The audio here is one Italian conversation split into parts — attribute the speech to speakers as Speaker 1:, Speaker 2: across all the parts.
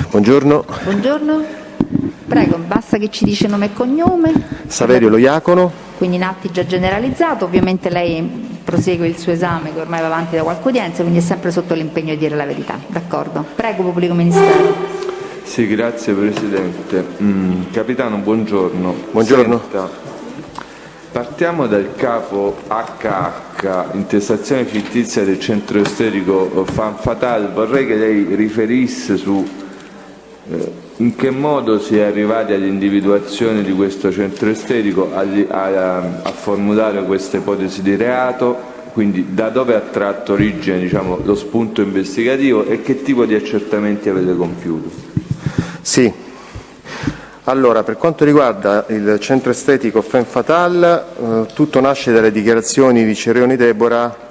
Speaker 1: Buongiorno.
Speaker 2: Buongiorno. Prego, basta che ci dice nome e cognome.
Speaker 1: Saverio Loiacono.
Speaker 2: Quindi in atti già generalizzato, ovviamente lei prosegue il suo esame che ormai va avanti da qualche udienza, quindi è sempre sotto l'impegno di dire la verità. D'accordo. Prego, Pubblico Ministero.
Speaker 3: Sì, grazie Presidente. Capitano, buongiorno.
Speaker 1: Buongiorno.
Speaker 3: Senta, partiamo dal capo HH, intestazione fittizia del centro estetico Fan Fatal. Vorrei che lei riferisse su in che modo si è arrivati all'individuazione di questo centro estetico, a formulare questa ipotesi di reato, quindi da dove ha tratto origine, diciamo, lo spunto investigativo e che tipo di accertamenti avete compiuto.
Speaker 1: Sì. Allora, per quanto riguarda il centro estetico Fan Fatal, tutto nasce dalle dichiarazioni di Cerreoni Deborah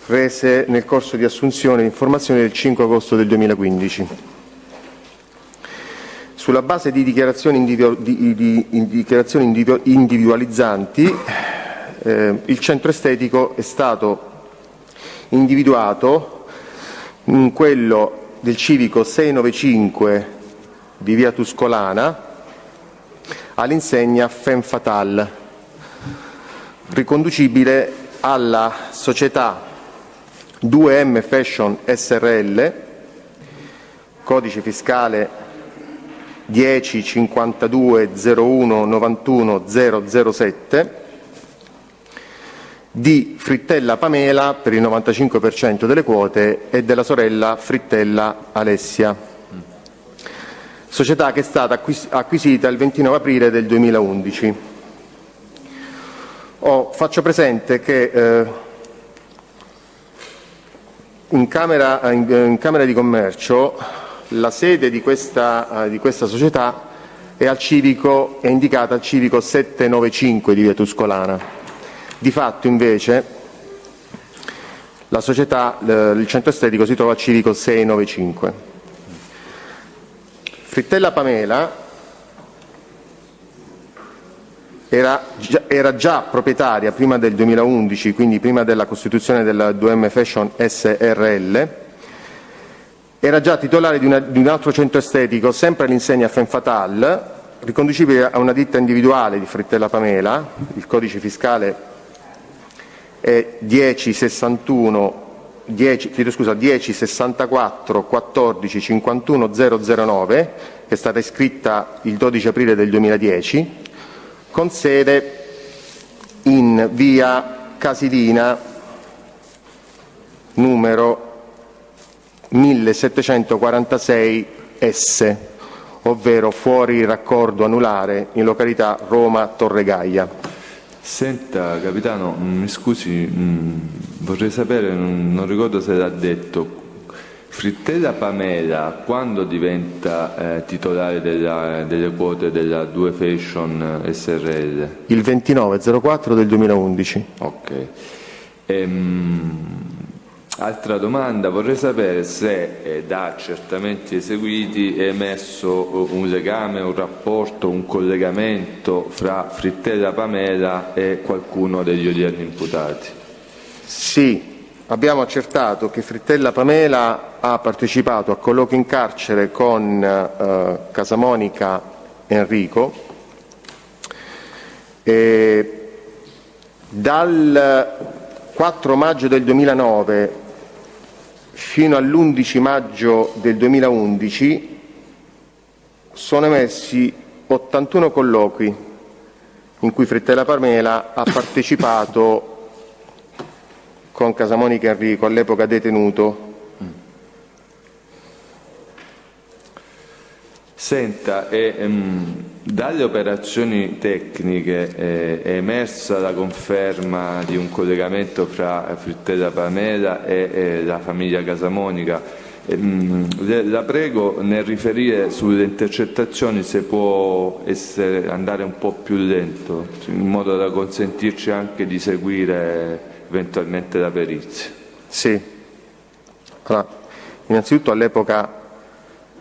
Speaker 1: rese nel corso di assunzione di informazioni del 5 agosto del 2015. Sulla base di dichiarazioni individualizzanti, il centro estetico è stato individuato in quello del civico 695 di via Tuscolana all'insegna Fan Fatal, riconducibile alla società 2M Fashion SRL, codice fiscale 10 52 01 91 007, di Frittella Pamela per il 95% delle quote e della sorella Frittella Alessia, società che è stata acquisita il 29 aprile del 2011. Faccio presente che in Camera di Commercio la sede di questa società è indicata al civico 795 di via Tuscolana. Di fatto, invece, la società, il centro estetico, si trova al civico 695. Frittella Pamela era già proprietaria prima del 2011, quindi prima della costituzione della 2M Fashion SRL, era già titolare di un altro centro estetico, sempre all'insegna Fan Fatal, riconducibile a una ditta individuale di Frittella Pamela. Il codice fiscale è 1064 14 51 009, che è stata iscritta il 12 aprile del 2010, con sede in via Casilina numero 1746 S, ovvero fuori raccordo anulare, in località Roma Torregaia.
Speaker 3: Senta, capitano, mi scusi, vorrei sapere, non ricordo se l'ha detto, Frittella Pamela quando diventa titolare delle quote della 2 Fashion SRL?
Speaker 1: Il 29/04 del 2011.
Speaker 3: Ok. Altra domanda, vorrei sapere se da accertamenti eseguiti è emerso un legame, un rapporto, un collegamento fra Frittella Pamela e qualcuno degli odierni imputati.
Speaker 1: Sì, abbiamo accertato che Frittella Pamela ha partecipato a colloqui in carcere con Casamonica Enrico e dal 4 maggio del 2009 fino all'11 maggio del 2011 sono emersi 81 colloqui in cui Frittella Pamela ha partecipato con Casamonica Enrico, all'epoca detenuto.
Speaker 3: Senta, dalle operazioni tecniche è emersa la conferma di un collegamento fra Frittella Pamela e la famiglia Casamonica. La prego nel riferire sulle intercettazioni se può andare un po' più lento, in modo da consentirci anche di seguire eventualmente la perizia.
Speaker 1: Sì. Allora, innanzitutto all'epoca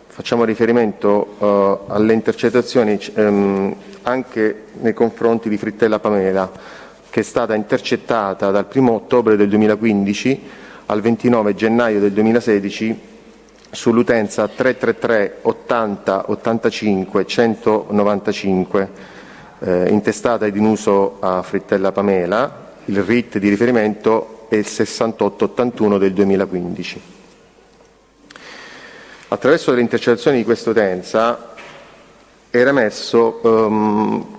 Speaker 1: facciamo riferimento alle intercettazioni anche nei confronti di Frittella Pamela, che è stata intercettata dal 1° ottobre del 2015 al 29 gennaio del 2016 sull'utenza 333 80 85 195 intestata ed in uso a Frittella Pamela. Il RIT di riferimento è il 6881 del 2015. Attraverso le intercettazioni di questa utenza era emerso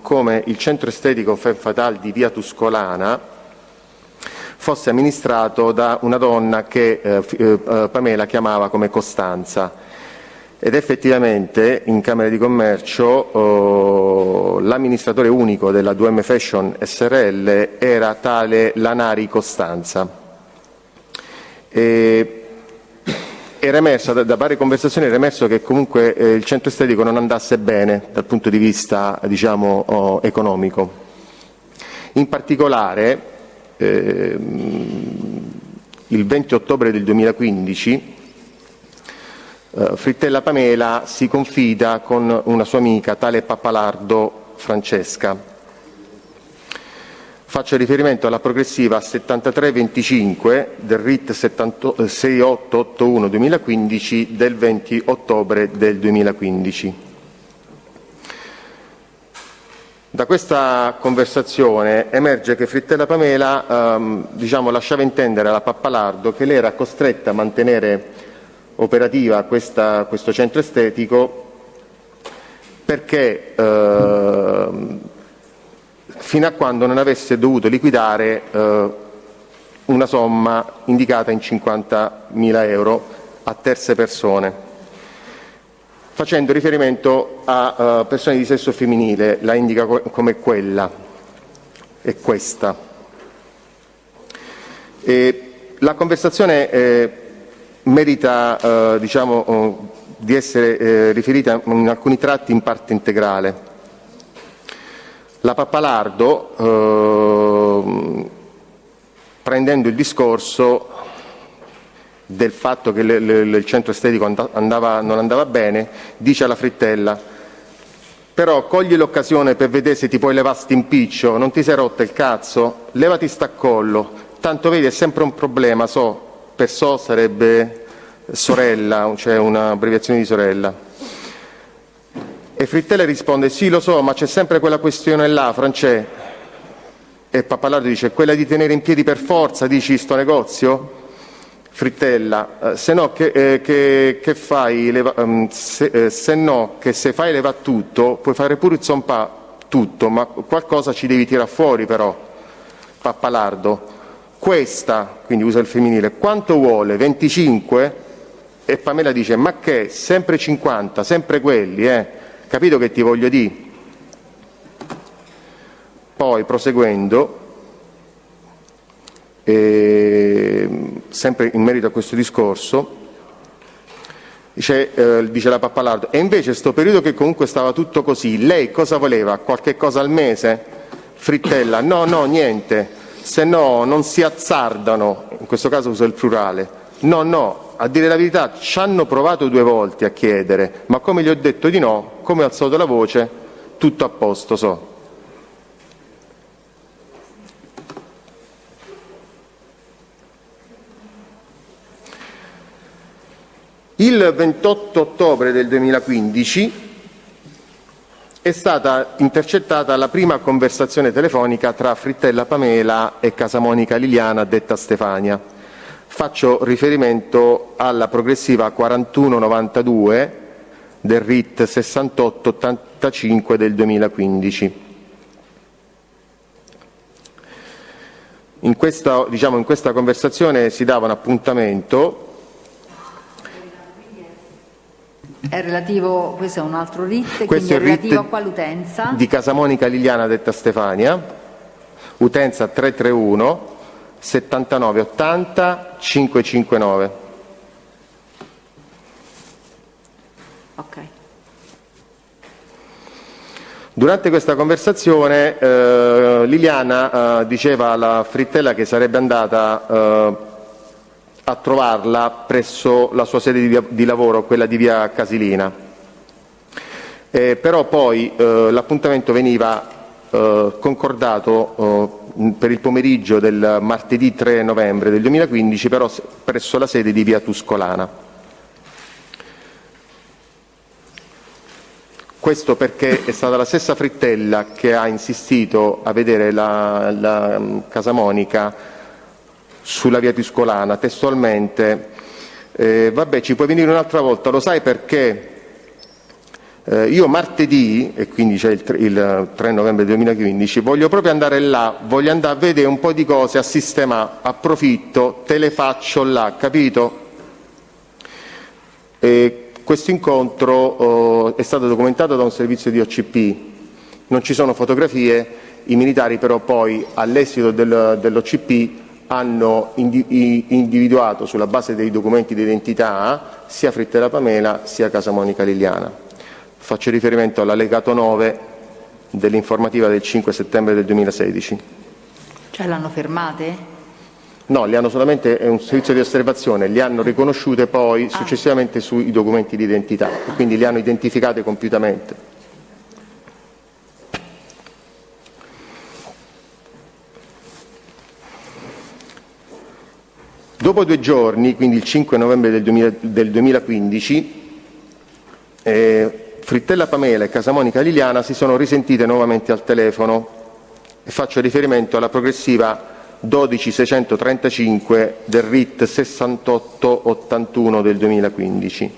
Speaker 1: come il centro estetico Femme Fatale di via Tuscolana fosse amministrato da una donna che Pamela chiamava come Costanza, ed effettivamente in Camera di Commercio l'amministratore unico della 2M Fashion SRL era tale Lanari Costanza. Era emerso, da varie conversazioni era emerso che comunque il centro estetico non andasse bene dal punto di vista, diciamo, economico. In particolare il 20 ottobre del 2015 Frittella Pamela si confida con una sua amica, tale Pappalardo Francesca. Faccio riferimento alla progressiva 7325 del RIT 6881-2015 del 20 ottobre del 2015. Da questa conversazione emerge che Frittella Pamela lasciava intendere alla Pappalardo che lei era costretta a mantenere operativa questo centro estetico perché fino a quando non avesse dovuto liquidare una somma indicata in 50.000 euro a terze persone, facendo riferimento a persone di sesso femminile. La indica come quella e questa. La conversazione merita di essere riferita in alcuni tratti in parte integrale. La Pappalardo, prendendo il discorso del fatto che il centro estetico non andava bene, dice alla Frittella: però cogli l'occasione per vedere se ti puoi levare st'impiccio, non ti sei rotto il cazzo, levati sta collo, tanto vedi è sempre un problema, per sarebbe sorella, cioè un'abbreviazione di sorella. E Frittella risponde: sì, lo so, ma c'è sempre quella questione là, Francè. E Pappalardo dice: quella di tenere in piedi per forza, dici, sto negozio? Frittella: se no che fai, se no che se fai leva tutto, puoi fare pure zompa tutto, ma qualcosa ci devi tirare fuori però. Pappalardo: questa, quindi usa il femminile, quanto vuole? 25? E Pamela dice: ma che, sempre 50, sempre quelli, capito che ti voglio dire? Poi proseguendo, sempre in merito a questo discorso, dice la Pappalardo: e invece sto periodo che comunque stava tutto così, lei cosa voleva? Qualche cosa al mese? Frittella: no, niente, se no non si azzardano, in questo caso uso il plurale, no, a dire la verità ci hanno provato 2 volte a chiedere, ma come gli ho detto di no, come ho alzato la voce, tutto a posto, Il 28 ottobre del 2015 è stata intercettata la prima conversazione telefonica tra Frittella Pamela e Casamonica Liliana, detta Stefania. Faccio riferimento alla progressiva 4192 del RIT 6885 del 2015. In questa conversazione si dava un appuntamento.
Speaker 2: È relativo, questo è un altro RIT,
Speaker 1: Questo
Speaker 2: quindi è
Speaker 1: è il RIT
Speaker 2: relativo a quale utenza?
Speaker 1: Di Casamonica Liliana, detta Stefania, utenza 331 79 80 559.
Speaker 2: Ok.
Speaker 1: Durante questa conversazione Liliana diceva alla Frittella che sarebbe andata a trovarla presso la sua sede di lavoro, quella di via Casilina. Però poi l'appuntamento veniva concordato per il pomeriggio del martedì 3 novembre del 2015, però presso la sede di via Tuscolana. Questo perché è stata la stessa Frittella che ha insistito a vedere la Casa Monica sulla via Tuscolana, testualmente. Vabbè, ci puoi venire un'altra volta, lo sai perché io martedì, e quindi c'è il 3 novembre 2015, voglio proprio andare là, voglio andare a vedere un po' di cose, a sistemare, approfitto, te le faccio là, capito? Questo incontro è stato documentato da un servizio di OCP, non ci sono fotografie, i militari però poi all'esito dell'OCP hanno individuato sulla base dei documenti di identità sia Frittella Pamela sia Casa Monica Liliana. Faccio riferimento all'allegato 9 dell'informativa del 5 settembre del 2016.
Speaker 2: Cioè l'hanno fermate?
Speaker 1: No, le hanno solamente, è un servizio di osservazione, le hanno riconosciute poi successivamente sui documenti di identità, e quindi le hanno identificate compiutamente. Dopo 2 giorni, quindi il 5 novembre del 2015, Frittella Pamela e Casa Monica Liliana si sono risentite nuovamente al telefono, e faccio riferimento alla progressiva 12635 del RIT 6881 del 2015.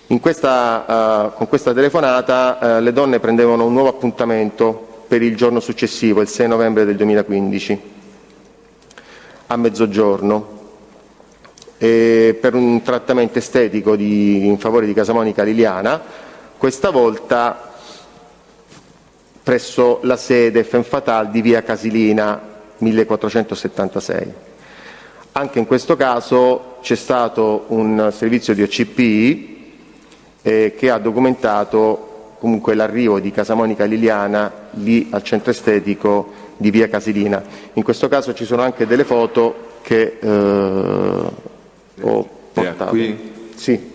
Speaker 1: Con questa telefonata le donne prendevano un nuovo appuntamento per il giorno successivo, il 6 novembre del 2015, a mezzogiorno, per un trattamento estetico in favore di Casa Monica Liliana, questa volta presso la sede Femme Fatale di via Casilina 1476. Anche in questo caso c'è stato un servizio di OCP che ha documentato comunque l'arrivo di Casa Monica Liliana lì al centro estetico di via Casilina. In questo caso ci sono anche delle foto che ho portato.
Speaker 3: Qui?
Speaker 1: Sì.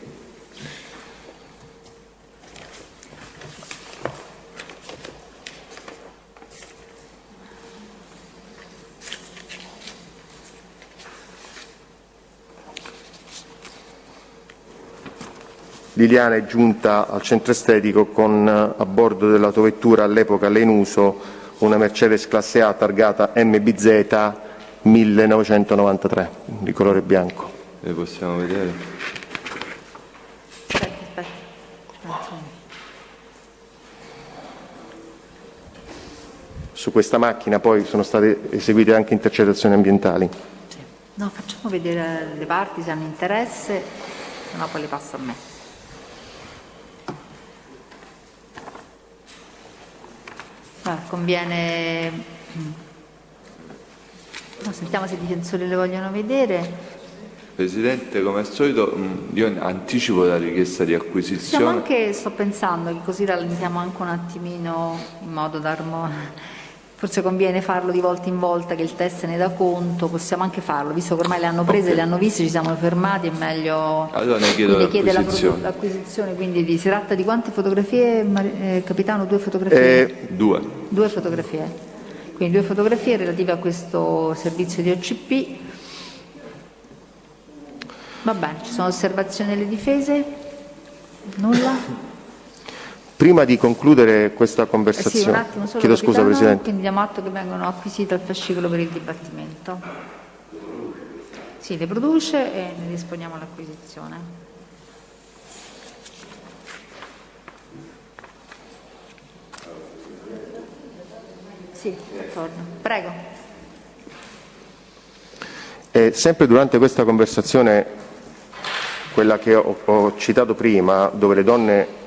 Speaker 1: Liliana è giunta al centro estetico con a bordo dell'autovettura all'epoca in uso una Mercedes classe A targata MBZ 1993 di colore bianco.
Speaker 3: Le possiamo vedere?
Speaker 2: Aspetta.
Speaker 1: Su questa macchina poi sono state eseguite anche intercettazioni ambientali.
Speaker 2: Sì. No, facciamo vedere le parti se hanno interesse, se no poi le passo a me. Conviene. No, sentiamo se i difensori le vogliono vedere.
Speaker 3: Presidente, come al solito io anticipo la richiesta di acquisizione.
Speaker 2: Sto pensando che così rallentiamo anche un attimino in modo da forse conviene farlo di volta in volta, che il test ne dà conto, possiamo anche farlo, visto che ormai le hanno prese, le hanno viste, ci siamo fermati, è meglio.
Speaker 3: Allora ne chiedo l'acquisizione.
Speaker 2: L'acquisizione, quindi si tratta di quante fotografie, capitano? 2 fotografie?
Speaker 3: 2.
Speaker 2: 2 fotografie. Quindi 2 fotografie relative a questo servizio di OCP. Va bene, ci sono osservazioni alle difese? Nulla?
Speaker 1: Prima di concludere questa
Speaker 2: Sì,
Speaker 1: conversazione,
Speaker 2: un attimo solo,
Speaker 1: chiedo scusa
Speaker 2: capitano,
Speaker 1: Presidente.
Speaker 2: quindi diamo atto che vengono acquisite al fascicolo per il dibattimento. Sì, le produce e ne disponiamo all'acquisizione. Sì, d'accordo. Prego.
Speaker 1: Sempre durante questa conversazione, quella che ho citato prima, dove le donne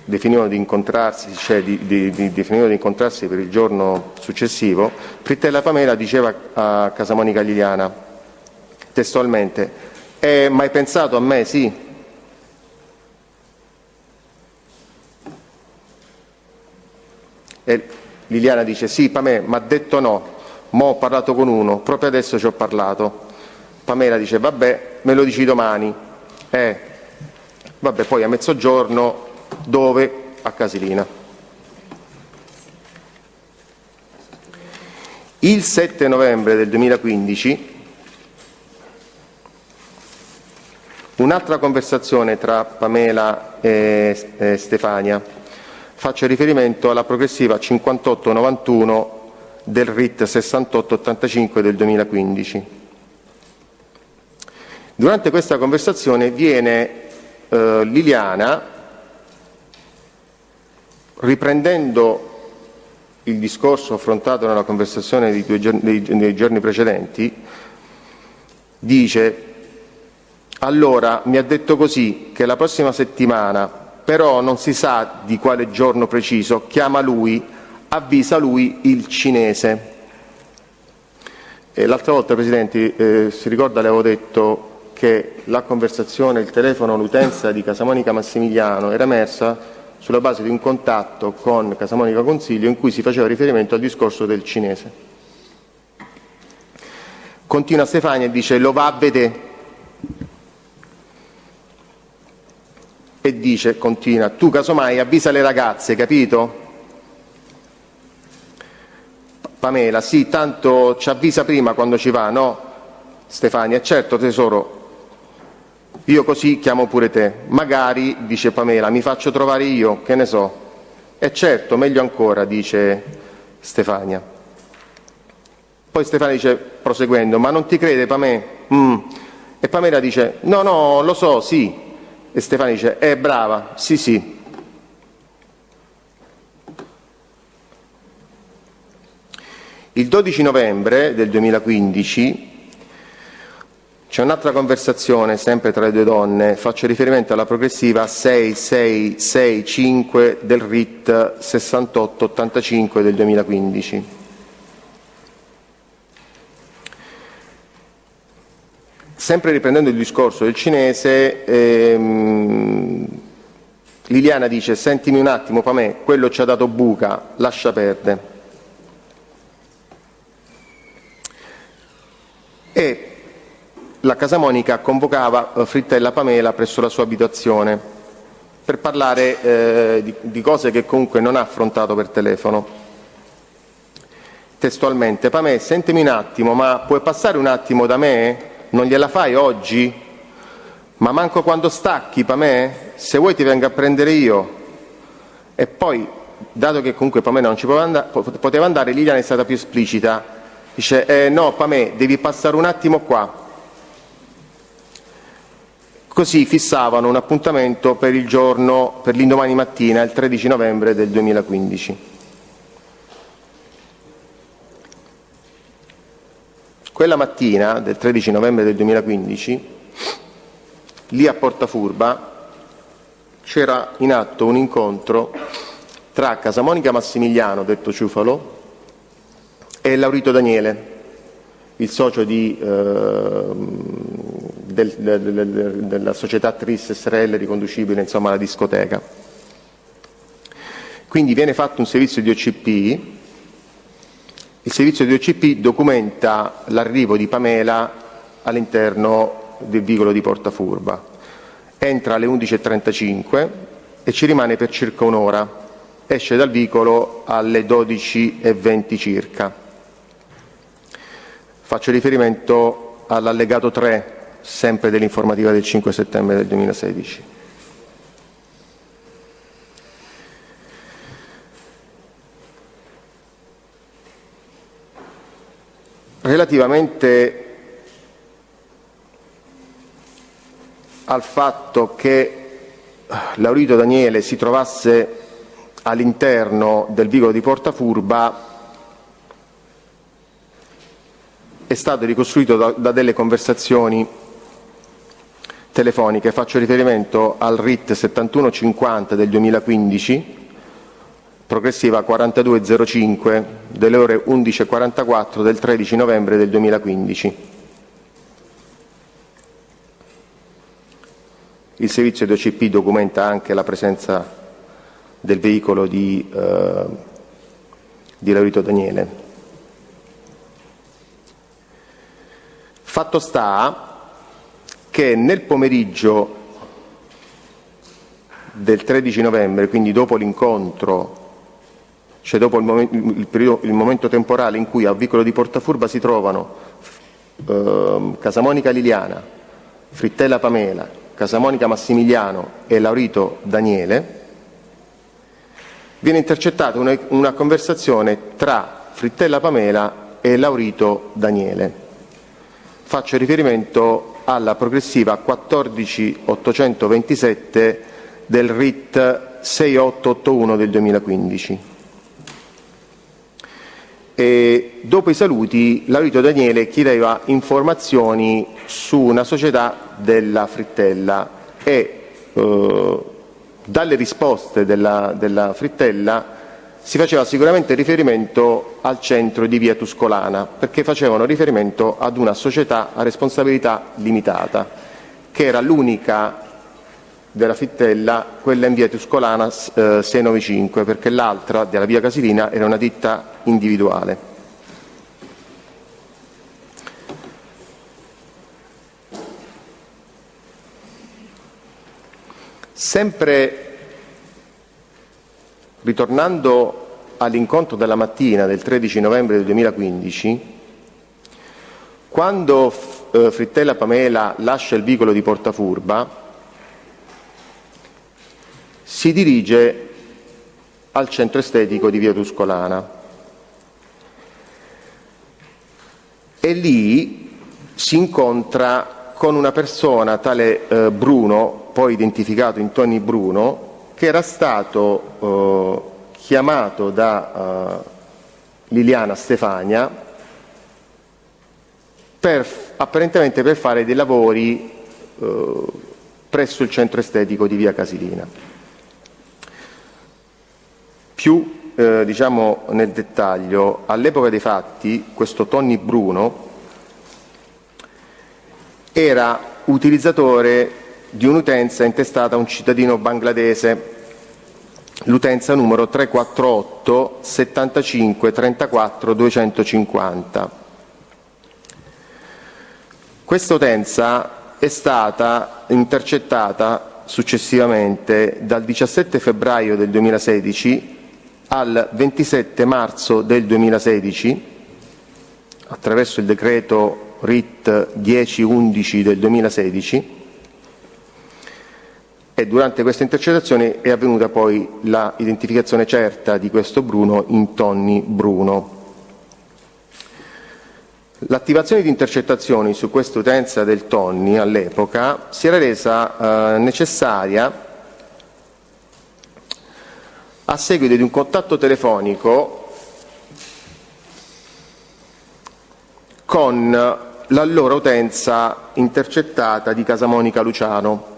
Speaker 1: definivano di incontrarsi, definivano di incontrarsi per il giorno successivo, Frittella Pamela diceva a Casa Monica Liliana, testualmente, mai pensato a me? Sì. E Liliana dice, sì, Pamela, ma ha detto no, mo ho parlato con uno, proprio adesso ci ho parlato. Pamela dice, vabbè, me lo dici domani. Vabbè, poi a mezzogiorno, dove? A Casilina. Il 7 novembre del 2015 un'altra conversazione tra Pamela e Stefania. Faccio riferimento alla progressiva 5891 del RIT 6885 del 2015. Durante questa conversazione viene Liliana, riprendendo il discorso affrontato nella conversazione dei giorni precedenti, dice: allora mi ha detto così, che la prossima settimana, però non si sa di quale giorno preciso, chiama lui, avvisa lui il cinese. L'altra volta, Presidente, si ricorda, le avevo detto che la conversazione, il telefono, l'utenza di Casamonica Massimiliano era emersa sulla base di un contatto con Casamonica Consiglio in cui si faceva riferimento al discorso del cinese. Continua Stefania e dice: lo va a vedere. E dice, continua: tu casomai avvisa le ragazze, capito? Pamela: sì, tanto ci avvisa prima quando ci va, no? Stefania: certo tesoro, io così chiamo pure te. Magari, dice Pamela, mi faccio trovare io, che ne so. E certo, meglio ancora, dice Stefania. Poi Stefania dice, proseguendo: ma non ti crede Pamè? E Pamela dice: no, no, lo so, sì. E Stefania dice: brava, sì, sì. Il 12 novembre del 2015 c'è un'altra conversazione, sempre tra le due donne. Faccio riferimento alla progressiva 6665 del RIT 6885 del 2015. Sempre riprendendo il discorso del cinese, Liliana dice: sentimi un attimo, Pamè, quello ci ha dato buca, lascia perdere. E la Casamonica convocava Frittella Pamela presso la sua abitazione per parlare di cose che comunque non ha affrontato per telefono. Testualmente: Pamè, sentimi un attimo, ma puoi passare un attimo da me? Non gliela fai oggi? Ma manco quando stacchi, Pamè? Se vuoi ti vengo a prendere io. E poi, dato che comunque Pamela non ci poteva andare, Liliana è stata più esplicita. Dice: no, Pamè, devi passare un attimo qua. Così fissavano un appuntamento per il giorno, per l'indomani mattina, il 13 novembre del 2015. Quella mattina del 13 novembre del 2015, lì a Portafurba, c'era in atto un incontro tra Casamonica Massimiliano, detto Ciufalo, e Laurito Daniele, il socio della società Tris SRL riconducibile, insomma, alla discoteca. Quindi viene fatto un servizio di OCP. Il servizio di OCP documenta l'arrivo di Pamela all'interno del vicolo di Portafurba. Entra alle 11:35 e ci rimane per circa un'ora. Esce dal vicolo alle 12:20 circa. Faccio riferimento all'allegato 3, sempre dell'informativa del 5 settembre del 2016. Relativamente al fatto che Laurito Daniele si trovasse all'interno del vicolo di Portafurba, è stato ricostruito da delle conversazioni telefoniche. Faccio riferimento al RIT 7150 del 2015, progressiva 4205 delle ore 11:44 del 13 novembre del 2015. Il servizio di OCP documenta anche la presenza del veicolo di Laurito Daniele. Fatto sta che nel pomeriggio del 13 novembre, quindi dopo l'incontro, cioè dopo il momento temporale in cui al vicolo di Portafurba si trovano Casamonica Liliana, Frittella Pamela Casamonica Massimiliano e Laurito Daniele, viene intercettata una conversazione tra Frittella Pamela e Laurito Daniele. Faccio riferimento alla progressiva 14827 del RIT 6881 del 2015. E dopo i saluti, Laurito Daniele chiedeva informazioni su una società della Frittella e dalle risposte della Frittella si faceva sicuramente riferimento al centro di via Tuscolana, perché facevano riferimento ad una società a responsabilità limitata, che era l'unica della Frittella, quella in via Tuscolana 695, perché l'altra, della via Casilina, era una ditta individuale. Sempre ritornando all'incontro della mattina del 13 novembre del 2015, quando Frittella Pamela lascia il vicolo di Portafurba, si dirige al centro estetico di via Tuscolana e lì si incontra con una persona, tale Bruno, poi identificato in Tony Bruno, che era stato chiamato da Liliana Stefania apparentemente per fare dei lavori presso il centro estetico di via Casilina. Più diciamo nel dettaglio, all'epoca dei fatti questo Tony Bruno era utilizzatore di un'utenza intestata a un cittadino bangladese, l'utenza numero 348 75 34 250. Questa utenza è stata intercettata successivamente dal 17 febbraio del 2016 al 27 marzo del 2016 attraverso il decreto RIT 1011 del 2016, e durante queste intercettazioni è avvenuta poi la identificazione certa di questo Bruno in Tony Bruno. L'attivazione di intercettazioni su questa utenza del Tony all'epoca si era resa necessaria a seguito di un contatto telefonico con l'allora utenza intercettata di Casamonica Luciano,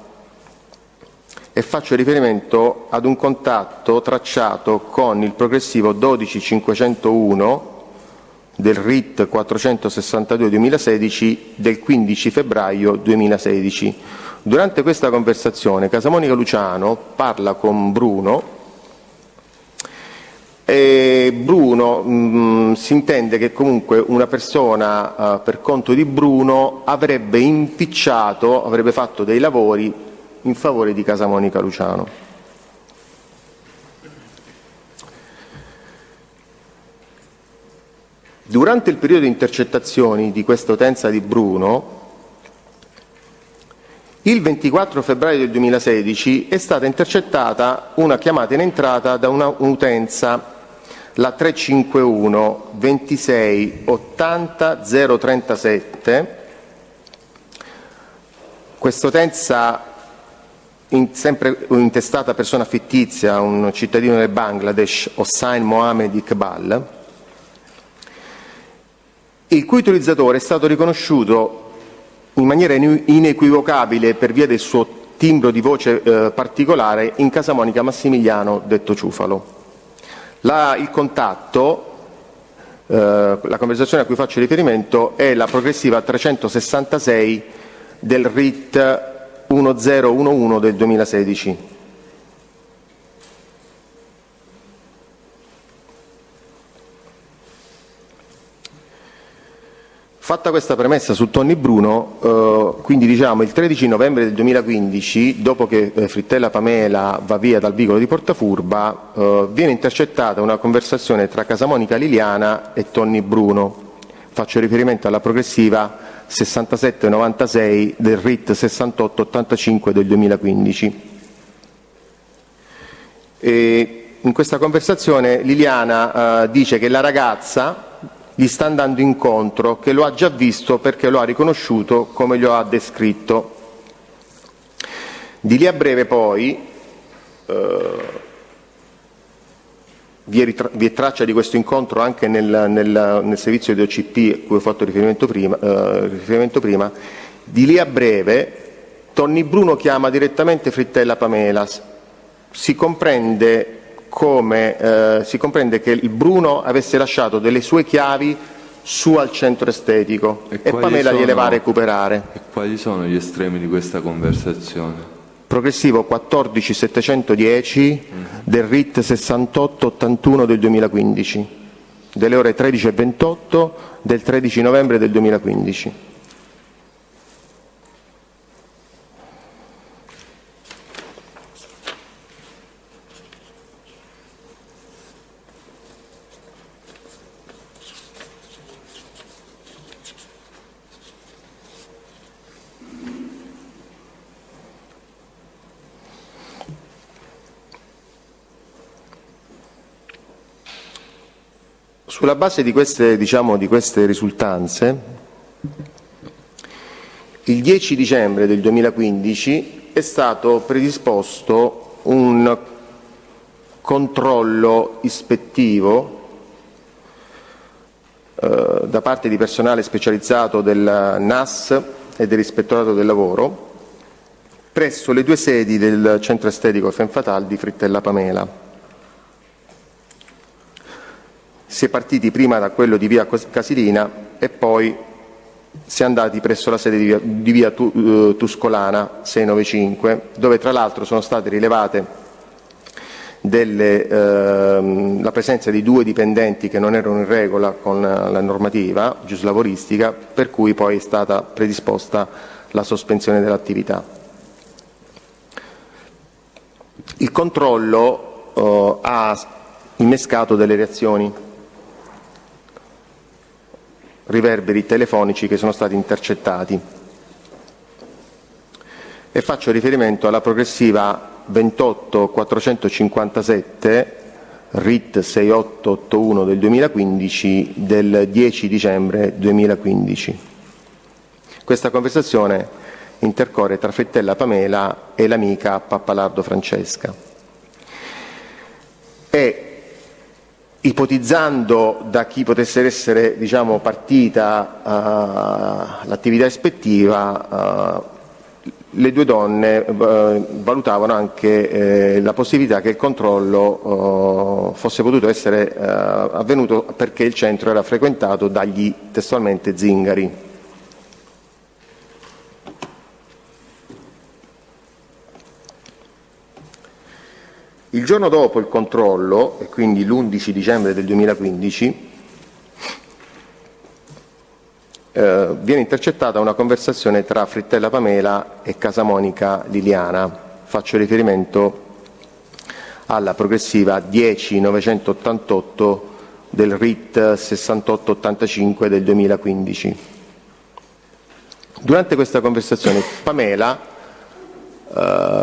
Speaker 1: e faccio riferimento ad un contatto tracciato con il progressivo 12501 del RIT 462-2016 del 15 febbraio 2016. Durante questa conversazione Casamonica Luciano parla con Bruno e Bruno si intende che comunque una persona per conto di Bruno avrebbe impicciato, avrebbe fatto dei lavori in favore di Casamonica Luciano. Durante il periodo di intercettazioni di questa utenza di Bruno, il 24 febbraio del 2016 è stata intercettata una chiamata in entrata da un'utenza, la 351 26 80 037. Questa utenza sempre intestata a persona fittizia, un cittadino del Bangladesh, Hossain Mohamed Iqbal, il cui utilizzatore è stato riconosciuto in maniera inequivocabile per via del suo timbro di voce particolare in Casamonica Massimiliano detto Ciufalo. Il contatto, la conversazione a cui faccio riferimento è la progressiva 366 del RIT 1011 del 2016. Fatta questa premessa su Tony Bruno, quindi diciamo il 13 novembre del 2015, dopo che Frittella Pamela va via dal vicolo di Portafurba, viene intercettata una conversazione tra Casamonica Liliana e Tony Bruno. Faccio riferimento alla progressiva 6796 del RIT 6885 del 2015. In questa conversazione Liliana dice che la ragazza gli sta andando incontro, che lo ha già visto perché lo ha riconosciuto come lo ha descritto. Di lì a breve poi vi è traccia di questo incontro anche nel servizio di OCP a cui ho fatto riferimento prima. Di lì a breve Tonni Bruno chiama direttamente Frittella Pamela. Si comprende che il Bruno avesse lasciato delle sue chiavi su al centro estetico e Pamela gliele va a recuperare.
Speaker 3: E quali sono gli estremi di questa conversazione?
Speaker 1: Progressivo 14710 del RIT 6881 del 2015, delle ore 13:28 del 13 novembre del 2015. Sulla base di queste risultanze, il 10 dicembre del 2015 è stato predisposto un controllo ispettivo da parte di personale specializzato del NAS e dell'Ispettorato del Lavoro presso le due sedi del centro estetico Femme Fatale di Frittella Pamela. Si è partiti prima da quello di via Casilina e poi si è andati presso la sede di via Tuscolana 695, dove tra l'altro sono state rilevate la presenza di 2 dipendenti che non erano in regola con la normativa giuslavoristica, per cui poi è stata predisposta la sospensione dell'attività. Il controllo ha innescato delle reazioni, riverberi telefonici che sono stati intercettati, e faccio riferimento alla progressiva 28457 RIT 6881 del 2015 del 10 dicembre 2015. Questa conversazione intercorre tra Frittella Pamela e l'amica Pappalardo Francesca. E ipotizzando da chi potesse essere partita l'attività ispettiva, le due donne valutavano anche la possibilità che il controllo fosse potuto essere avvenuto perché il centro era frequentato dagli testualmente zingari. Il giorno dopo il controllo, e quindi l'11 dicembre del 2015, viene intercettata una conversazione tra Frittella Pamela e Casamonica Liliana. Faccio riferimento alla progressiva 10988 del RIT 6885 del 2015. Durante questa conversazione Pamela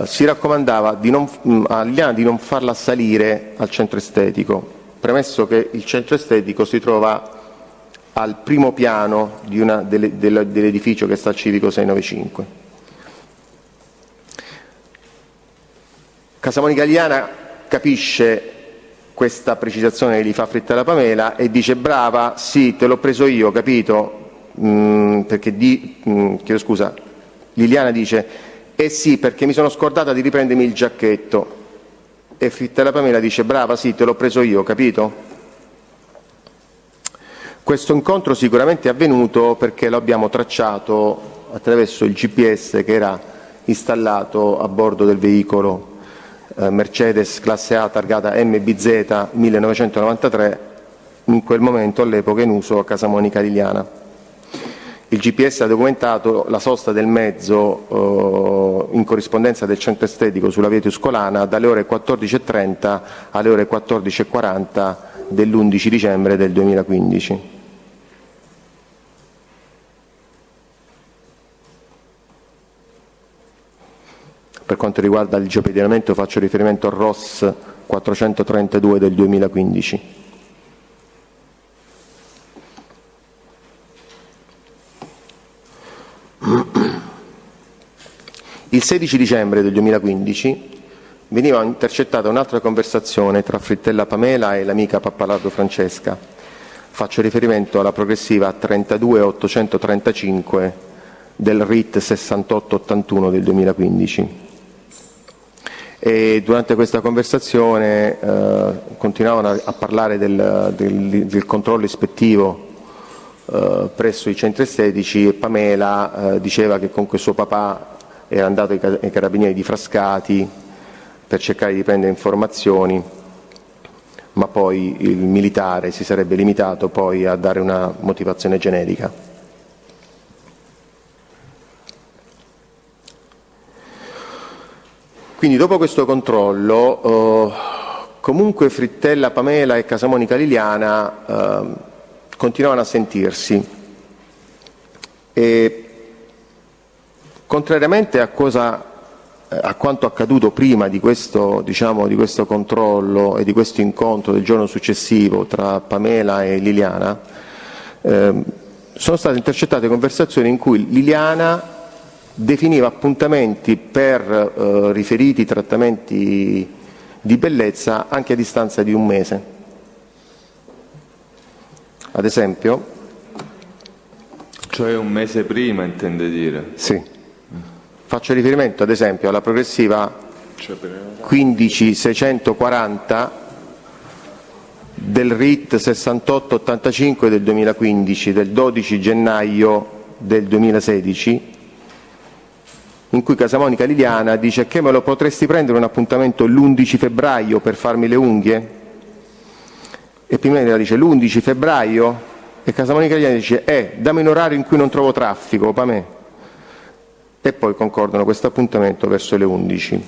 Speaker 1: si raccomandava a Liliana di non farla salire al centro estetico, premesso che il centro estetico si trova al primo piano dell'edificio che sta al civico 695. Casamonica Liliana capisce questa precisazione che gli fa Frittella Pamela e dice: brava, sì, te l'ho preso io, capito? Chiedo scusa, Liliana dice: eh sì, perché mi sono scordata di riprendermi il giacchetto. E Frittella Pamela dice: brava, sì, te l'ho preso io, capito? Questo incontro sicuramente è avvenuto perché lo abbiamo tracciato attraverso il GPS che era installato a bordo del veicolo Mercedes classe A targata MBZ 1993, in quel momento all'epoca in uso a Casamonica Liliana. Il GPS ha documentato la sosta del mezzo in corrispondenza del centro estetico sulla via Tuscolana dalle ore 14:30 alle ore 14:40 dell'11 dicembre del 2015. Per quanto riguarda il geopedionamento faccio riferimento al ROS 432 del 2015. Il 16 dicembre del 2015 veniva intercettata un'altra conversazione tra Frittella Pamela e l'amica Pappalardo Francesca. Faccio riferimento alla progressiva 32835 del RIT 6881 del 2015. E durante questa conversazione continuavano a parlare del controllo ispettivo presso i centri estetici, e Pamela diceva che comunque suo papà era andato ai carabinieri di Frascati per cercare di prendere informazioni, ma poi il militare si sarebbe limitato poi a dare una motivazione generica. Quindi dopo questo controllo comunque Frittella Pamela e Casamonica Liliana continuavano a sentirsi, e contrariamente a quanto accaduto prima di questo, di questo controllo e di questo incontro del giorno successivo tra Pamela e Liliana, sono state intercettate conversazioni in cui Liliana definiva appuntamenti per riferiti trattamenti di bellezza anche a distanza di un mese. Ad esempio,
Speaker 3: cioè un mese prima, intende dire?
Speaker 1: Sì. Faccio riferimento ad esempio alla progressiva 15640 del RIT 6885 del 2015, del 12 gennaio del 2016, in cui Casamonica Liliana dice: che me lo potresti prendere un appuntamento l'11 febbraio per farmi le unghie? E Pimenta dice l'11 febbraio, e Casamonica Liliana dice dammi un orario in cui non trovo traffico, pa' me. E poi concordano questo appuntamento verso le 11.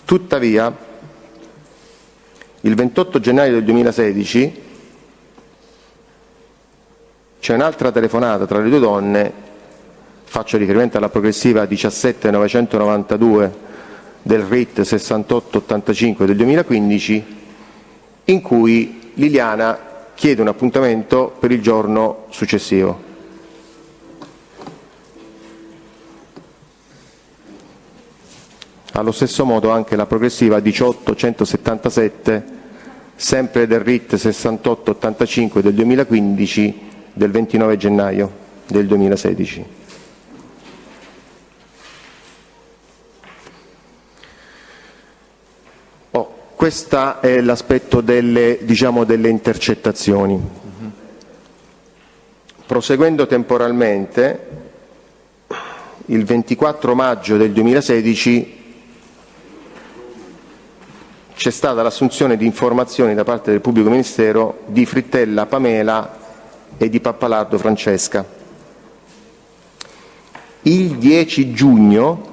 Speaker 1: Tuttavia, il 28 gennaio del 2016 c'è un'altra telefonata tra le due donne, faccio riferimento alla progressiva 17992 del RIT 6885 del 2015, in cui Liliana chiede un appuntamento per il giorno successivo. Allo stesso modo anche la progressiva 18177, sempre del RIT 6885 del 2015, del 29 gennaio del 2016. Questo è l'aspetto delle intercettazioni. Proseguendo temporalmente, il 24 maggio del 2016 c'è stata l'assunzione di informazioni da parte del pubblico ministero di Frittella Pamela e di Pappalardo Francesca. Il 10 giugno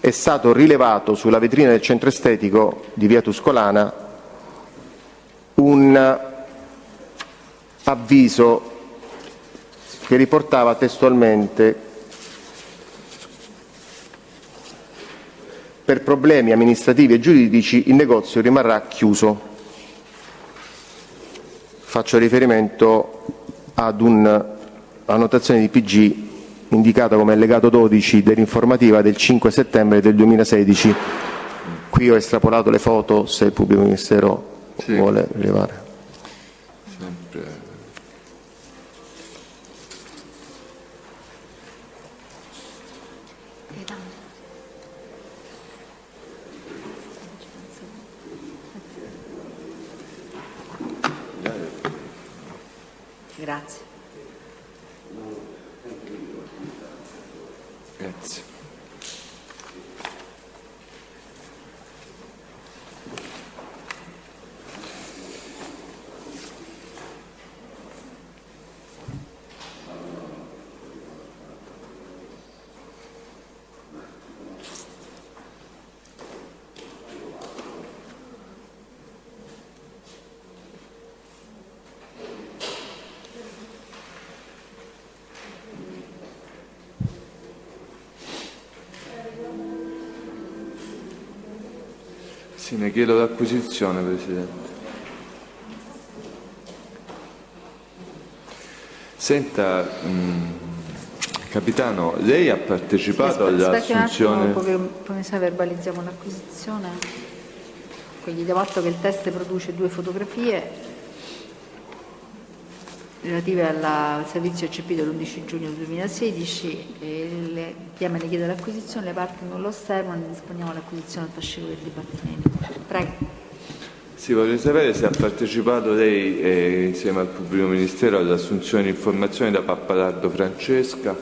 Speaker 1: è stato rilevato sulla vetrina del centro estetico di via Tuscolana un avviso che riportava testualmente: per problemi amministrativi e giuridici il negozio rimarrà chiuso. Faccio riferimento ad un'annotazione di PG indicata come allegato 12 dell'informativa del 5 settembre del 2016. Qui ho estrapolato le foto, se il pubblico ministero vuole rilevare.
Speaker 3: Sempre.
Speaker 2: Grazie.
Speaker 3: Grazie. Sì, ne chiedo l'acquisizione, Presidente. Senta, Capitano, lei ha partecipato all'assunzione...
Speaker 2: Come sa, verbalizziamo l'acquisizione. Quindi diamo atto che il test produce 2 fotografie relative al servizio eccepito l'11 giugno 2016 e il PM ne chiede l'acquisizione, le parti non lo osservano, ne disponiamo all'acquisizione al fascicolo del Dipartimento. Prego.
Speaker 3: Sì, vorrei sapere se ha partecipato lei insieme al Pubblico Ministero all'assunzione di informazioni da Pappalardo Francesca.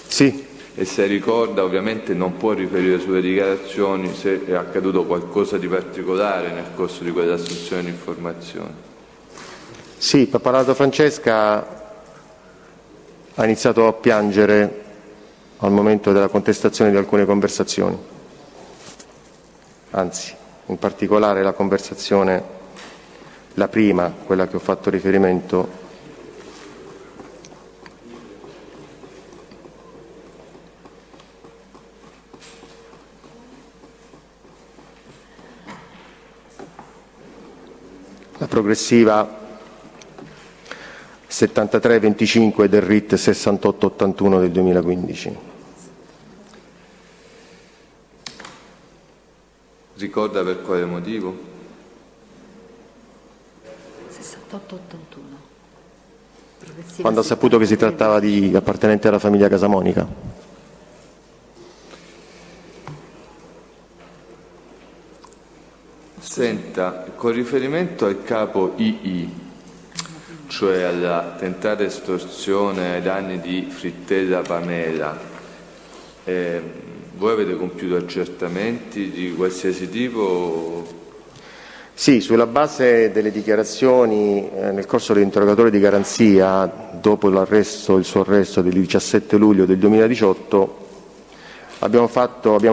Speaker 1: Sì.
Speaker 3: E se ricorda, ovviamente non può riferire sulle dichiarazioni, se è accaduto qualcosa di particolare nel corso di quell'assunzione di informazioni.
Speaker 1: Sì, Pappalardo Francesca ha iniziato a piangere al momento della contestazione di alcune conversazioni. Anzi, in particolare la conversazione, la prima, quella che ho fatto riferimento, la progressiva 7325 del RIT 6881 del 2015.
Speaker 3: Ricorda per quale motivo?
Speaker 2: 6881.
Speaker 1: Quando ha saputo che si trattava di appartenenti alla famiglia Casamonica.
Speaker 3: Senta, con riferimento al capo II, cioè alla tentata estorsione ai danni di Frittella Pamela, voi avete compiuto accertamenti di qualsiasi tipo?
Speaker 1: Sì, sulla base delle dichiarazioni nel corso dell'interrogatorio di garanzia, dopo il suo arresto del 17 luglio del 2018, abbiamo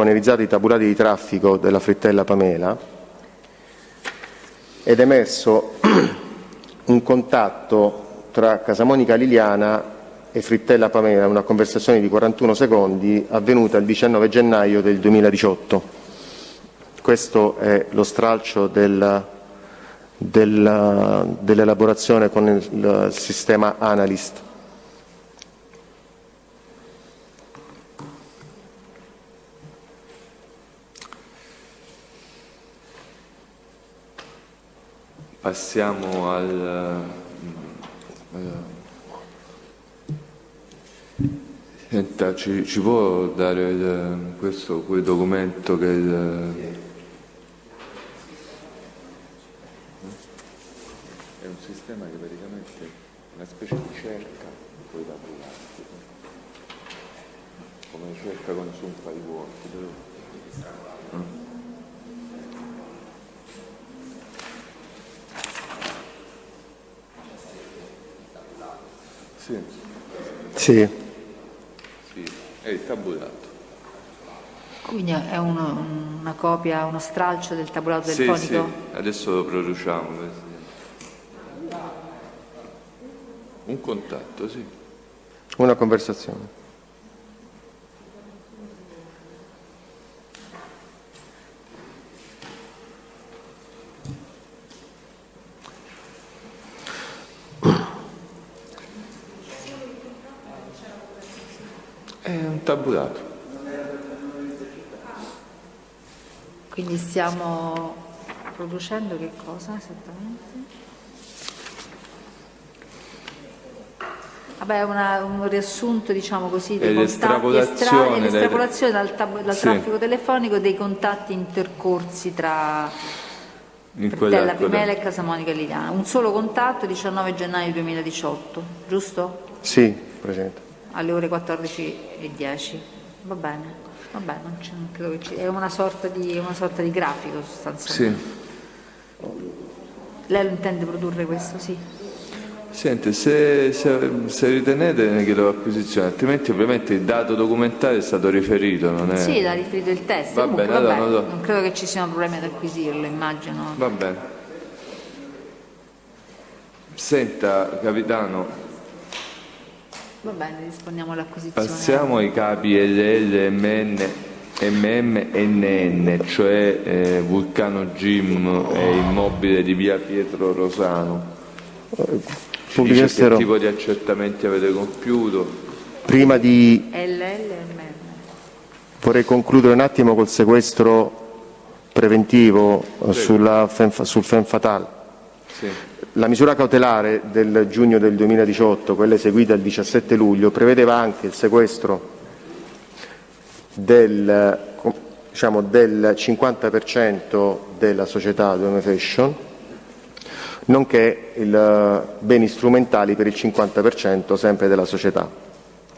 Speaker 1: analizzato i tabulati di traffico della Frittella Pamela ed è emerso un contatto tra Casamonica Liliana e Frittella Pamela, una conversazione di 41 secondi avvenuta il 19 gennaio del 2018. Questo è lo stralcio dell'elaborazione con il sistema Analyst.
Speaker 3: Passiamo al... Senta, ci può dare quel documento che è un sistema che praticamente è una specie di cerca con i tabulati, come cerca con su un file vuoti. Sì.
Speaker 1: Sì.
Speaker 3: Sì, è il tabulato.
Speaker 2: Quindi è una copia, uno stralcio del tabulato telefonico?
Speaker 3: Sì, adesso lo produciamo. Un contatto, sì.
Speaker 1: Una conversazione.
Speaker 3: È un tabulato.
Speaker 2: Quindi stiamo producendo che cosa esattamente? Vabbè, è un riassunto, diciamo così, dei contatti estranei, l'estrapolazione dal traffico telefonico dei contatti intercorsi tra Frittella Pamela e Casamonica Liliana. Un solo contatto, 19 gennaio 2018, giusto?
Speaker 1: Sì, Presidente.
Speaker 2: Alle ore 14:10. Va bene, non credo che è una sorta di grafico sostanzialmente.
Speaker 3: Sì.
Speaker 2: Lei lo intende produrre questo, sì?
Speaker 3: Senti, se ritenete ne chiedo l'acquisizione, altrimenti ovviamente il dato documentale è stato riferito, non è...
Speaker 2: Sì, l'ha riferito il test.
Speaker 3: Va
Speaker 2: Comunque,
Speaker 3: bene, allora
Speaker 2: non credo che ci siano problemi ad acquisirlo, immagino.
Speaker 3: Va bene. Senta, capitano,
Speaker 2: Va bene, disponiamo all'acquisizione.
Speaker 3: passiamo ai capi LL, MN MMNN, cioè Vulcano Gym e Immobile di via Pietro Rosano. Ci dice che tipo di accertamenti avete compiuto?
Speaker 1: Prima di...
Speaker 2: LLMM.
Speaker 1: Vorrei concludere un attimo col sequestro preventivo sul Femme Fatale.
Speaker 3: Sì.
Speaker 1: La misura cautelare del giugno del 2018, quella eseguita il 17 luglio, prevedeva anche il sequestro del 50% della società 2M Fashion, nonché beni strumentali per il 50% sempre della società.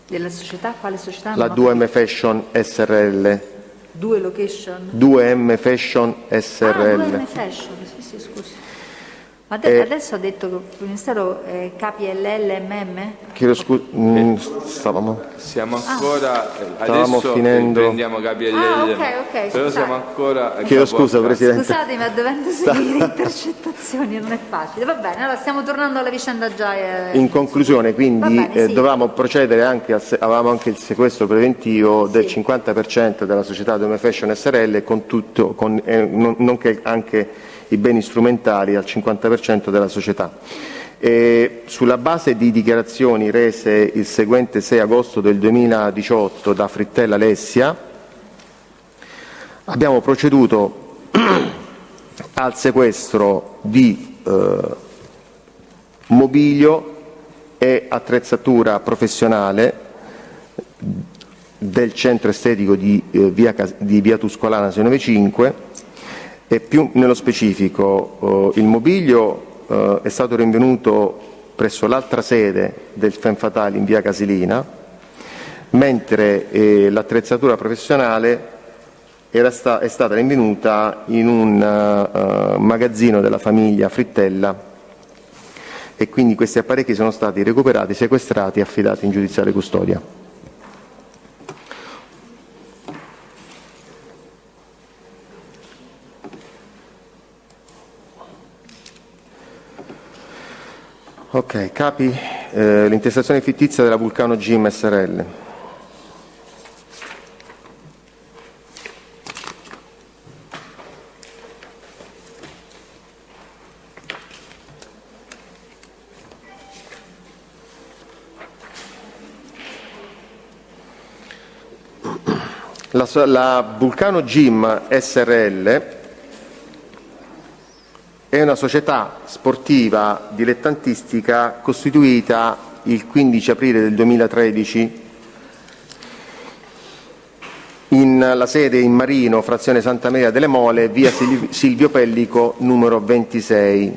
Speaker 2: Della società? Quale società?
Speaker 1: La 2M Fashion SRL.
Speaker 2: 2 location?
Speaker 1: 2M Fashion SRL.
Speaker 2: 2M Fashion, sì, scusi. Ma adesso ha detto che il Ministero KPLLMM?
Speaker 1: Chiedo scusa, stavamo
Speaker 3: adesso
Speaker 1: finendo.
Speaker 3: prendiamo KPLL,
Speaker 2: ok,
Speaker 3: però siamo ancora...
Speaker 1: Chiedo scusa, Presidente.
Speaker 2: Scusatemi, ma dovendo seguire intercettazioni non è facile. Va bene, allora stiamo tornando alla vicenda già...
Speaker 1: In conclusione, quindi,
Speaker 2: bene, sì.
Speaker 1: dovevamo procedere anche avevamo anche il sequestro preventivo del 50% della società 2M Fashion SRL, nonché anche i beni strumentali al 50% della società. Sulla base di dichiarazioni rese il seguente 6 agosto del 2018 da Frittella Alessia, abbiamo proceduto al sequestro di mobilio e attrezzatura professionale del centro estetico di via Tuscolana 695, e più nello specifico il mobilio è stato rinvenuto presso l'altra sede del Femme Fatale in via Casilina, mentre l'attrezzatura professionale è stata rinvenuta in un magazzino della famiglia Frittella, e quindi questi apparecchi sono stati recuperati, sequestrati e affidati in giudiziaria custodia. Ok, capi, l'intestazione fittizia della Vulcano Gym SRL. La Vulcano Gym SRL è una società sportiva dilettantistica costituita il 15 aprile del 2013 la sede in Marino, frazione Santa Maria delle Mole, via Silvio Pellico numero 26.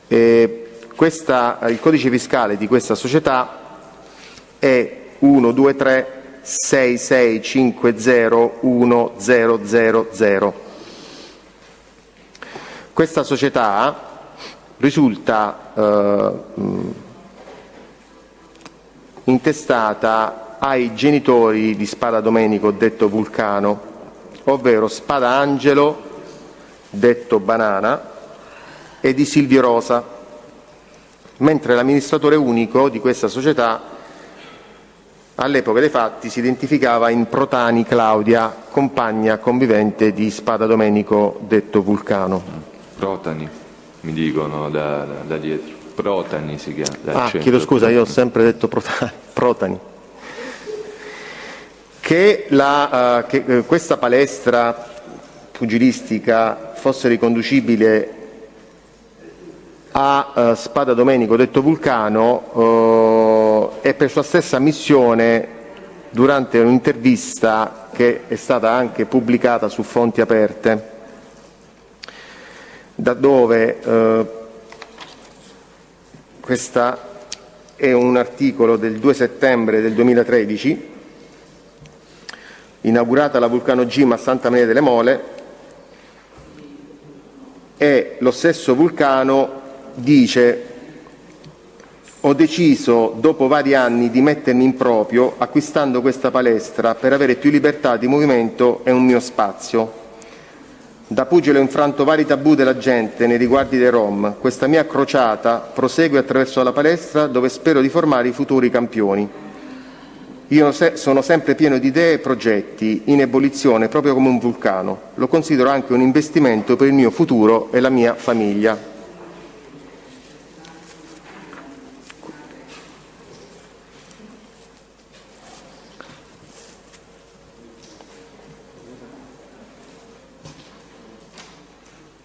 Speaker 1: Il codice fiscale di questa società è 12366501000. Questa società risulta intestata ai genitori di Spada Domenico, detto Vulcano, ovvero Spada Angelo, detto Banana, e di Silvio Rosa, mentre l'amministratore unico di questa società all'epoca dei fatti si identificava in Protani Claudia, compagna convivente di Spada Domenico, detto Vulcano.
Speaker 3: Protani, mi dicono da dietro. Protani si chiama.
Speaker 1: Chiedo scusa, io ho sempre detto Protani. Che questa palestra pugilistica fosse riconducibile a Spada Domenico, detto Vulcano, è per sua stessa ammissione durante un'intervista che è stata anche pubblicata su Fonti Aperte, da dove questa è un articolo del 2 settembre del 2013, inaugurata la Vulcano Gym a Santa Maria delle Mole, e lo stesso Vulcano dice: ho deciso dopo vari anni di mettermi in proprio acquistando questa palestra per avere più libertà di movimento e un mio spazio. Da pugile ho infranto vari tabù della gente nei riguardi dei Rom. Questa mia crociata prosegue attraverso la palestra, dove spero di formare i futuri campioni. Io sono sempre pieno di idee e progetti in ebollizione, proprio come un vulcano. Lo considero anche un investimento per il mio futuro e la mia famiglia.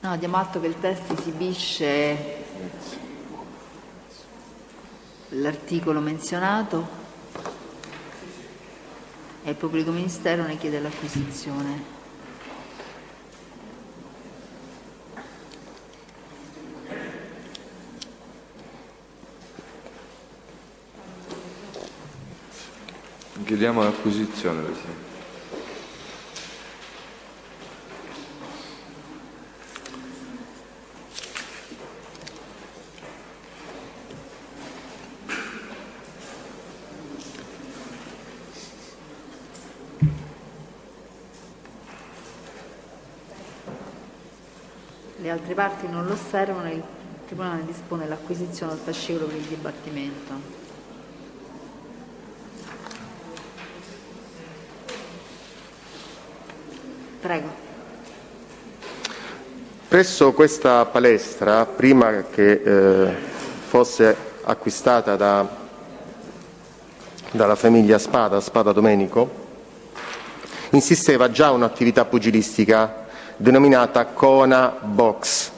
Speaker 2: No, diamo atto che il testo esibisce l'articolo menzionato e il pubblico ministero ne chiede l'acquisizione.
Speaker 3: Chiediamo l'acquisizione, Presidente.
Speaker 2: Le altre parti non lo osservano e il Tribunale dispone l'acquisizione del fascicolo per il dibattimento. Prego.
Speaker 1: Presso questa palestra, prima che fosse acquistata dalla famiglia Spada Domenico, insisteva già un'attività pugilistica denominata Kona Box,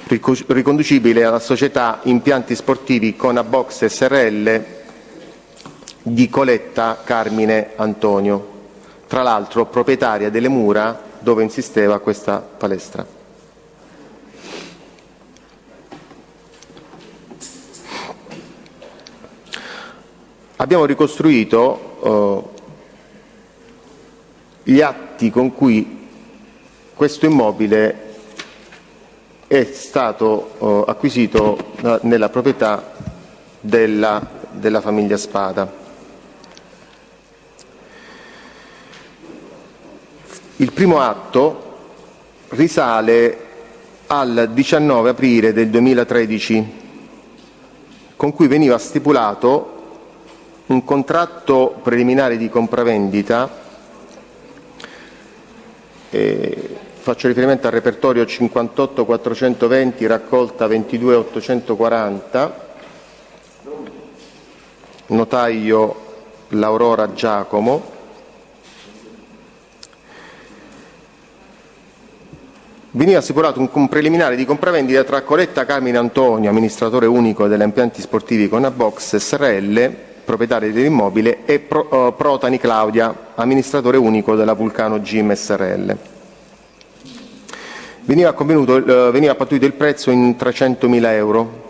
Speaker 1: riconducibile alla società Impianti Sportivi Kona Box SRL di Coletta Carmine Antonio, tra l'altro proprietaria delle mura dove insisteva questa palestra. Abbiamo ricostruito gli atti con cui questo immobile è stato acquisito nella proprietà della famiglia Spada. Il primo atto risale al 19 aprile del 2013, con cui veniva stipulato un contratto preliminare di compravendita. Faccio riferimento al repertorio 58420, raccolta 22840, notaio l'Aurora Giacomo. Veniva stipulato un preliminare di compravendita tra Coletta Carmine Antonio, amministratore unico degli impianti sportivi Kona Box SRL, proprietario dell'immobile, e Protani Claudia, amministratore unico della Vulcano Gym SRL. Veniva pattuito il prezzo in 300.000 euro.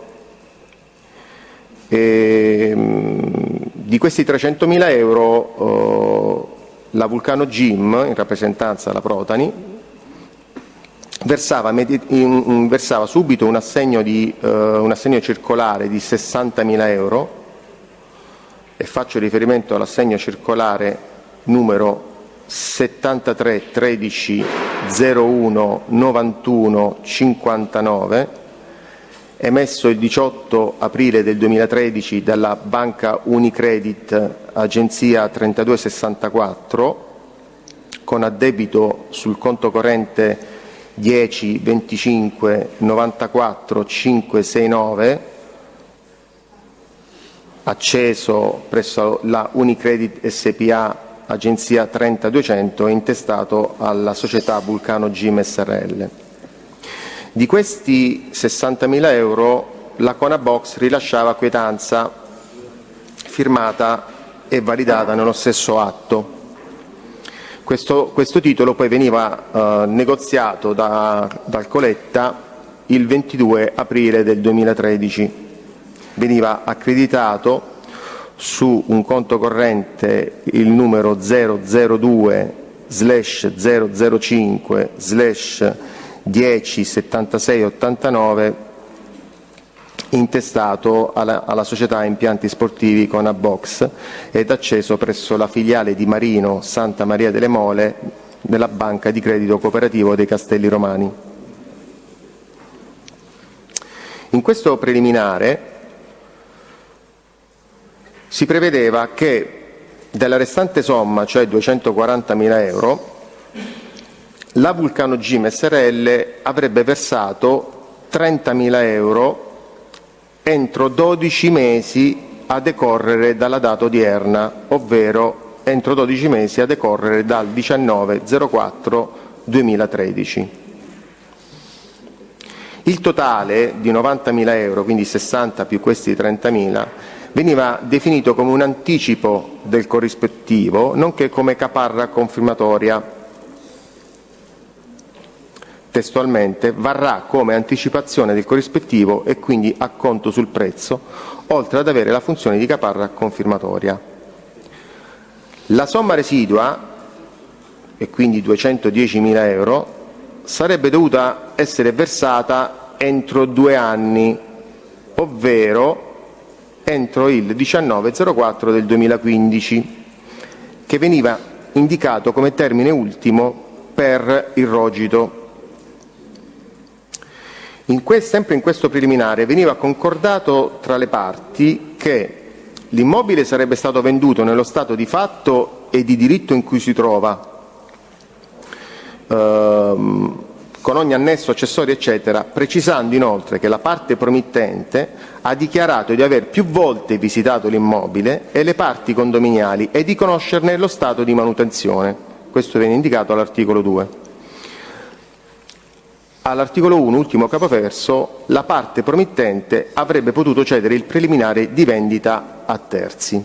Speaker 1: Di questi 300.000 euro la Vulcano Gym, in rappresentanza della Protani, versava subito un assegno circolare di 60.000 euro, e faccio riferimento all'assegno circolare numero 73 13 01 91 59, emesso il 18 aprile del 2013 dalla Banca Unicredit, agenzia 3264, con addebito sul conto corrente 10 25 94 569, acceso presso la Unicredit SPA, agenzia 30200, e intestato alla società Vulcano Gym SRL. Di questi 60.000 euro la Kona Box rilasciava quietanza firmata e validata nello stesso atto. Questo titolo poi veniva negoziato dal Coletta il 22 aprile del 2013. Veniva accreditato su un conto corrente il numero 002/005/107689, intestato alla società Impianti Sportivi Kona Box ed acceso presso la filiale di Marino Santa Maria delle Mole della Banca di Credito Cooperativo dei Castelli Romani. In questo preliminare si prevedeva che Della restante somma, cioè 240.000 euro, la Vulcano Gym Srl avrebbe versato 30.000 euro entro 12 mesi a decorrere dalla data odierna, ovvero entro 12 mesi a decorrere dal 19/04/2013. Il totale di 90.000 euro, quindi 60 più questi 30.000, veniva definito come un anticipo del corrispettivo, nonché come caparra confirmatoria. Testualmente, varrà come anticipazione del corrispettivo e quindi acconto sul prezzo, oltre ad avere la funzione di caparra confirmatoria. La somma residua, e quindi 210.000 euro, sarebbe dovuta essere versata entro 2 anni, ovvero entro il 19/04/2015, che veniva indicato come termine ultimo per il rogito. Sempre in questo preliminare veniva concordato tra le parti che l'immobile sarebbe stato venduto nello stato di fatto e di diritto in cui si trova, con ogni annesso, accessorio, eccetera, precisando inoltre che la parte promittente ha dichiarato di aver più volte visitato l'immobile e le parti condominiali e di conoscerne lo stato di manutenzione. Questo viene indicato all'articolo 2. All'articolo 1, ultimo capoverso, la parte promittente avrebbe potuto cedere il preliminare di vendita a terzi.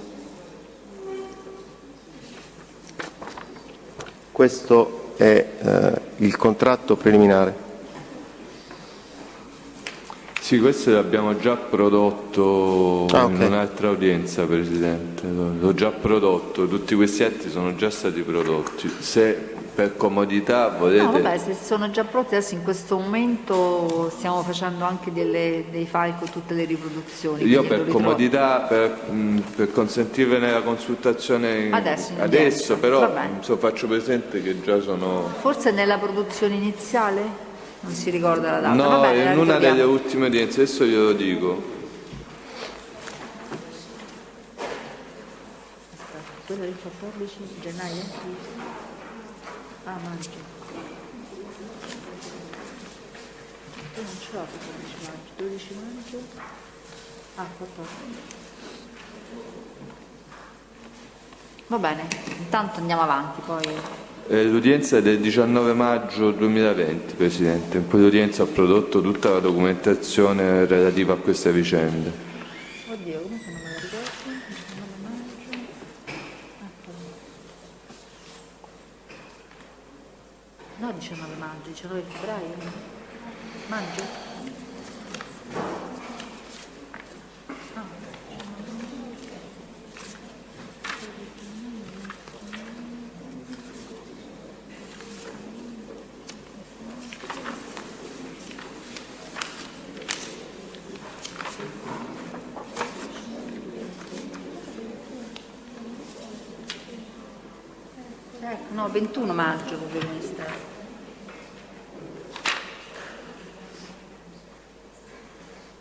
Speaker 1: Questo è il contratto preliminare.
Speaker 3: Sì, questo l'abbiamo già prodotto in un'altra udienza, Presidente. L'ho già prodotto, tutti questi atti sono già stati prodotti. Se per comodità volete...
Speaker 2: No, vabbè, se sono già pronti, adesso in questo momento stiamo facendo anche dei file con tutte le riproduzioni.
Speaker 3: Io per comodità, per consentirvene la consultazione adesso però faccio presente che già sono...
Speaker 2: Forse nella produzione iniziale? Non si ricorda la data?
Speaker 3: No,
Speaker 2: vabbè,
Speaker 3: in una delle ultime udienze, adesso glielo dico.
Speaker 2: Quella del 14 gennaio? Ah, maggio. Io non ce l'ho per 12 maggio. 12 maggio? Ah, 14. Va bene, intanto andiamo avanti, poi...
Speaker 3: L'udienza è del 19 maggio 2020, Presidente. In quell'udienza ho prodotto tutta la documentazione relativa a queste vicende.
Speaker 2: Oddio, comunque non me la ricordo. 19 maggio. No, 19 maggio, 19 febbraio? Maggio? Ah, 21 maggio, proprio Ministero.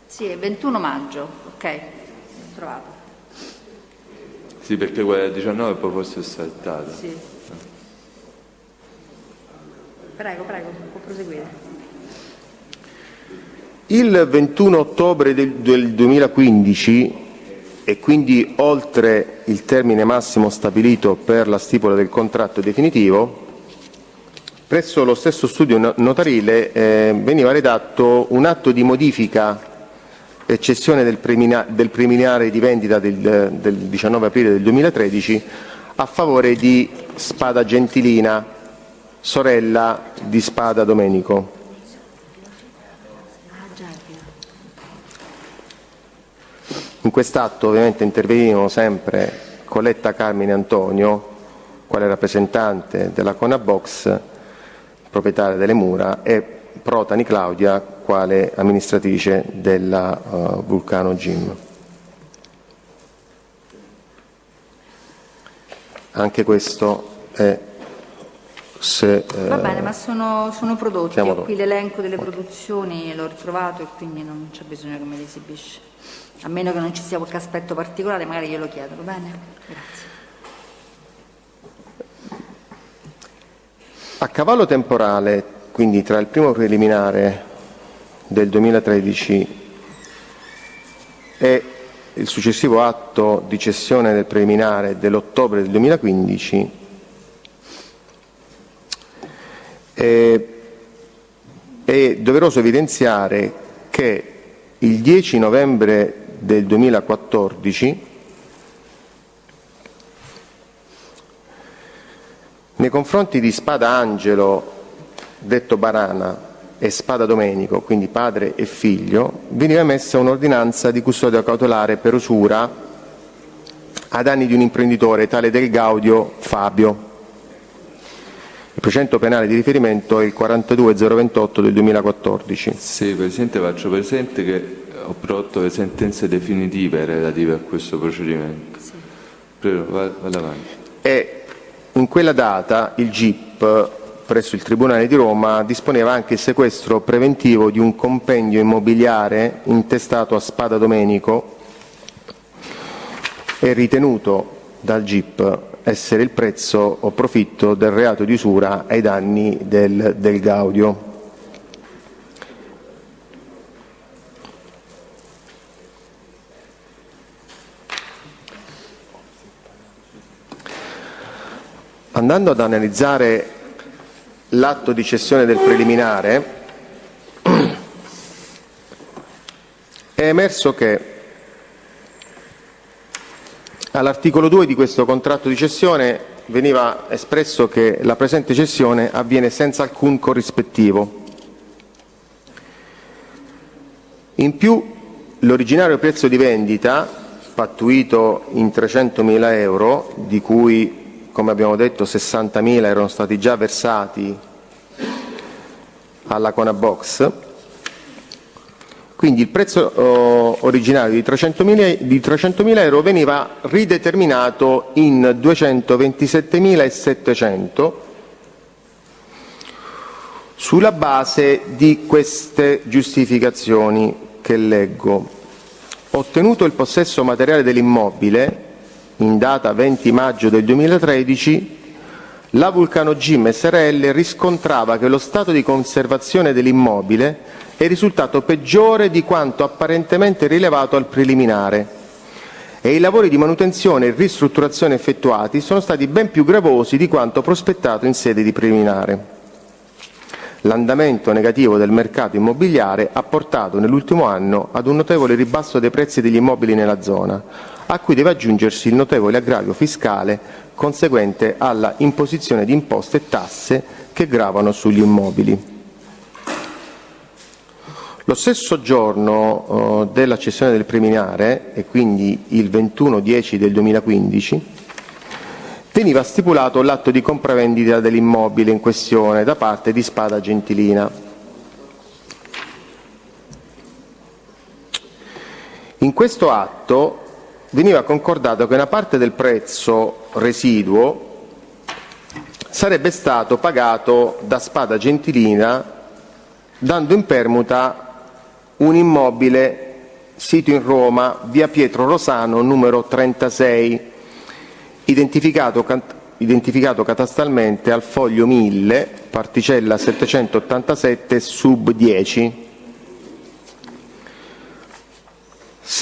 Speaker 2: Sì, è 21 maggio, ok, l'ho trovato.
Speaker 3: Sì, perché quella del 19 poi forse è saltata.
Speaker 2: Sì. Prego, può proseguire.
Speaker 1: Il 21 ottobre del 2015, e quindi oltre il termine massimo stabilito per la stipula del contratto definitivo, presso lo stesso studio notarile veniva redatto un atto di modifica e cessione del preliminare di vendita del 19 aprile del 2013 a favore di Spada Gentilina, sorella di Spada Domenico. In quest'atto ovviamente intervenivano sempre Coletta Carmine Antonio, quale rappresentante della Conabox, proprietaria delle mura, e Protani Claudia, quale amministratrice della Vulcano Gym. Anche questo è...
Speaker 2: Va bene, ma sono prodotti. Qui l'elenco delle produzioni l'ho ritrovato e quindi non c'è bisogno che me li esibisce. A meno che non ci sia qualche aspetto particolare, magari glielo chiedo, va bene? Grazie.
Speaker 1: A cavallo temporale, quindi tra il primo preliminare del 2013 e il successivo atto di cessione del preliminare dell'ottobre del 2015, è doveroso evidenziare che il 10 novembre del 2014 nei confronti di Spada Angelo, detto Barana, e Spada Domenico, quindi padre e figlio, veniva emessa un'ordinanza di custodia cautelare per usura a danni di un imprenditore, tale Del Gaudio Fabio. Il procedimento penale di riferimento è il 42028 del 2014.
Speaker 3: Sì, Presidente, faccio presente che ho prodotto le sentenze definitive relative a questo procedimento. Sì. Prego, vada avanti.
Speaker 1: E in quella data il GIP presso il Tribunale di Roma disponeva anche il sequestro preventivo di un compendio immobiliare intestato a Spada Domenico e ritenuto dal GIP essere il prezzo o profitto del reato di usura ai danni del Gaudio. Andando ad analizzare l'atto di cessione del preliminare, è emerso che all'articolo 2 di questo contratto di cessione veniva espresso che la presente cessione avviene senza alcun corrispettivo. In più, l'originario prezzo di vendita, pattuito in 300.000 euro, di cui, come abbiamo detto, 60.000 erano stati già versati alla Conabox, quindi il prezzo originario di 300.000 euro veniva rideterminato in 227.700 sulla base di queste giustificazioni che leggo. Ottenuto il possesso materiale dell'immobile, in data 20 maggio del 2013, la Vulcano Gym Srl riscontrava che lo stato di conservazione dell'immobile è risultato peggiore di quanto apparentemente rilevato al preliminare e i lavori di manutenzione e ristrutturazione effettuati sono stati ben più gravosi di quanto prospettato in sede di preliminare. L'andamento negativo del mercato immobiliare ha portato nell'ultimo anno ad un notevole ribasso dei prezzi degli immobili nella zona, a cui deve aggiungersi il notevole aggravio fiscale conseguente alla imposizione di imposte e tasse che gravano sugli immobili. Lo stesso giorno della cessione del preliminare, e quindi il 21/10 del 2015, veniva stipulato l'atto di compravendita dell'immobile in questione da parte di Spada Gentilina. In questo atto veniva concordato che una parte del prezzo residuo sarebbe stato pagato da Spada Gentilina dando in permuta un immobile sito in Roma, via Pietro Rosano, numero 36, identificato catastalmente al foglio 1000, particella 787, sub 10.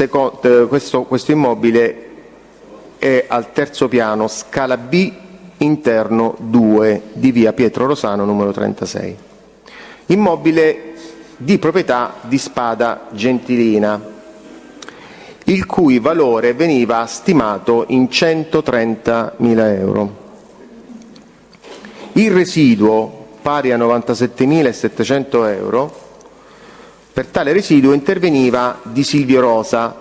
Speaker 1: Questo immobile è al terzo piano, scala B, interno 2, di via Pietro Rosano, numero 36. Immobile di proprietà di Spada Gentilina, il cui valore veniva stimato in 130.000 euro. Il residuo, pari a 97.700 euro, per tale residuo interveniva di Silvio Rosa,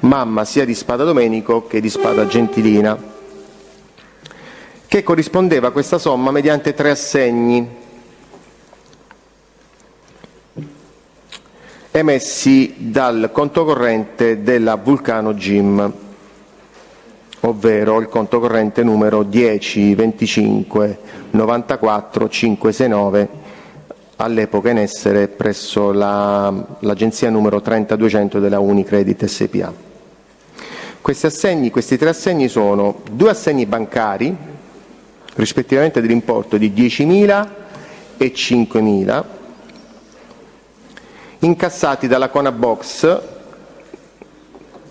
Speaker 1: mamma sia di Spada Domenico che di Spada Gentilina, che corrispondeva a questa somma mediante 3 assegni emessi dal conto corrente della Vulcano Gym, ovvero il conto corrente numero 10 25 94 569, all'epoca in essere presso l'agenzia numero 30200 della Unicredit SPA. Questi 3 assegni sono 2 assegni bancari rispettivamente dell'importo di 10.000 e 5.000, incassati dalla Conabox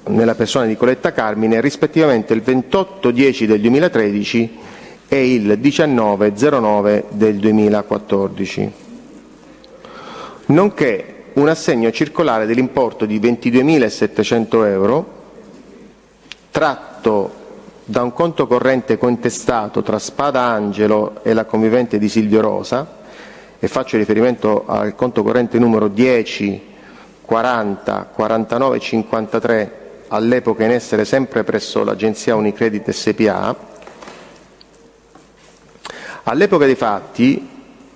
Speaker 1: nella persona di Coletta Carmine, rispettivamente il 28/10 del 2013 e il 19/09 del 2014, nonché un assegno circolare dell'importo di 22.700 euro tratto da un conto corrente cointestato tra Spada Angelo e la convivente di Silvio Rosa, e faccio riferimento al conto corrente numero 10 40 49 53, all'epoca in essere sempre presso l'agenzia Unicredit SPA. All'epoca dei fatti,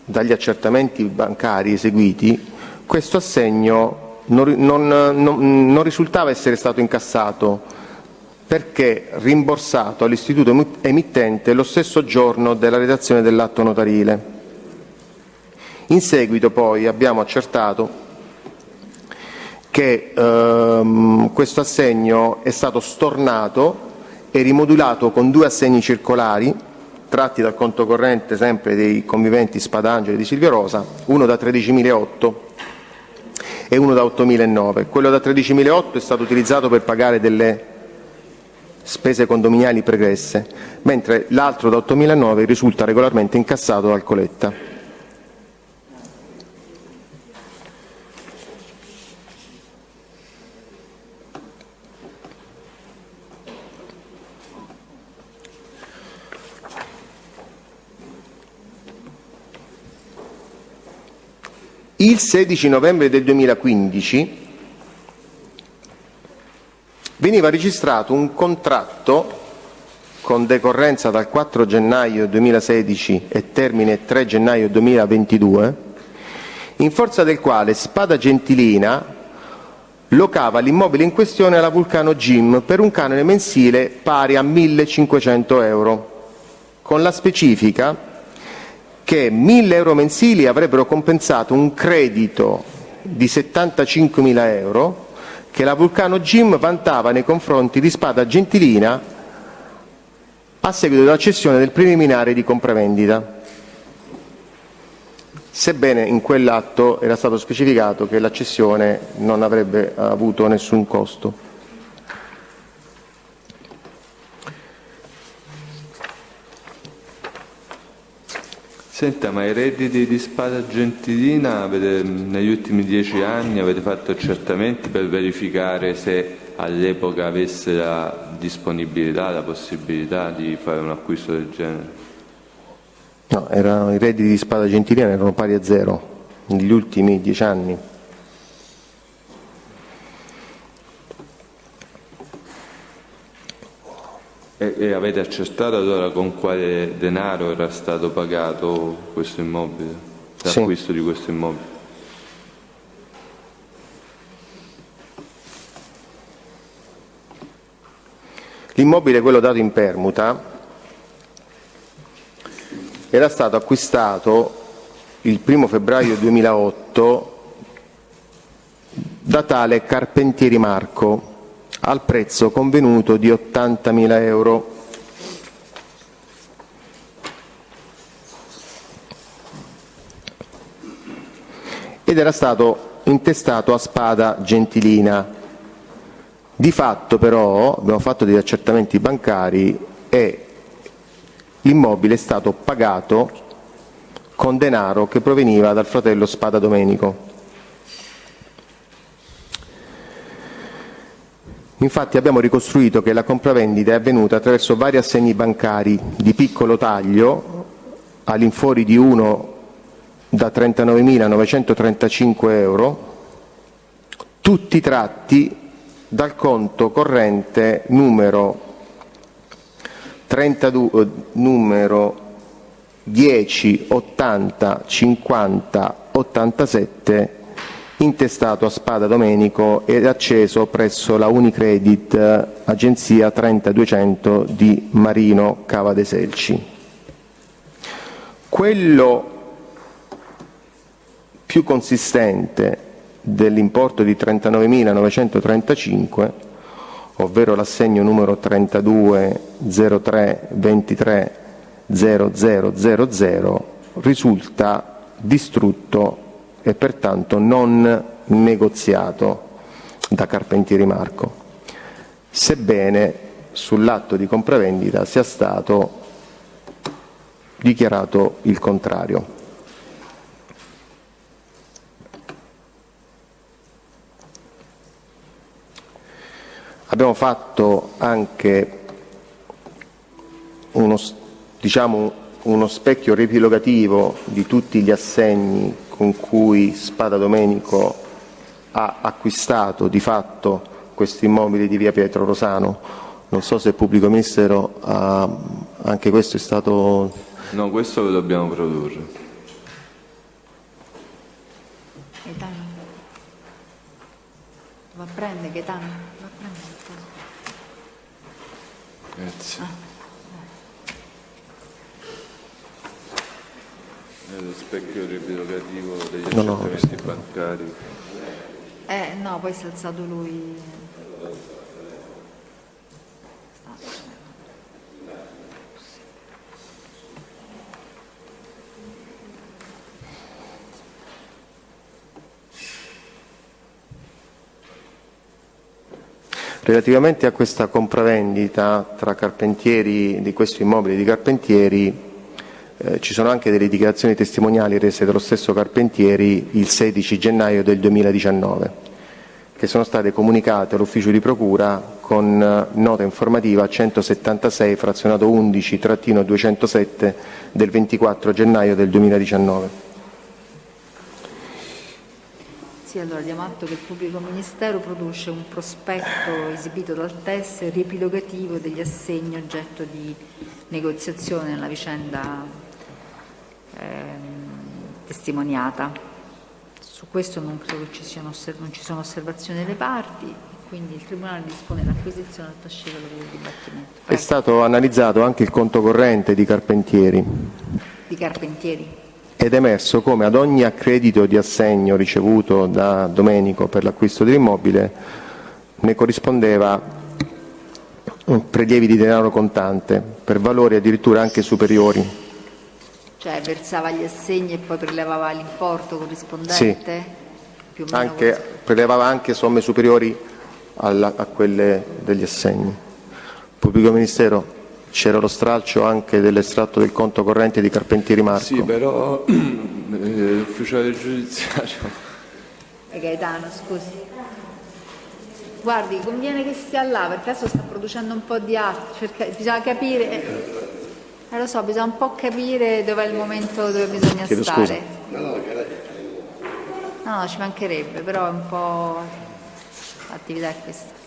Speaker 1: dagli accertamenti bancari eseguiti, questo assegno non risultava essere stato incassato, perché rimborsato all'istituto emittente lo stesso giorno della redazione dell'atto notarile. In seguito poi abbiamo accertato che questo assegno è stato stornato e rimodulato con 2 assegni circolari tratti dal conto corrente sempre dei conviventi Spadangelo e di Silvio Rosa, uno da 13.008 e uno da 8.009. Quello da 13.008 è stato utilizzato per pagare delle spese condominiali pregresse, mentre l'altro da 8.009 risulta regolarmente incassato dal Coletta. Il 16 novembre del 2015 veniva registrato un contratto con decorrenza dal 4 gennaio 2016 e termine 3 gennaio 2022, in forza del quale Spada Gentilina locava l'immobile in questione alla Vulcano Gym per un canone mensile pari a 1.500 euro, con la specifica che 1.000 euro mensili avrebbero compensato un credito di 75.000 euro che la Vulcano Gym vantava nei confronti di Spada Gentilina a seguito della cessione del preliminare di compravendita, sebbene in quell'atto era stato specificato che la cessione non avrebbe avuto nessun costo.
Speaker 3: Senta, ma i redditi di Spada Gentilina negli ultimi 10 anni avete fatto accertamenti per verificare se all'epoca avesse la disponibilità, la possibilità di fare un acquisto del genere?
Speaker 1: No, i redditi di Spada Gentilina erano pari a 0 negli ultimi 10 anni.
Speaker 3: E avete accertato allora con quale denaro era stato pagato questo immobile, l'acquisto di questo immobile?
Speaker 1: L'immobile, quello dato in permuta, era stato acquistato il 1 febbraio 2008 da tale Carpentieri Marco al prezzo convenuto di 80.000 euro. Ed era stato intestato a Spada Gentilina. Di fatto però abbiamo fatto degli accertamenti bancari e l'immobile è stato pagato con denaro che proveniva dal fratello Spada Domenico. Infatti abbiamo ricostruito che la compravendita è avvenuta attraverso vari assegni bancari di piccolo taglio, all'infuori di uno da 39.935 euro, tutti tratti dal conto corrente numero 10 80 50 87, intestato a Spada Domenico ed acceso presso la Unicredit agenzia 30200 di Marino Cava de' Selci. Quello più consistente dell'importo di 39.935, ovvero l'assegno numero 320323 0000 risulta distrutto e pertanto non negoziato da Carpentieri Marco, sebbene sull'atto di compravendita sia stato dichiarato il contrario. Abbiamo fatto anche uno specchio riepilogativo di tutti gli assegni con cui Spada Domenico ha acquistato di fatto questi immobili di via Pietro Rosano. Non so se il pubblico ministero anche questo è stato...
Speaker 3: No, questo lo dobbiamo produrre.
Speaker 2: Gaetano. Va a prendere, Gaetano. Va a prendere.
Speaker 3: Grazie. È lo specchio riepilogativo degli accertamenti bancari.
Speaker 2: No, poi si è alzato lui.
Speaker 1: Relativamente a questa compravendita tra Carpentieri, di questo immobile di Carpentieri, ci sono anche delle dichiarazioni testimoniali rese dallo stesso Carpentieri il 16 gennaio del 2019, che sono state comunicate all'ufficio di procura con nota informativa 176 frazionato 11-207 del 24 gennaio del 2019.
Speaker 2: Sì, allora diamo atto che il pubblico ministero produce un prospetto esibito dal TES riepilogativo degli assegni oggetto di negoziazione nella vicenda testimoniata. Su questo non credo che non ci sono osservazioni delle parti, quindi il Tribunale dispone l'acquisizione del fascicolo del dibattimento.
Speaker 1: È stato analizzato anche il conto corrente di Carpentieri.
Speaker 2: Di Carpentieri?
Speaker 1: Ed è emerso come ad ogni accredito di assegno ricevuto da Domenico per l'acquisto dell'immobile ne corrispondeva prelievi di denaro contante per valori addirittura anche superiori.
Speaker 2: Cioè versava gli assegni e poi prelevava l'importo corrispondente?
Speaker 1: Sì,
Speaker 2: più o meno
Speaker 1: prelevava anche somme superiori a quelle degli assegni. Il pubblico ministero, c'era lo stralcio anche dell'estratto del conto corrente di Carpentieri Marco.
Speaker 3: Sì, però l'ufficiale giudiziario...
Speaker 2: Gaetano, scusi. Guardi, conviene che stia là, perché adesso sta producendo un po' di atti, bisogna capire... lo so, bisogna un po' capire dov'è il momento dove bisogna
Speaker 1: Chiedo
Speaker 2: stare.
Speaker 1: scusa.
Speaker 2: No, ci mancherebbe, però è un po' l'attività è questa.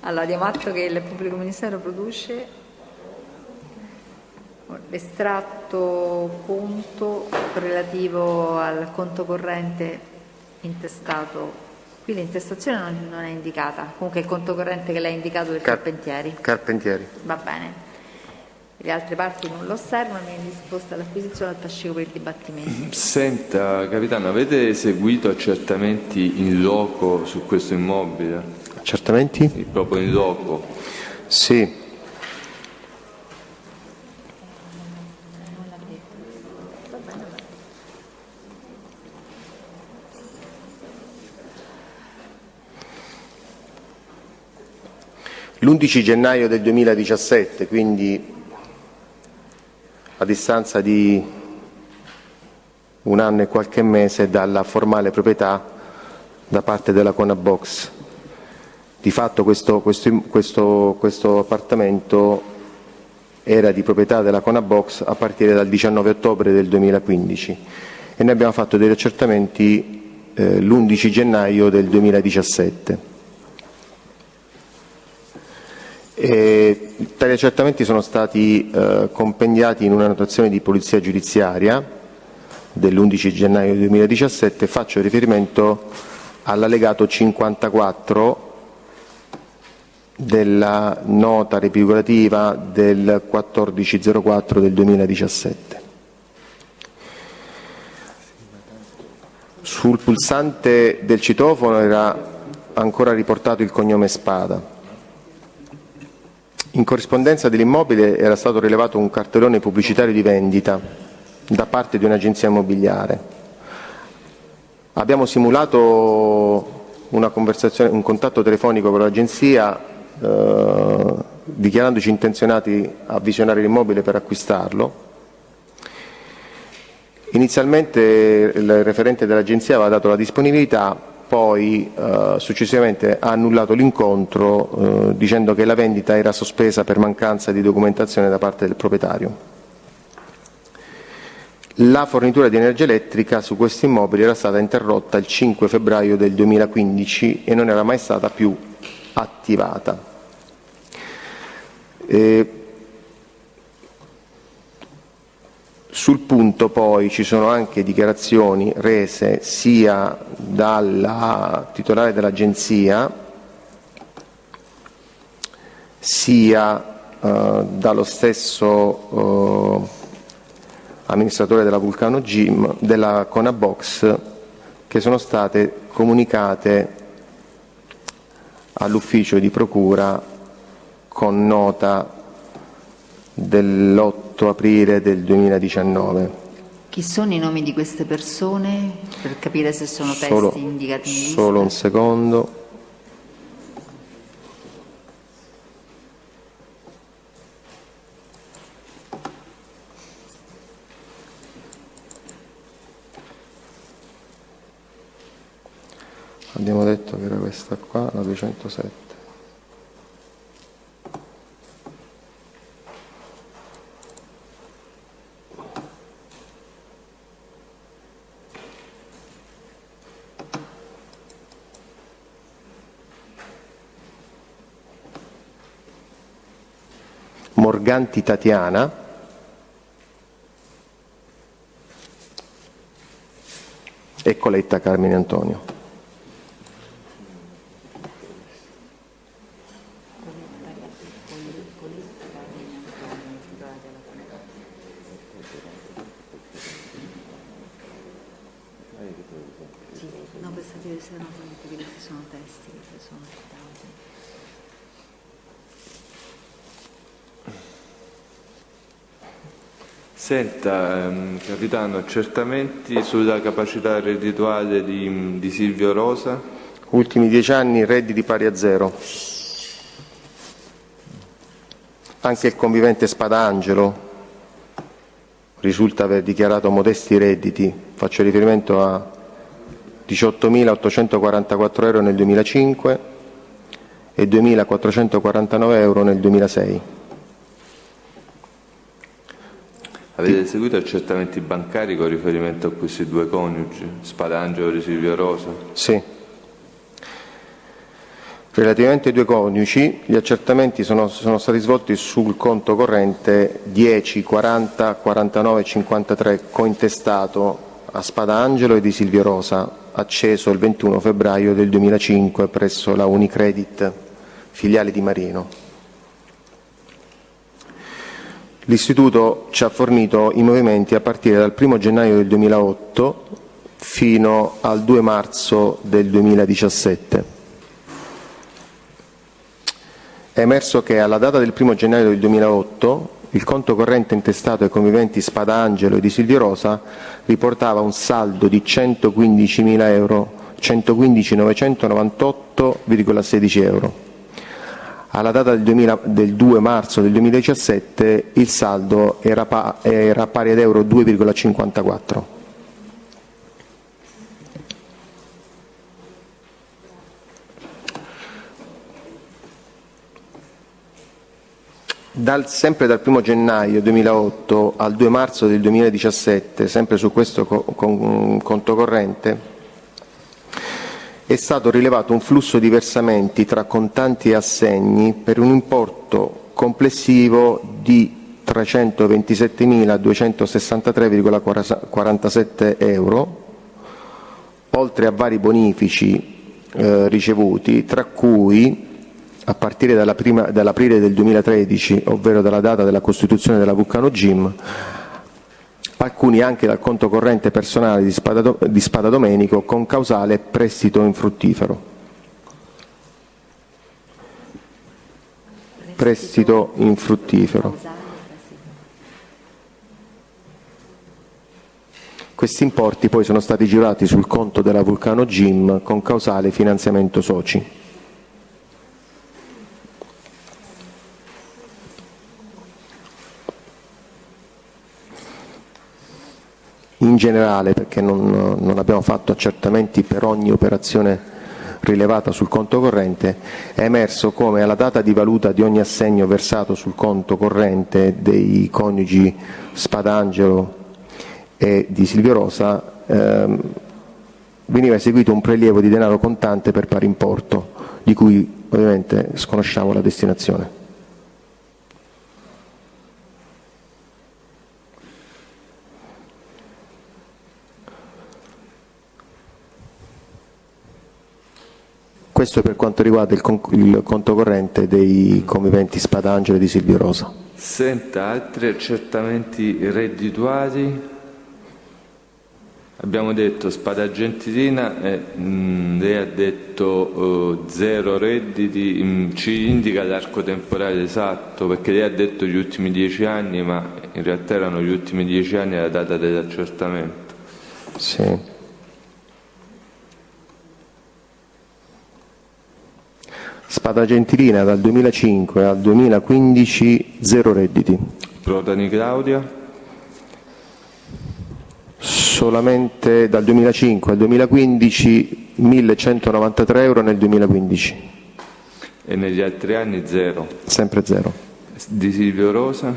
Speaker 2: Allora, diamo atto che il pubblico ministero produce l'estratto conto relativo al conto corrente intestato. Qui l'intestazione non è indicata, comunque il conto corrente che lei ha indicato del Carpentieri.
Speaker 1: Carpentieri.
Speaker 2: Va bene. Le altre parti non lo osservano, viene disposta l'acquisizione del fascicolo per il dibattimento.
Speaker 3: Senta, capitano, avete eseguito accertamenti in loco su questo immobile?
Speaker 1: Accertamenti?
Speaker 3: Proprio in loco?
Speaker 1: Sì. L'11 gennaio del 2017, quindi a distanza di un anno e qualche mese dalla formale proprietà da parte della Conabox. Di fatto questo appartamento era di proprietà della Conabox a partire dal 19 ottobre del 2015 e noi abbiamo fatto degli accertamenti l'11 gennaio del 2017. Tali accertamenti sono stati compendiati in una notazione di polizia giudiziaria dell'11 gennaio 2017. Faccio riferimento all'allegato 54 della nota riepilogativa del 1404 del 2017. Sul pulsante del citofono era ancora riportato il cognome Spada. In corrispondenza dell'immobile era stato rilevato un cartellone pubblicitario di vendita da parte di un'agenzia immobiliare. Abbiamo simulato una conversazione, un contatto telefonico con l'agenzia, dichiarandoci intenzionati a visionare l'immobile per acquistarlo. Inizialmente il referente dell'agenzia aveva dato la disponibilità, poi successivamente ha annullato l'incontro dicendo che la vendita era sospesa per mancanza di documentazione da parte del proprietario. La fornitura di energia elettrica su questo immobile era stata interrotta il 5 febbraio del 2015 e non era mai stata più attivata. Sul punto poi ci sono anche dichiarazioni rese sia dalla titolare dell'agenzia sia dallo stesso amministratore della Vulcano Gym, della Conabox, che sono state comunicate all'ufficio di procura con nota dell'8 aprile del 2019.
Speaker 2: Chi sono i nomi di queste persone, per capire se sono testi indicati in lista?
Speaker 1: Solo un secondo. Abbiamo detto che era questa qua, la 207. Morganti Tatiana, e Coletta Carmine Antonio.
Speaker 2: No, per sapere se sono testi, che sono citati.
Speaker 3: Senta, capitano, accertamenti sulla capacità reddituale di Silvio Rosa?
Speaker 1: Ultimi 10 anni redditi pari a 0. Anche il convivente Spadangelo risulta aver dichiarato modesti redditi. Faccio riferimento a 18.844 euro nel 2005 e 2.449 euro nel 2006.
Speaker 3: Avete eseguito accertamenti bancari con riferimento a questi due coniugi, Spadangelo e Silvio Rosa?
Speaker 1: Sì. Relativamente ai due coniugi, gli accertamenti sono stati svolti sul conto corrente 10 40 49 53 cointestato a Spadangelo e di Silvio Rosa, acceso il 21 febbraio del 2005 presso la Unicredit, filiale di Marino. L'Istituto ci ha fornito i movimenti a partire dal 1 gennaio del 2008 fino al 2 marzo del 2017. È emerso che alla data del 1 gennaio del 2008 il conto corrente intestato ai conviventi Spadangelo e di Silvio Rosa riportava un saldo di 115.000 euro, 115.998,16 euro. Alla data del 2 marzo del 2017 il saldo era pari ad euro 2,54. Sempre dal 1 gennaio 2008 al 2 marzo del 2017, sempre su questo conto corrente, è stato rilevato un flusso di versamenti tra contanti e assegni per un importo complessivo di 327.263,47 euro, oltre a vari bonifici ricevuti, tra cui a partire dall'aprile del 2013, ovvero dalla data della costituzione della Vulcano Gym, alcuni anche dal conto corrente personale di Spada Domenico con causale prestito infruttifero. Prestito infruttifero. Questi importi poi sono stati girati sul conto della Vulcano Gym con causale finanziamento soci. In generale, perché non abbiamo fatto accertamenti per ogni operazione rilevata sul conto corrente, è emerso come alla data di valuta di ogni assegno versato sul conto corrente dei coniugi Spadangelo e di Silvio Rosa veniva eseguito un prelievo di denaro contante per pari importo, di cui ovviamente sconosciamo la destinazione. Questo per quanto riguarda il conto corrente dei conviventi Spadangelo e di Silvio Rosa.
Speaker 3: Senta, altri accertamenti reddituali? Abbiamo detto Spada Gentilina, lei ha detto 0 redditi, ci indica l'arco temporale esatto, perché lei ha detto gli ultimi 10 anni, ma in realtà erano gli ultimi 10 anni alla data dell'accertamento.
Speaker 1: Sì. Spada Gentilina dal 2005 al 2015 0 redditi.
Speaker 3: Protani Claudia?
Speaker 1: Solamente dal 2005 al 2015 1.193 euro nel 2015.
Speaker 3: E negli altri anni 0?
Speaker 1: Sempre 0.
Speaker 3: Di Silvio Rosa?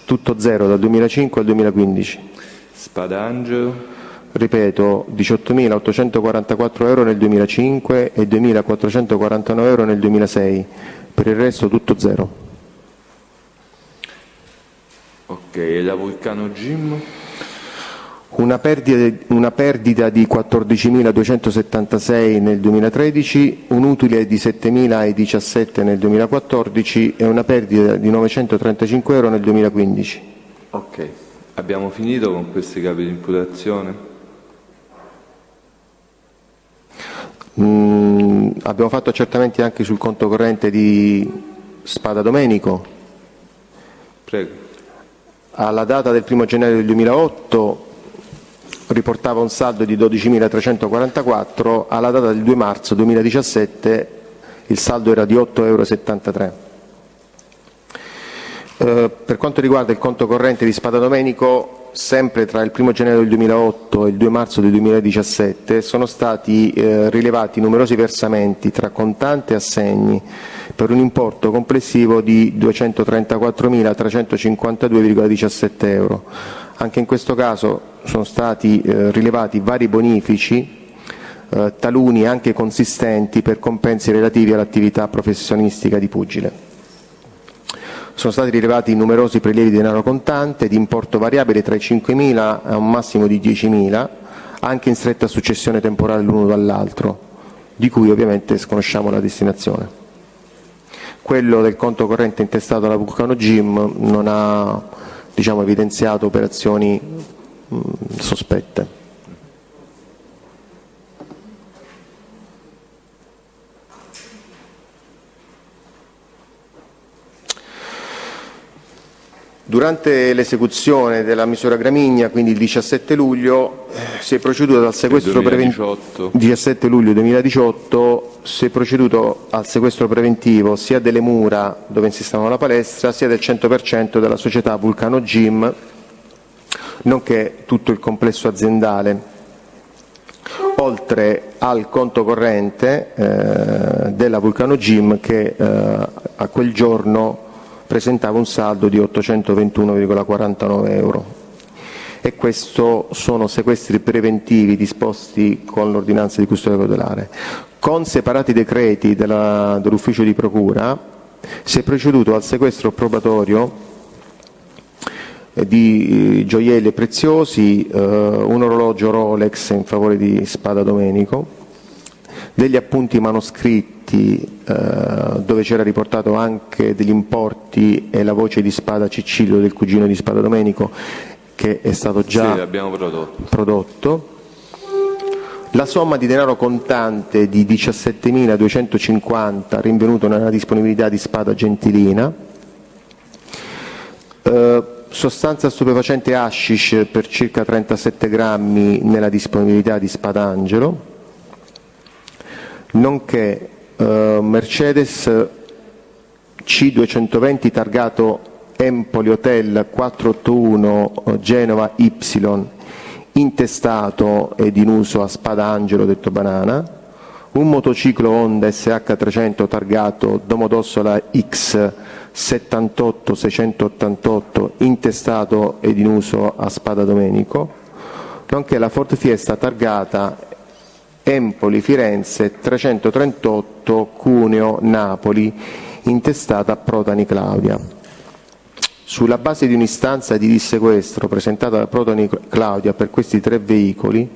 Speaker 1: Tutto 0 dal 2005 al 2015.
Speaker 3: Spadangelo?
Speaker 1: Ripeto, 18.844 euro nel 2005 e 2.449 euro nel 2006, per il resto tutto 0.
Speaker 3: Ok, e la Vulcano Gym?
Speaker 1: Una perdita di 14.276 nel 2013, un utile di 7.017 nel 2014 e una perdita di 935 euro nel 2015.
Speaker 3: Ok, abbiamo finito con questi capi di imputazione?
Speaker 1: Abbiamo fatto accertamenti anche sul conto corrente di Spada Domenico.
Speaker 3: Prego.
Speaker 1: Alla data del 1 gennaio del 2008 riportava un saldo di 12.344, alla data del 2 marzo 2017 il saldo era di 8,73 euro. Per quanto riguarda il conto corrente di Spada Domenico, sempre tra il 1 gennaio del 2008 e il 2 marzo del 2017 sono stati rilevati numerosi versamenti tra contanti e assegni per un importo complessivo di 234.352,17 euro. Anche in questo caso sono stati rilevati vari bonifici, taluni anche consistenti, per compensi relativi all'attività professionistica di pugile. Sono stati rilevati numerosi prelievi di denaro contante di importo variabile tra i 5.000 a un massimo di 10.000, anche in stretta successione temporale l'uno dall'altro, di cui ovviamente sconosciamo la destinazione. Quello del conto corrente intestato alla Vulcano Gym non ha, evidenziato operazioni sospette. Durante l'esecuzione della misura Gramigna, quindi il 17 luglio, si è proceduto al sequestro preventivo. 17 luglio 2018 si è proceduto al sequestro preventivo sia delle mura dove insistevano la palestra, sia del 100% della società Vulcano Gym, nonché tutto il complesso aziendale, oltre al conto corrente della Vulcano Gym che a quel giorno, presentava un saldo di 821,49 euro. E questo sono sequestri preventivi disposti con l'ordinanza di custodia cautelare. Con separati decreti dell'ufficio di procura si è proceduto al sequestro probatorio di gioielli preziosi, un orologio Rolex in favore di Spada Domenico, degli appunti manoscritti dove c'era riportato anche degli importi e la voce di Spada Cicillo, del cugino di Spada Domenico, che è stato già prodotto. La somma di denaro contante di 17.250 rinvenuto nella disponibilità di Spada Gentilina, sostanza stupefacente hashish per circa 37 grammi nella disponibilità di Spada Angelo, nonché Mercedes C220 targato Empoli Hotel 481 Genova Y, intestato ed in uso a Spada Angelo detto Banana, un motociclo Honda SH300 targato Domodossola X 78688, intestato ed in uso a Spada Domenico, nonché la Ford Fiesta targata Empoli Firenze 338 Cuneo Napoli, intestata a Protani Claudia. Sulla base di un'istanza di dissequestro presentata da Protani Claudia per questi 3 veicoli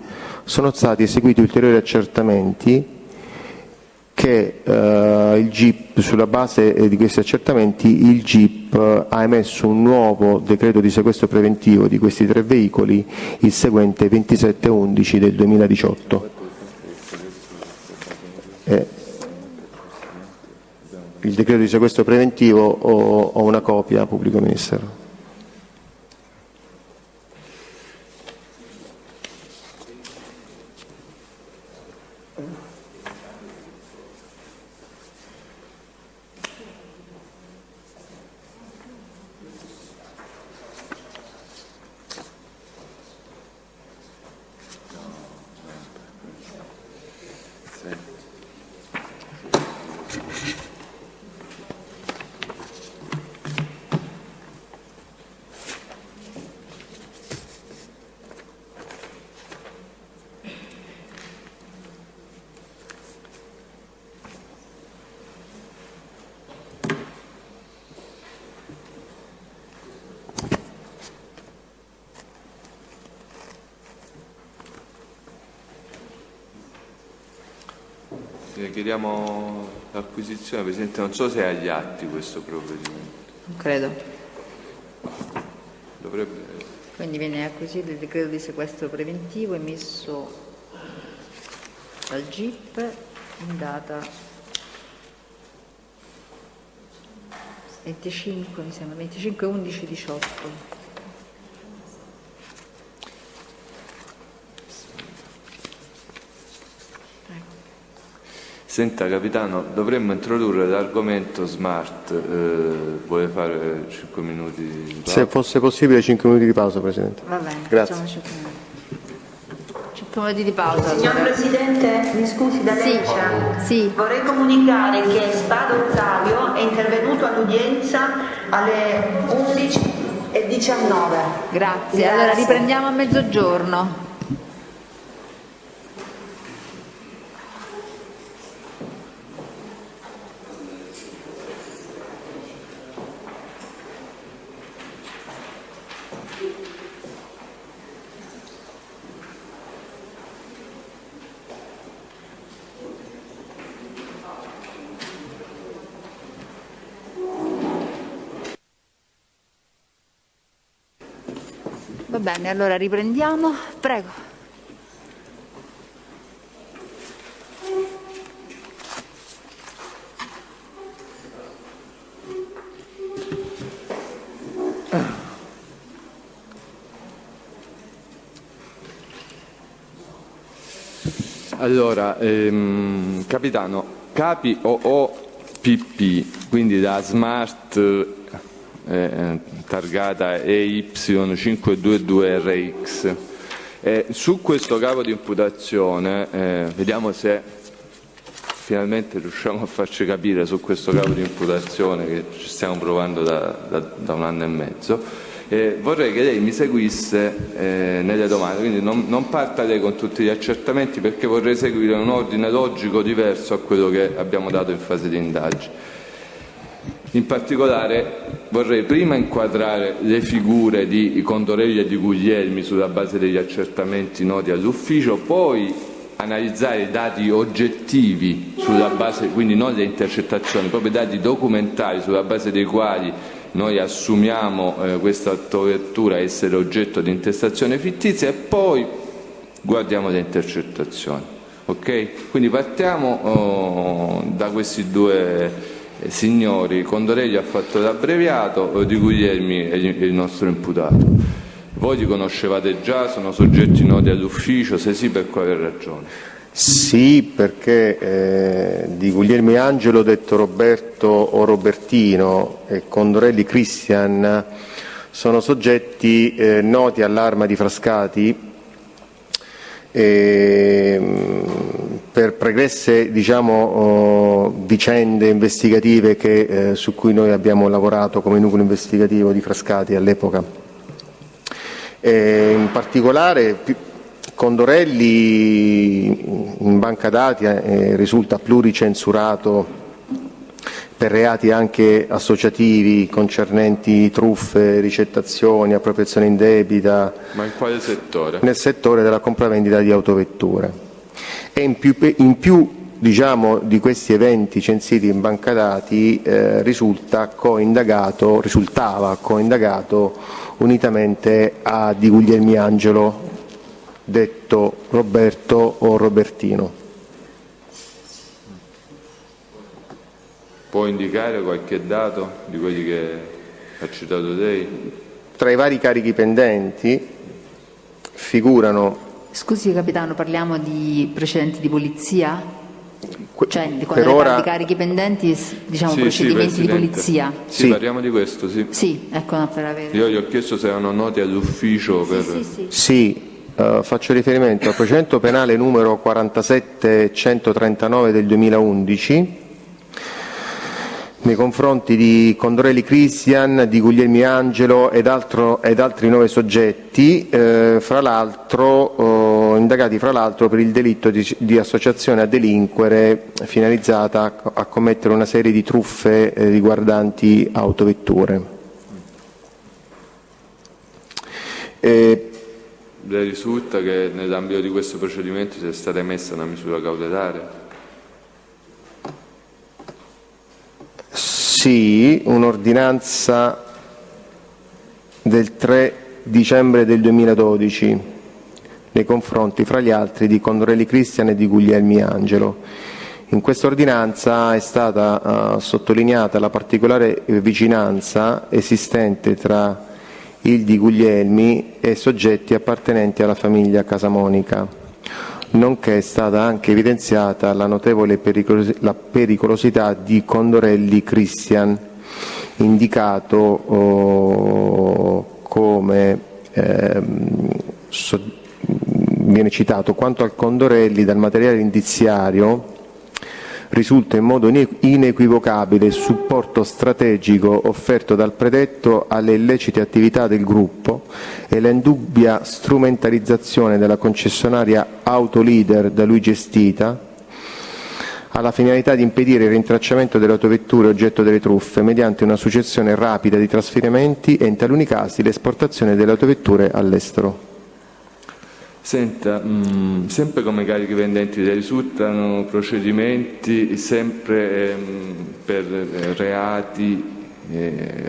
Speaker 1: sono stati eseguiti ulteriori accertamenti che il GIP, sulla base di questi accertamenti, il GIP ha emesso un nuovo decreto di sequestro preventivo di questi 3 veicoli, il seguente 27/11 del 2018. Il decreto di sequestro preventivo ho una copia, pubblico ministero.
Speaker 3: Chiediamo l'acquisizione, Presidente, non so se è agli atti questo provvedimento.
Speaker 2: Non credo.
Speaker 3: Dovrebbe.
Speaker 2: Quindi viene acquisito il decreto di sequestro preventivo emesso dal GIP in data 25, mi sembra, 25/11/18.
Speaker 3: Senta Capitano, dovremmo introdurre l'argomento smart, vuole fare 5 minuti di pausa?
Speaker 1: Se fosse possibile 5 minuti di pausa, Presidente.
Speaker 2: Va bene,
Speaker 1: grazie.
Speaker 2: Facciamo 5 minuti di pausa.
Speaker 4: Signor
Speaker 2: Allora.
Speaker 4: Presidente, mi scusi da lei.
Speaker 2: Sì.
Speaker 4: Vorrei comunicare che Spada Ottavio è intervenuto all'udienza alle 11:19.
Speaker 2: Grazie. Allora riprendiamo a mezzogiorno. Va bene, allora riprendiamo. Prego.
Speaker 3: Allora, Capitano, capi OOPP, quindi da Smart targata EY522RX. Su questo capo di imputazione, vediamo se finalmente riusciamo a farci capire su questo capo di imputazione che ci stiamo provando da 1 anno e mezzo. Vorrei che lei mi seguisse nelle domande, quindi non parta lei con tutti gli accertamenti, perché vorrei seguire un ordine logico diverso a quello che abbiamo dato in fase di indagine. In particolare vorrei prima inquadrare le figure di Condorelli e di Guglielmi sulla base degli accertamenti noti all'ufficio, poi analizzare i dati oggettivi sulla base, quindi non le intercettazioni, proprio i dati documentali sulla base dei quali noi assumiamo questa autovettura essere oggetto di intestazione fittizia, e poi guardiamo le intercettazioni. Ok? Quindi partiamo da questi due signori. Condorelli ha fatto l'abbreviato, Di Guglielmi è il nostro imputato. Voi li conoscevate già? Sono soggetti noti all'ufficio? Se sì, per quale ragione?
Speaker 1: Sì, perché Di Guglielmi Angelo, detto Roberto o Robertino, e Condorelli Christian sono soggetti noti all'Arma di Frascati per pregresse vicende investigative su cui noi abbiamo lavorato come nucleo investigativo di Frascati all'epoca. In particolare Condorelli in banca dati risulta pluricensurato per reati anche associativi concernenti truffe, ricettazioni, appropriazione indebita.
Speaker 3: Ma in quale settore? Nel
Speaker 1: settore della compravendita di autovetture. E in più di questi eventi censiti in banca dati risultava coindagato unitamente a Di Guglielmi Angelo, detto Roberto o Robertino.
Speaker 3: Può indicare qualche dato di quelli che ha citato lei?
Speaker 1: Tra i vari carichi pendenti figurano...
Speaker 2: Scusi capitano, parliamo di precedenti di polizia? Cioè, quando
Speaker 1: per ora...
Speaker 2: di carichi pendenti, diciamo sì, procedimenti di polizia?
Speaker 3: Sì, parliamo di questo, sì.
Speaker 2: Sì, ecco, per avere...
Speaker 3: Io gli ho chiesto se erano noti all'ufficio per...
Speaker 1: Sì. Faccio riferimento al procedimento penale numero 47139 del 2011 nei confronti di Condorelli Christian, di Guglielmi Angelo ed altri 9 soggetti, indagati fra l'altro per il delitto di associazione a delinquere finalizzata a commettere una serie di truffe riguardanti autovetture.
Speaker 3: Le risulta che nell'ambito di questo procedimento sia stata emessa una misura cautelare?
Speaker 1: Sì, un'ordinanza del 3 dicembre del 2012 nei confronti, fra gli altri, di Condorelli Christian e di Guglielmi Angelo. In questa ordinanza è stata sottolineata la particolare vicinanza esistente tra il Di Guglielmi e soggetti appartenenti alla famiglia Casamonica, nonché è stata anche evidenziata la notevole pericolosità di Condorelli Christian, indicato come viene citato. Quanto al Condorelli, dal materiale indiziario risulta in modo inequivocabile il supporto strategico offerto dal predetto alle illecite attività del gruppo e la indubbia strumentalizzazione della concessionaria Autoleader da lui gestita alla finalità di impedire il rintracciamento delle autovetture oggetto delle truffe mediante una successione rapida di trasferimenti e in taluni casi l'esportazione delle autovetture all'estero.
Speaker 3: Senta, sempre come carichi pendenti le risultano procedimenti sempre per reati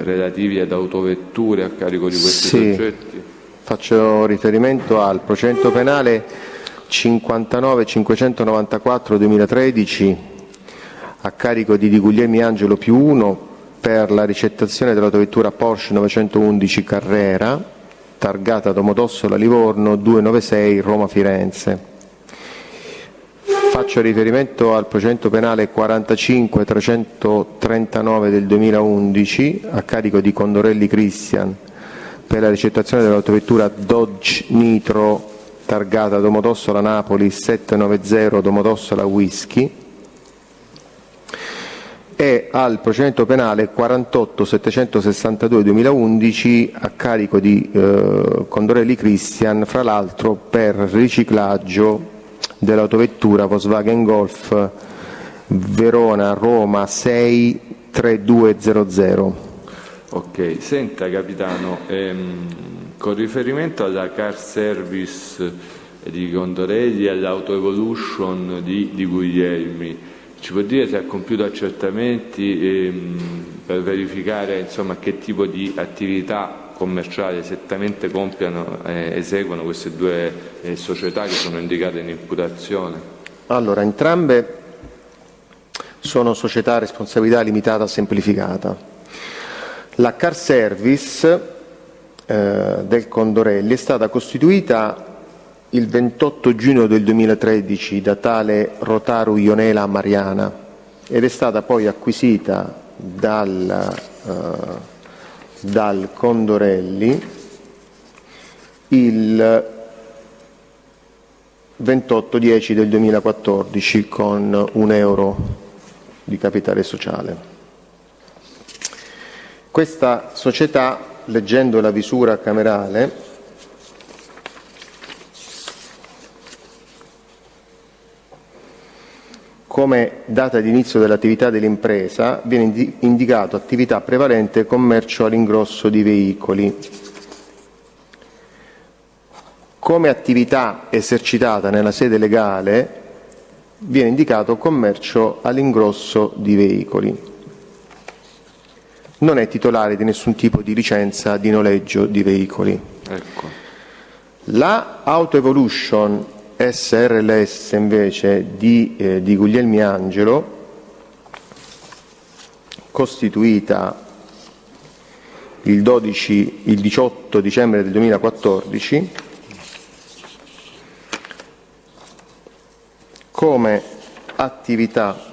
Speaker 3: relativi ad autovetture a carico di questi soggetti?
Speaker 1: Faccio riferimento al procedimento penale 59.594/2013 a carico di Guglielmi Angelo +1 per la ricettazione dell'autovettura Porsche 911 Carrera targata Domodossola Livorno 296 Roma Firenze. Faccio riferimento al procedimento penale 45.339 del 2011 a carico di Condorelli Christian per la ricettazione dell'autovettura Dodge Nitro targata Domodossola Napoli 790 Domodossola Whisky. e al procedimento penale 48.762/2011 a carico di Condorelli Christian, fra l'altro per riciclaggio dell'autovettura Volkswagen Golf Verona-Roma 63200.
Speaker 3: Ok, senta capitano, con riferimento alla car service di Condorelli e all'Auto Evolution di Guglielmi, ci può dire se ha compiuto accertamenti per verificare insomma che tipo di attività commerciale esattamente eseguono queste due società che sono indicate in imputazione?
Speaker 1: Allora, entrambe sono società a responsabilità limitata semplificata. La car service del Condorelli è stata costituita il 28 giugno del 2013 da tale Rotaru Ionela Mariana ed è stata poi acquisita dal Condorelli il 28/10 del 2014 con €1 di capitale sociale. Questa società, leggendo la visura camerale, come data di inizio dell'attività dell'impresa viene indicato attività prevalente commercio all'ingrosso di veicoli. Come attività esercitata nella sede legale viene indicato commercio all'ingrosso di veicoli. Non è titolare di nessun tipo di licenza di noleggio di veicoli.
Speaker 3: Ecco.
Speaker 1: La Auto Evolution SRLS invece di Guglielmi Angelo, costituita il 18 dicembre del 2014, come attività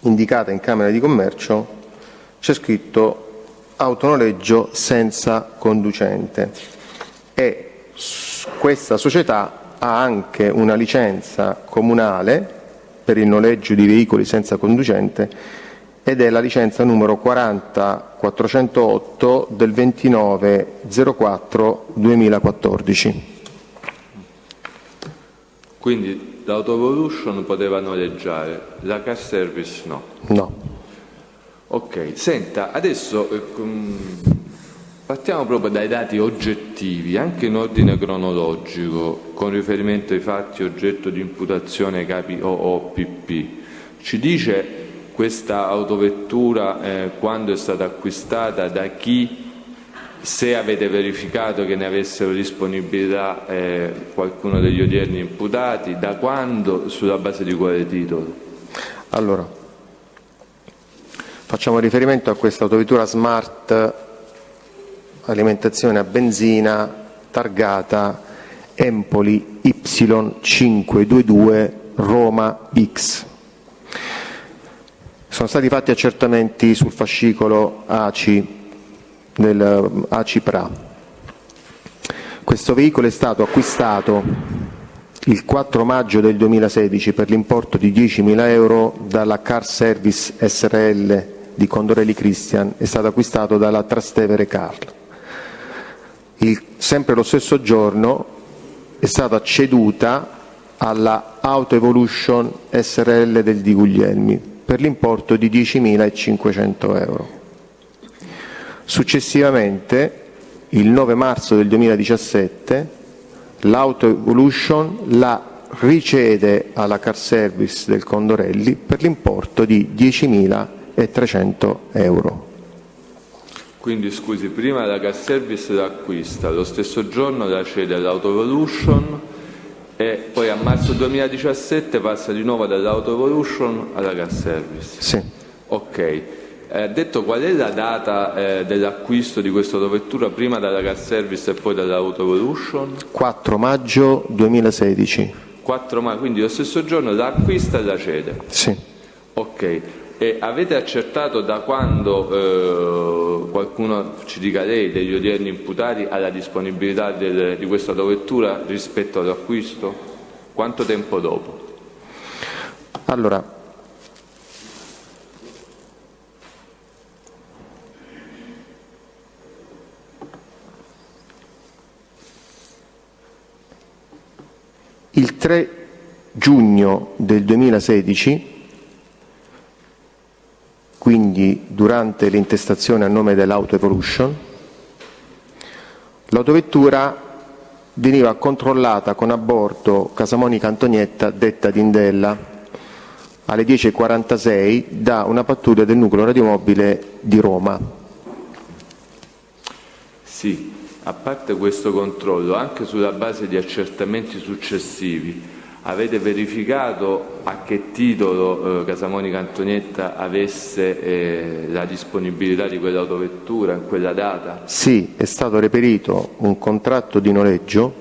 Speaker 1: indicata in Camera di Commercio c'è scritto autonoleggio senza conducente e questa società ha anche una licenza comunale per il noleggio di veicoli senza conducente ed è la licenza numero 40408 del 29/04/2014.
Speaker 3: Quindi l'Auto Evolution poteva noleggiare, la car service no?
Speaker 1: No.
Speaker 3: Ok, senta, adesso partiamo proprio dai dati oggettivi, anche in ordine cronologico, con riferimento ai fatti oggetto di imputazione capi OOPP. Ci dice questa autovettura quando è stata acquistata, da chi, se avete verificato che ne avessero disponibilità qualcuno degli odierni imputati, da quando, sulla base di quale titolo?
Speaker 1: Allora, facciamo riferimento a questa autovettura Smart alimentazione a benzina targata Empoli Y522 Roma X. Sono stati fatti accertamenti sul fascicolo ACI del ACI-PRA. Questo veicolo è stato acquistato il 4 maggio del 2016 per l'importo di €10.000 dalla Car Service SRL di Condorelli Christian, è stato acquistato dalla Trastevere Carl. Sempre lo stesso giorno è stata ceduta alla Auto Evolution SRL del Di Guglielmi per l'importo di €10.500. Successivamente, il 9 marzo del 2017, l'Auto Evolution la ricede alla Car Service del Condorelli per l'importo di €10.300.
Speaker 3: Quindi scusi, prima la car service l'acquista, lo stesso giorno la cede all'Auto Evolution e poi a marzo 2017 passa di nuovo dall'Auto Evolution alla car service.
Speaker 1: Sì.
Speaker 3: Ok. Detto, qual è la data dell'acquisto di questa autovettura, prima dalla car service e poi dall'Auto Evolution?
Speaker 1: 4 maggio 2016.
Speaker 3: 4 maggio, quindi lo stesso giorno la acquista e la cede?
Speaker 1: Sì.
Speaker 3: Ok. E avete accertato da quando, qualcuno ci dica lei, degli odierni imputati alla disponibilità di questa autovettura rispetto all'acquisto? Quanto tempo dopo?
Speaker 1: Allora, 3 giugno del 2016, quindi durante l'intestazione a nome dell'Auto Evolution, l'autovettura veniva controllata con a bordo Casamonica Antonietta, detta Dindella, alle 10:46 da una pattuglia del nucleo radiomobile di Roma.
Speaker 3: Sì, a parte questo controllo, anche sulla base di accertamenti successivi, avete verificato a che titolo Casamonica Antonietta avesse la disponibilità di quell'autovettura in quella data?
Speaker 1: Sì, è stato reperito un contratto di noleggio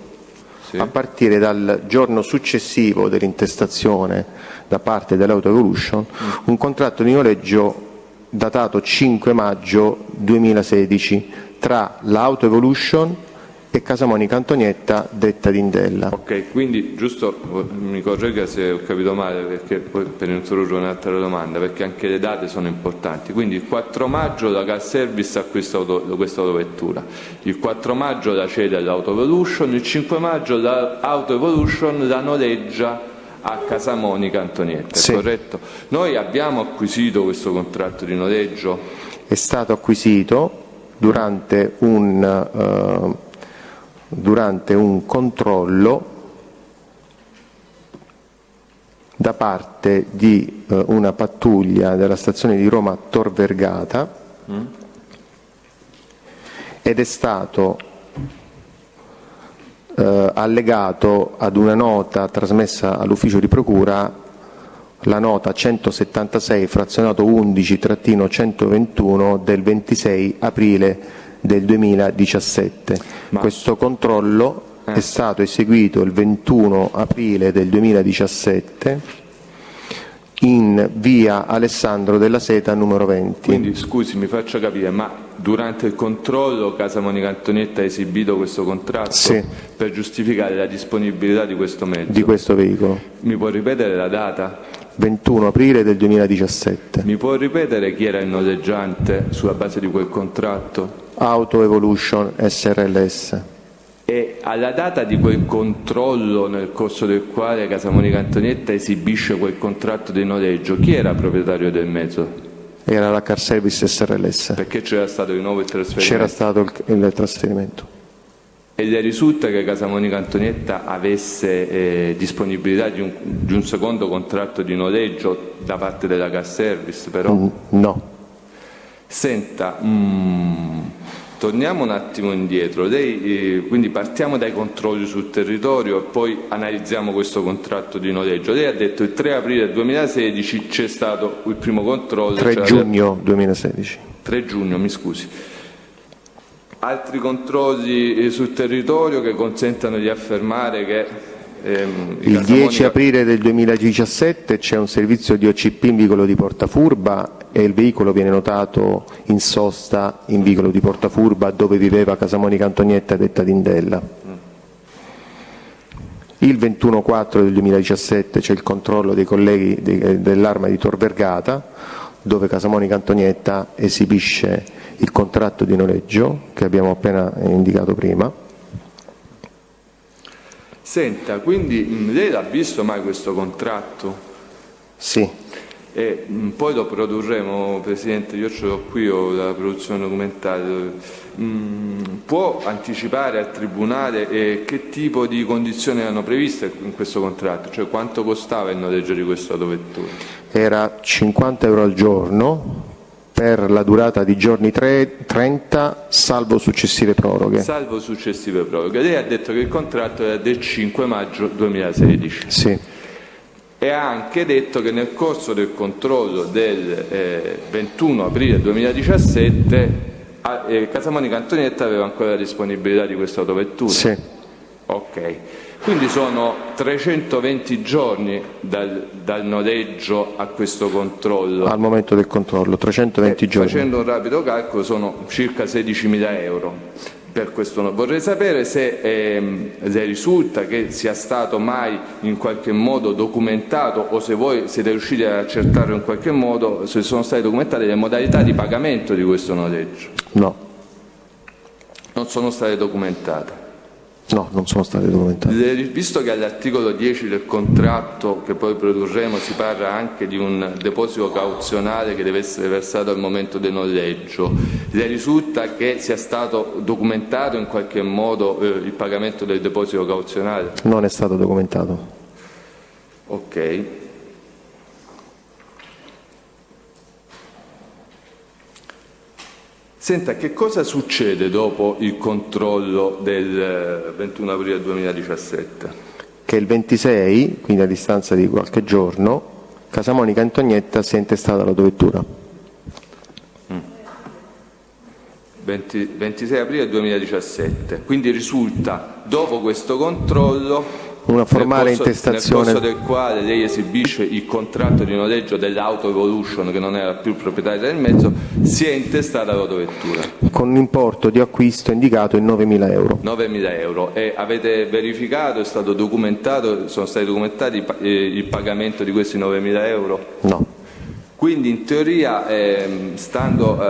Speaker 1: a partire dal giorno successivo dell'intestazione da parte dell'Auto Evolution, un contratto di noleggio datato 5 maggio 2016 tra l'Auto Evolution e Casamonica Antonietta, detta Dindella.
Speaker 3: Ok, quindi giusto mi corregga se ho capito male, perché poi per introdurre un'altra domanda, perché anche le date sono importanti. Quindi il 4 maggio la Car Service acquista questa autovettura, il 4 maggio la cede all'Auto Evolution, il 5 maggio l'Auto Evolution la noleggia a Casamonica Antonietta,
Speaker 1: sì.
Speaker 3: Corretto? Noi abbiamo acquisito questo contratto di noleggio?
Speaker 1: È stato acquisito durante un controllo da parte di una pattuglia della stazione di Roma Tor Vergata ed è stato allegato ad una nota trasmessa all'ufficio di procura, la nota 176 frazionato 11-121 del 26 aprile del 2017. Questo controllo è stato eseguito il 21 aprile del 2017 in via Alessandro della Seta numero 20.
Speaker 3: Quindi scusi, mi faccia capire, ma durante il controllo Casamonica Antonietta ha esibito questo contratto?
Speaker 1: Sì.
Speaker 3: Per giustificare la disponibilità di questo mezzo?
Speaker 1: Di questo veicolo.
Speaker 3: Mi può ripetere la data?
Speaker 1: 21 aprile del 2017.
Speaker 3: Mi può ripetere chi era il noleggiante sulla base di quel contratto?
Speaker 1: Auto Evolution SRLS.
Speaker 3: E alla data di quel controllo nel corso del quale Casamonica Antonietta esibisce quel contratto di noleggio, chi era proprietario del mezzo?
Speaker 1: Era la Car Service SRLS.
Speaker 3: Perché c'era stato di nuovo il trasferimento?
Speaker 1: C'era stato il trasferimento.
Speaker 3: E le risulta che Casamonica Antonietta avesse disponibilità di un secondo contratto di noleggio da parte della Car Service, però?
Speaker 1: No.
Speaker 3: Senta, torniamo un attimo indietro. Lei, quindi partiamo dai controlli sul territorio e poi analizziamo questo contratto di noleggio. Lei ha detto il 3 aprile 2016 c'è stato il primo controllo.
Speaker 1: 3 giugno 2016.
Speaker 3: 3 giugno, mi scusi. Altri controlli sul territorio che consentano di affermare che
Speaker 1: il 10 aprile del 2017 c'è un servizio di OCP in vicolo di Portafurba e il veicolo viene notato in sosta in vicolo di Portafurba dove viveva Casamonica Antonietta, detta Dindella. Il 21/4 del 2017 c'è il controllo dei colleghi dell'Arma di Tor Vergata dove Casamonica Antonietta esibisce il contratto di noleggio che abbiamo appena indicato prima.
Speaker 3: Senta, quindi lei l'ha visto mai questo contratto?
Speaker 1: Sì.
Speaker 3: E poi lo produrremo, Presidente, io ce l'ho qui, ho la produzione documentale. Può anticipare al Tribunale che tipo di condizioni erano previste in questo contratto? Cioè quanto costava il noleggio di questa autovettura?
Speaker 1: Era 50 euro al giorno per la durata di giorni 30, salvo successive proroghe.
Speaker 3: Salvo successive proroghe. Lei ha detto che il contratto era del 5 maggio 2016.
Speaker 1: Sì.
Speaker 3: E ha anche detto che nel corso del controllo del 21 aprile 2017 Casamonica Antonietta aveva ancora la disponibilità di questa autovettura.
Speaker 1: Sì.
Speaker 3: Ok. Quindi sono 320 giorni dal noleggio a questo controllo.
Speaker 1: Al momento del controllo, 320 giorni.
Speaker 3: Facendo un rapido calcolo sono circa 16.000 euro. Per questo vorrei sapere se le risulta che sia stato mai in qualche modo documentato o se voi siete riusciti ad accertare in qualche modo se sono state documentate le modalità di pagamento di questo noleggio.
Speaker 1: No.
Speaker 3: Non sono state documentate.
Speaker 1: No, non sono state documentate.
Speaker 3: Visto che all'articolo 10 del contratto che poi produrremo si parla anche di un deposito cauzionale che deve essere versato al momento del noleggio, le risulta che sia stato documentato in qualche modo il pagamento del deposito cauzionale?
Speaker 1: Non è stato documentato.
Speaker 3: Ok. Senta, che cosa succede dopo il controllo del 21 aprile 2017?
Speaker 1: Che il 26, quindi a distanza di qualche giorno, Casamonica Antonietta si è intestata l'autovettura.
Speaker 3: 26 aprile 2017, quindi risulta dopo questo controllo
Speaker 1: Una formale intestazione.
Speaker 3: nel corso del quale lei esibisce il contratto di noleggio dell'Auto Evolution, che non era più proprietaria del mezzo, si è intestata l'autovettura.
Speaker 1: Con un importo di acquisto indicato in 9.000 euro.
Speaker 3: 9.000 euro. E avete verificato, è stato documentato, sono stati documentati il pagamento di questi 9.000 euro?
Speaker 1: No.
Speaker 3: Quindi in teoria, stando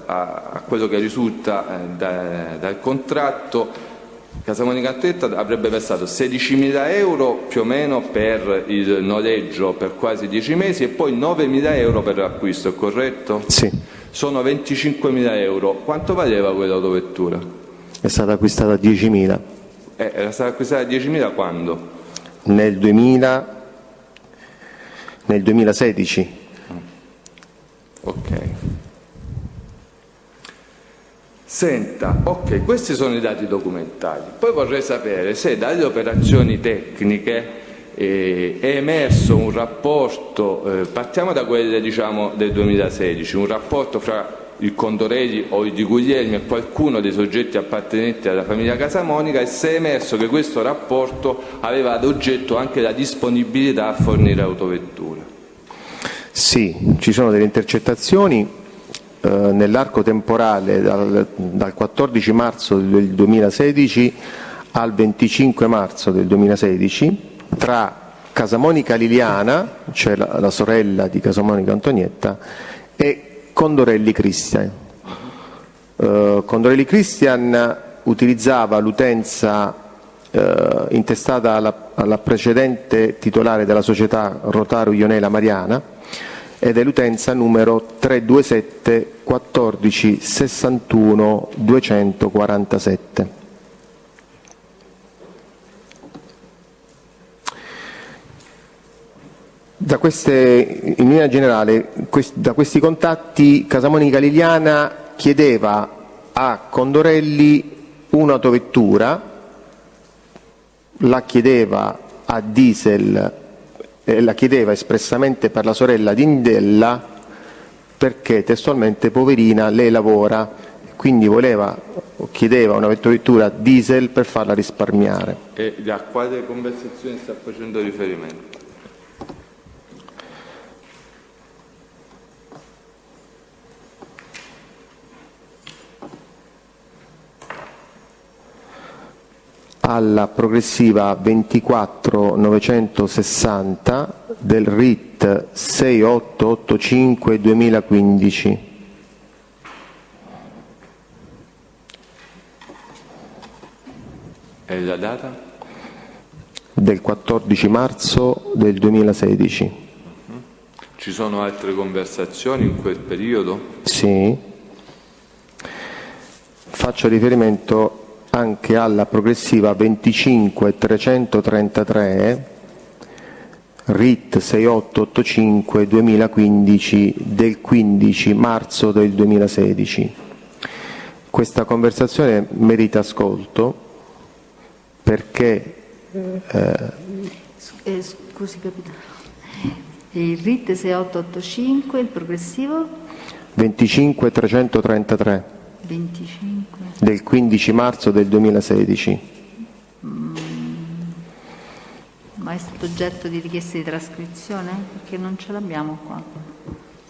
Speaker 3: a quello che risulta dal contratto, Casamonica Antonietta avrebbe versato 16.000 euro più o meno per il noleggio per quasi 10 mesi e poi 9.000 euro per l'acquisto, è corretto?
Speaker 1: Sì.
Speaker 3: Sono 25.000 euro. Quanto valeva quell'autovettura?
Speaker 1: È stata acquistata a 10.000.
Speaker 3: Era stata acquistata a 10.000 quando?
Speaker 1: Nel 2016.
Speaker 3: Ok. Senta, ok, questi sono i dati documentali. Poi vorrei sapere se dalle operazioni tecniche è emerso un rapporto, partiamo da quelle diciamo del 2016, un rapporto fra il Condorelli o il Di Guglielmi e qualcuno dei soggetti appartenenti alla famiglia Casamonica, e se è emerso che questo rapporto aveva ad oggetto anche la disponibilità a fornire autovetture.
Speaker 1: Sì, ci sono delle intercettazioni nell'arco temporale dal 14 marzo del 2016 al 25 marzo del 2016 tra Casamonica Liliana, cioè la sorella di Casamonica Antonietta, e Condorelli Cristian. Condorelli Cristian utilizzava l'utenza intestata alla precedente titolare della società Rotaru Ionela Mariana, ed è l'utenza numero 327 14 61 247. In linea generale, da questi contatti Casamonica Liliana chiedeva a Condorelli un'autovettura, la chiedeva a diesel, la chiedeva espressamente per la sorella di Indella, perché testualmente poverina lei lavora, quindi chiedeva una vettura diesel per farla risparmiare.
Speaker 3: E a quale conversazione sta facendo riferimento?
Speaker 1: Alla progressiva 24960 del RIT 6885 2015.
Speaker 3: E la data?
Speaker 1: Del 14 marzo del 2016.
Speaker 3: Ci sono altre conversazioni in quel periodo?
Speaker 1: Sì. Faccio riferimento anche alla progressiva 25333 RIT 6885 2015 del 15 marzo del 2016. Questa conversazione merita ascolto perché
Speaker 2: scusi capitano, il RIT 6885, il progressivo
Speaker 1: 25333
Speaker 2: 25
Speaker 1: del 15 marzo del 2016.
Speaker 2: ma è stato oggetto di richieste di trascrizione? Perché non ce l'abbiamo qua.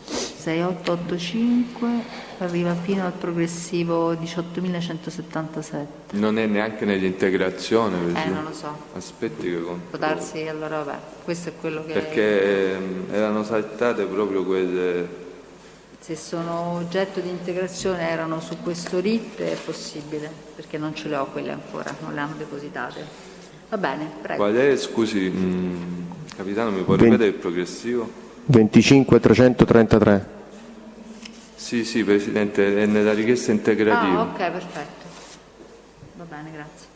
Speaker 2: 6885 arriva fino al progressivo 18.177.
Speaker 3: Non è neanche nell'integrazione?
Speaker 2: Non lo so.
Speaker 3: Aspetti che conto.
Speaker 2: Può darsi, allora vabbè, questo è quello che...
Speaker 3: Perché erano saltate proprio quelle
Speaker 2: Se sono oggetto di integrazione, erano su questo RIT, è possibile, perché non ce le ho quelle ancora, non le hanno depositate. Va bene, prego.
Speaker 3: Qual è, scusi, capitano, mi può ripetere il progressivo?
Speaker 1: 25333.
Speaker 3: Sì, Presidente, è nella richiesta integrativa.
Speaker 2: Ah, ok, perfetto. Va bene, grazie.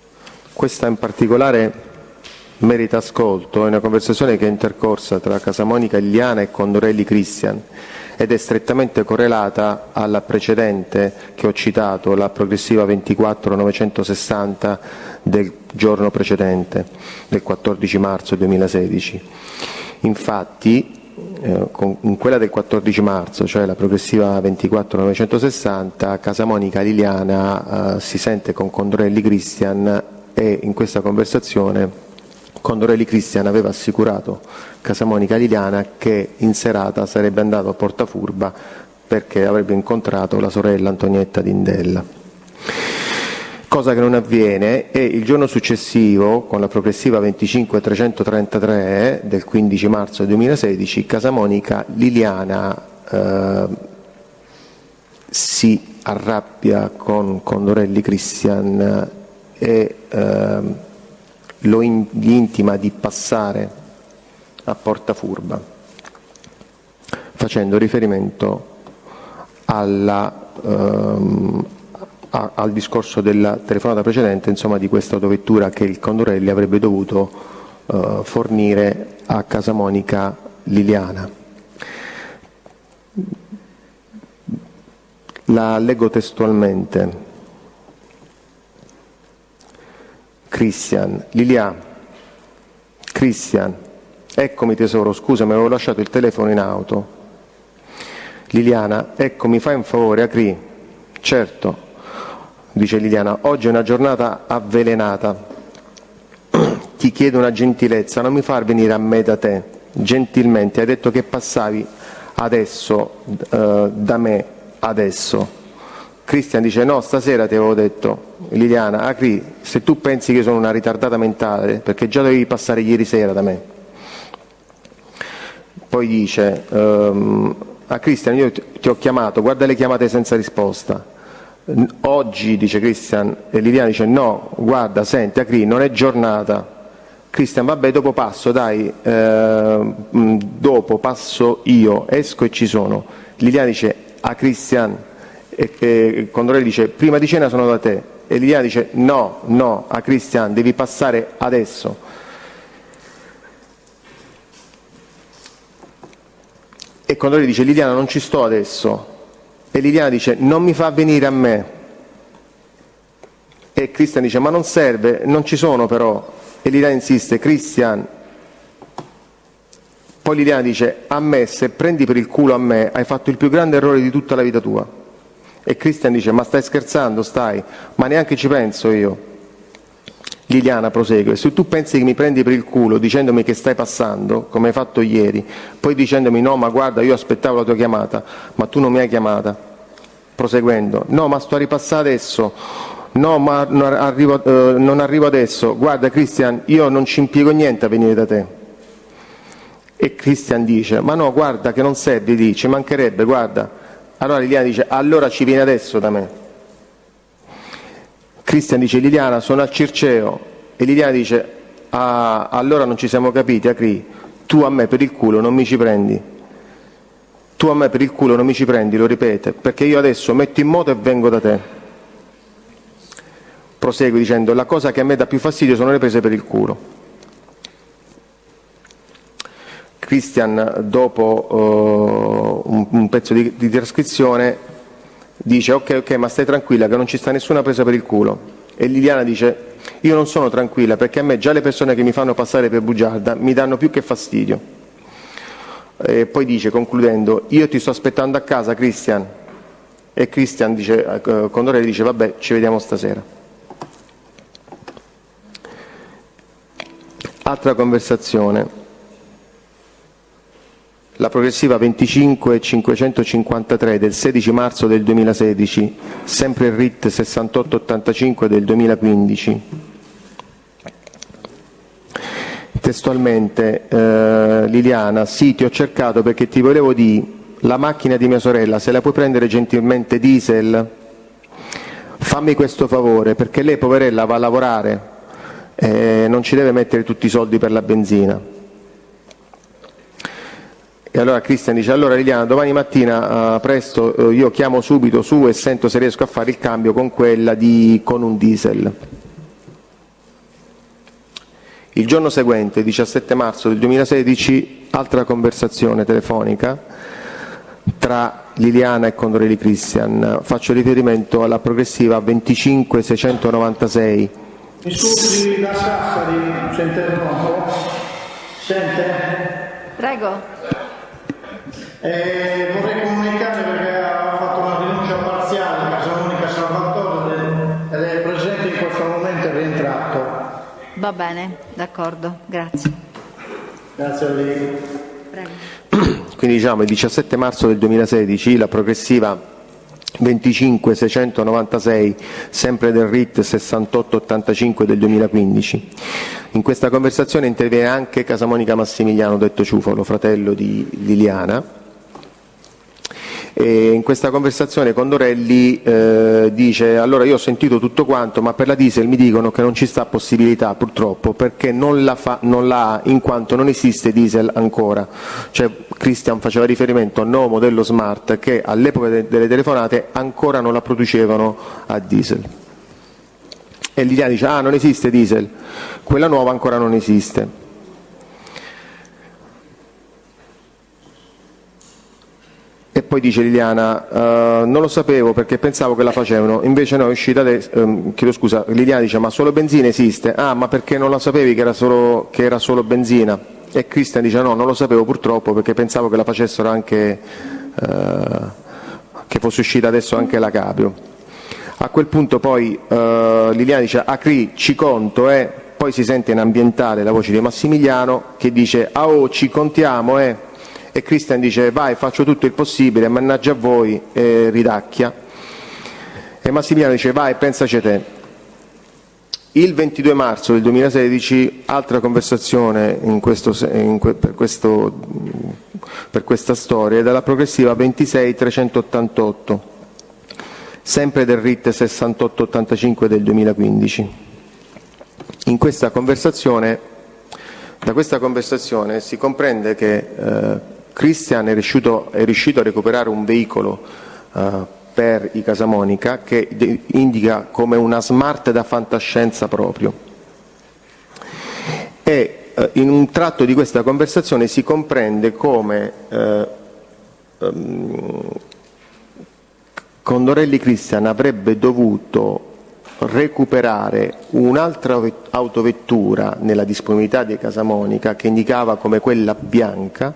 Speaker 1: Questa in particolare merita ascolto, è una conversazione che è intercorsa tra Casamonica Liliana e Condorelli Cristian ed è strettamente correlata alla precedente che ho citato, la progressiva 24960 del giorno precedente, del 14 marzo 2016. Infatti, in quella del 14 marzo, cioè la progressiva 24960, Casamonica Liliana si sente con Condorelli Cristian e in questa conversazione Condorelli Cristian aveva assicurato Casamonica Liliana che in serata sarebbe andato a Portafurba perché avrebbe incontrato la sorella Antonietta Dindella. Cosa che non avviene, e il giorno successivo, con la progressiva 25333 del 15 marzo 2016, Casamonica Liliana si arrabbia con Condorelli Cristian e gli intima di passare a Portafurba, facendo riferimento al discorso della telefonata precedente, insomma, di questa autovettura che il Condorelli avrebbe dovuto fornire a Casamonica Liliana. La leggo testualmente. Cristian, Cristian, eccomi tesoro, scusa, mi avevo lasciato il telefono in auto. Liliana, ecco, mi fai un favore, Acri? Certo, dice Liliana, oggi è una giornata avvelenata. Ti chiedo una gentilezza, non mi far venire a me da te. Gentilmente, hai detto che passavi adesso, da me adesso. Cristian dice no, stasera ti avevo detto. Liliana, Acri, se tu pensi che sono una ritardata mentale, perché già dovevi passare ieri sera da me. Poi dice a Cristian, io ti ho chiamato, guarda le chiamate senza risposta. Oggi, dice Cristian, e Liliana dice no, guarda, senti Acri, non è giornata. Cristian, vabbè, dopo passo, dai, dopo passo io, esco e ci sono. Liliana dice a Cristian, e Condorelli dice prima di cena sono da te, e Liliana dice no, a Cristian devi passare adesso. E Condorelli dice Liliana non ci sto adesso, e Liliana dice non mi fa venire a me, e Cristian dice ma non serve, non ci sono però, e Liliana insiste Cristian. Poi Liliana dice a me, se prendi per il culo a me hai fatto il più grande errore di tutta la vita tua. E Cristian dice ma stai scherzando, ma neanche ci penso io. Liliana prosegue, se tu pensi che mi prendi per il culo dicendomi che stai passando, come hai fatto ieri, poi dicendomi no ma guarda io aspettavo la tua chiamata, ma tu non mi hai chiamata, proseguendo, no ma sto a ripassare adesso, no ma non arrivo adesso, guarda Cristian io non ci impiego niente a venire da te. E Cristian dice ma no guarda che non serve, lì ci mancherebbe, guarda. Allora Liliana dice allora ci vieni adesso da me. Cristian dice Liliana sono al Circeo, e Liliana dice allora non ci siamo capiti Acri, tu a me per il culo non mi ci prendi, tu a me per il culo non mi ci prendi, lo ripete, perché io adesso metto in moto e vengo da te. Prosegue dicendo la cosa che a me dà più fastidio sono le prese per il culo. Cristian, dopo un pezzo di trascrizione, dice ok, ma stai tranquilla che non ci sta nessuna presa per il culo. E Liliana dice io non sono tranquilla perché a me già le persone che mi fanno passare per bugiarda mi danno più che fastidio. E poi dice, concludendo, io ti sto aspettando a casa Cristian. E Cristian dice, Condorelli dice vabbè ci vediamo stasera. Altra conversazione. La progressiva 25553 del 16 marzo del 2016, sempre il RIT 6885 del 2015. Testualmente, Liliana, sì, ti ho cercato perché ti volevo dire la macchina di mia sorella, se la puoi prendere gentilmente diesel? Fammi questo favore, perché lei, poverella, va a lavorare e non ci deve mettere tutti i soldi per la benzina. E allora Cristian dice: allora Liliana, domani mattina presto io chiamo subito su e sento se riesco a fare il cambio con con un diesel. Il giorno seguente, 17 marzo del 2016, altra conversazione telefonica tra Liliana e Condorelli Cristian. Faccio riferimento alla progressiva 25696.
Speaker 5: Mi scusi, da Sassari, c'è interrompo? Sente?
Speaker 2: Prego.
Speaker 5: Vorrei comunicare perché ha fatto una rinuncia parziale, Casa Monica Salvatore, ed è presente in questo momento, è rientrato.
Speaker 2: Va bene, d'accordo, grazie.
Speaker 5: Grazie a lei.
Speaker 2: Prego.
Speaker 1: Quindi diciamo il 17 marzo del 2016 la progressiva 25696, sempre del RIT 6885 del 2015. In questa conversazione interviene anche Casa Monica Massimiliano, detto Ciufolo, fratello di Liliana. E in questa conversazione Condorelli dice: allora io ho sentito tutto quanto, ma per la diesel mi dicono che non ci sta possibilità purtroppo, perché non la ha, in quanto non esiste diesel ancora. Cioè Cristian faceva riferimento a un nuovo modello Smart che all'epoca delle telefonate ancora non la producevano a diesel. E Liliana dice: ah, non esiste diesel, quella nuova ancora non esiste. E poi dice Liliana: non lo sapevo perché pensavo che la facevano, invece no, è uscita adesso. Chiedo scusa, Liliana dice: ma solo benzina esiste? Ah, ma perché non la sapevi che era solo benzina? E Cristian dice: no, non lo sapevo purtroppo perché pensavo che la facessero anche, che fosse uscita adesso anche la Cabrio. A quel punto poi Liliana dice: Acri, ci conto, poi si sente in ambientale la voce di Massimiliano che dice: ah, oh, ci contiamo, E Cristian dice: vai, faccio tutto il possibile, mannaggia a voi, e ridacchia. E Massimiliano dice: vai, pensaci te. Il 22 marzo del 2016, altra conversazione per questa storia, dalla progressiva 26388, sempre del RIT 6885 del 2015. Da questa conversazione si comprende che Cristian è riuscito a recuperare un veicolo per i Casa Monica che indica come una Smart da fantascienza proprio. E in un tratto di questa conversazione si comprende come Condorelli Cristian avrebbe dovuto recuperare un'altra autovettura nella disponibilità di Casa Monica che indicava come quella bianca,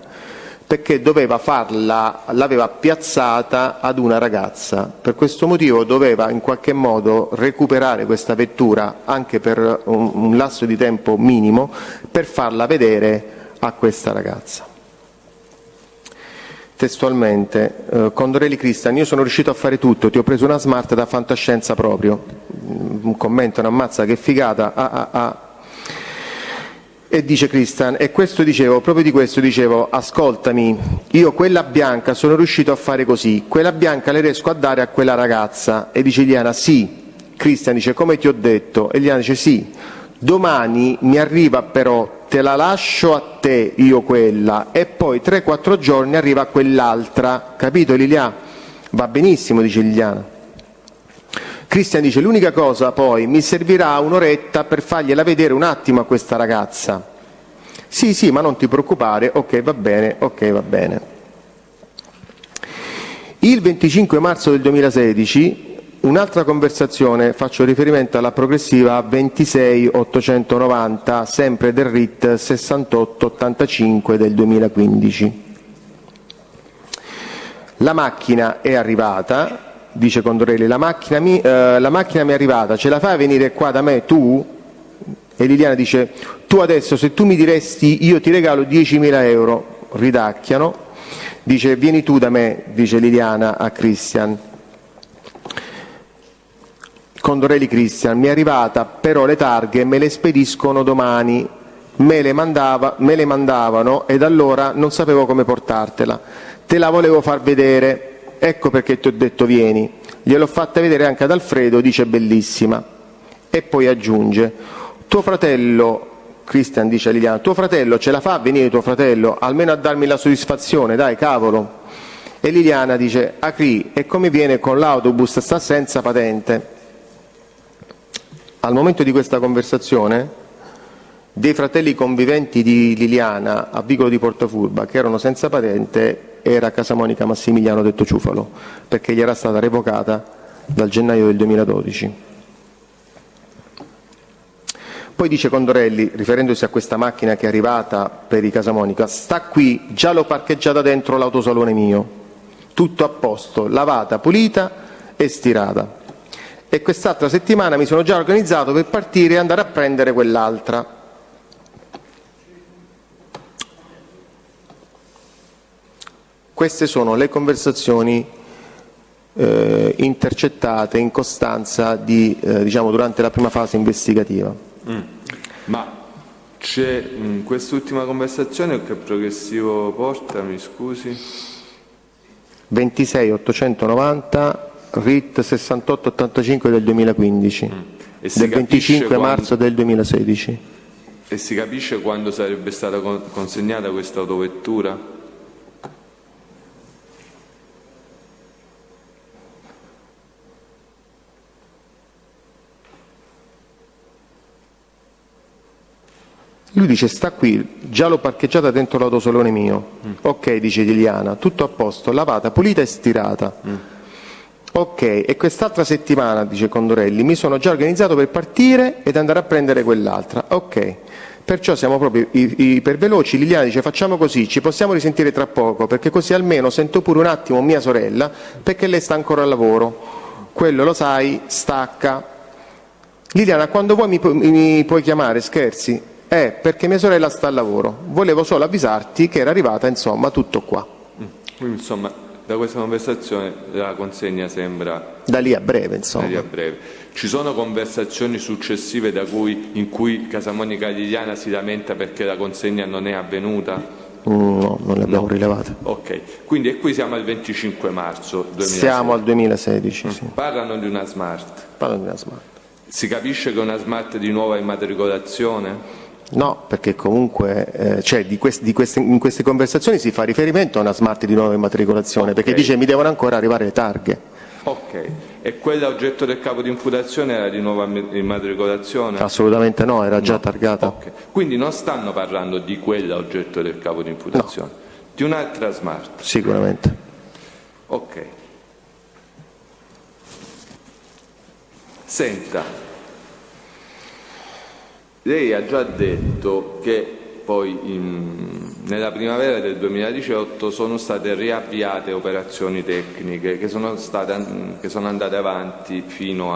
Speaker 1: perché l'aveva piazzata ad una ragazza. Per questo motivo doveva in qualche modo recuperare questa vettura anche per un lasso di tempo minimo per farla vedere a questa ragazza. Testualmente, Condorelli Cristian: io sono riuscito a fare tutto, ti ho preso una Smart da fantascienza proprio. Un commento, una ammazza che figata, E dice Cristian: e proprio di questo dicevo, ascoltami, io quella bianca sono riuscito a fare così, quella bianca le riesco a dare a quella ragazza. E dice Liliana: sì. Cristian dice: come ti ho detto? E Liliana dice: sì, domani mi arriva, però te la lascio a te io quella, e poi 3-4 giorni arriva quell'altra, capito Liliana? Va benissimo, dice Liliana. Cristian dice: l'unica cosa poi mi servirà un'oretta per fargliela vedere un attimo a questa ragazza. Sì, ma non ti preoccupare, ok va bene. Il 25 marzo del 2016 un'altra conversazione, faccio riferimento alla progressiva 26890, sempre del RIT 6885 del 2015. La macchina è arrivata. Dice Condorelli: la macchina mi è arrivata, ce la fai venire qua da me tu? E Liliana dice: tu adesso, se tu mi diresti, io ti regalo 10.000 euro. Ridacchiano. Dice: vieni tu da me, dice Liliana a Cristian. Condorelli Cristian: mi è arrivata, però le targhe me le spediscono domani. me le mandavano ed allora non sapevo come portartela. Te la volevo far vedere, ecco perché ti ho detto vieni. Gliel'ho fatta vedere anche ad Alfredo, dice bellissima. E poi aggiunge, tuo fratello, Christian dice a Liliana, tuo fratello ce la fa a venire tuo fratello, almeno a darmi la soddisfazione, dai cavolo. E Liliana dice, Acri, e come viene con l'autobus, sta senza patente. Al momento di questa conversazione, dei fratelli conviventi di Liliana a Vicolo di Portafurba che erano senza patente era Casamonica Massimiliano detto Ciufalo, perché gli era stata revocata dal gennaio del 2012. Poi dice Condorelli, riferendosi a questa macchina che è arrivata per i Casamonica, sta qui, già l'ho parcheggiata dentro l'autosalone mio, tutto a posto, lavata, pulita e stirata. E quest'altra settimana mi sono già organizzato per partire e andare a prendere quell'altra. Queste sono le conversazioni intercettate in costanza diciamo, durante la prima fase investigativa.
Speaker 3: Ma c'è quest'ultima conversazione che progressivo porta, mi scusi?
Speaker 1: 26890 RIT 6885 del 2015, del 25 marzo del 2016.
Speaker 3: E si capisce quando sarebbe stata consegnata questa autovettura?
Speaker 1: Lui dice, sta qui, già l'ho parcheggiata dentro l'autosalone mio. Ok, dice Liliana, tutto a posto, lavata, pulita e stirata. Ok, e quest'altra settimana, dice Condorelli, mi sono già organizzato per partire ed andare a prendere quell'altra. Ok, perciò siamo proprio iperveloci. Liliana dice, facciamo così, ci possiamo risentire tra poco, perché così almeno sento pure un attimo mia sorella, perché lei sta ancora al lavoro. Quello lo sai, stacca. Liliana, quando vuoi mi puoi chiamare, scherzi? Perché mia sorella sta al lavoro. Volevo solo avvisarti che era arrivata, insomma, tutto qua.
Speaker 3: Quindi, insomma, da questa conversazione la consegna sembra...
Speaker 1: Da lì a breve, insomma.
Speaker 3: Da lì a breve. Ci sono conversazioni successive in cui Casamonica Liliana si lamenta perché la consegna non è avvenuta?
Speaker 1: No, non le abbiamo rilevate.
Speaker 3: Ok, quindi e qui siamo al 25 marzo 2016.
Speaker 1: Siamo al 2016, sì.
Speaker 3: Parlano di una Smart.
Speaker 1: Parlano di una Smart.
Speaker 3: Si capisce che è una Smart di nuova immatricolazione?
Speaker 1: No, perché comunque in queste conversazioni si fa riferimento a una Smart di nuova immatricolazione, perché dice mi devono ancora arrivare le targhe.
Speaker 3: Ok, e quella oggetto del capo di imputazione era di nuova immatricolazione?
Speaker 1: Assolutamente no, era già targata.
Speaker 3: Okay. Quindi non stanno parlando di quella oggetto del capo di imputazione, di un'altra Smart?
Speaker 1: Sicuramente.
Speaker 3: Ok. Senta, lei ha già detto che poi nella primavera del 2018 sono state riavviate operazioni tecniche che sono andate avanti fino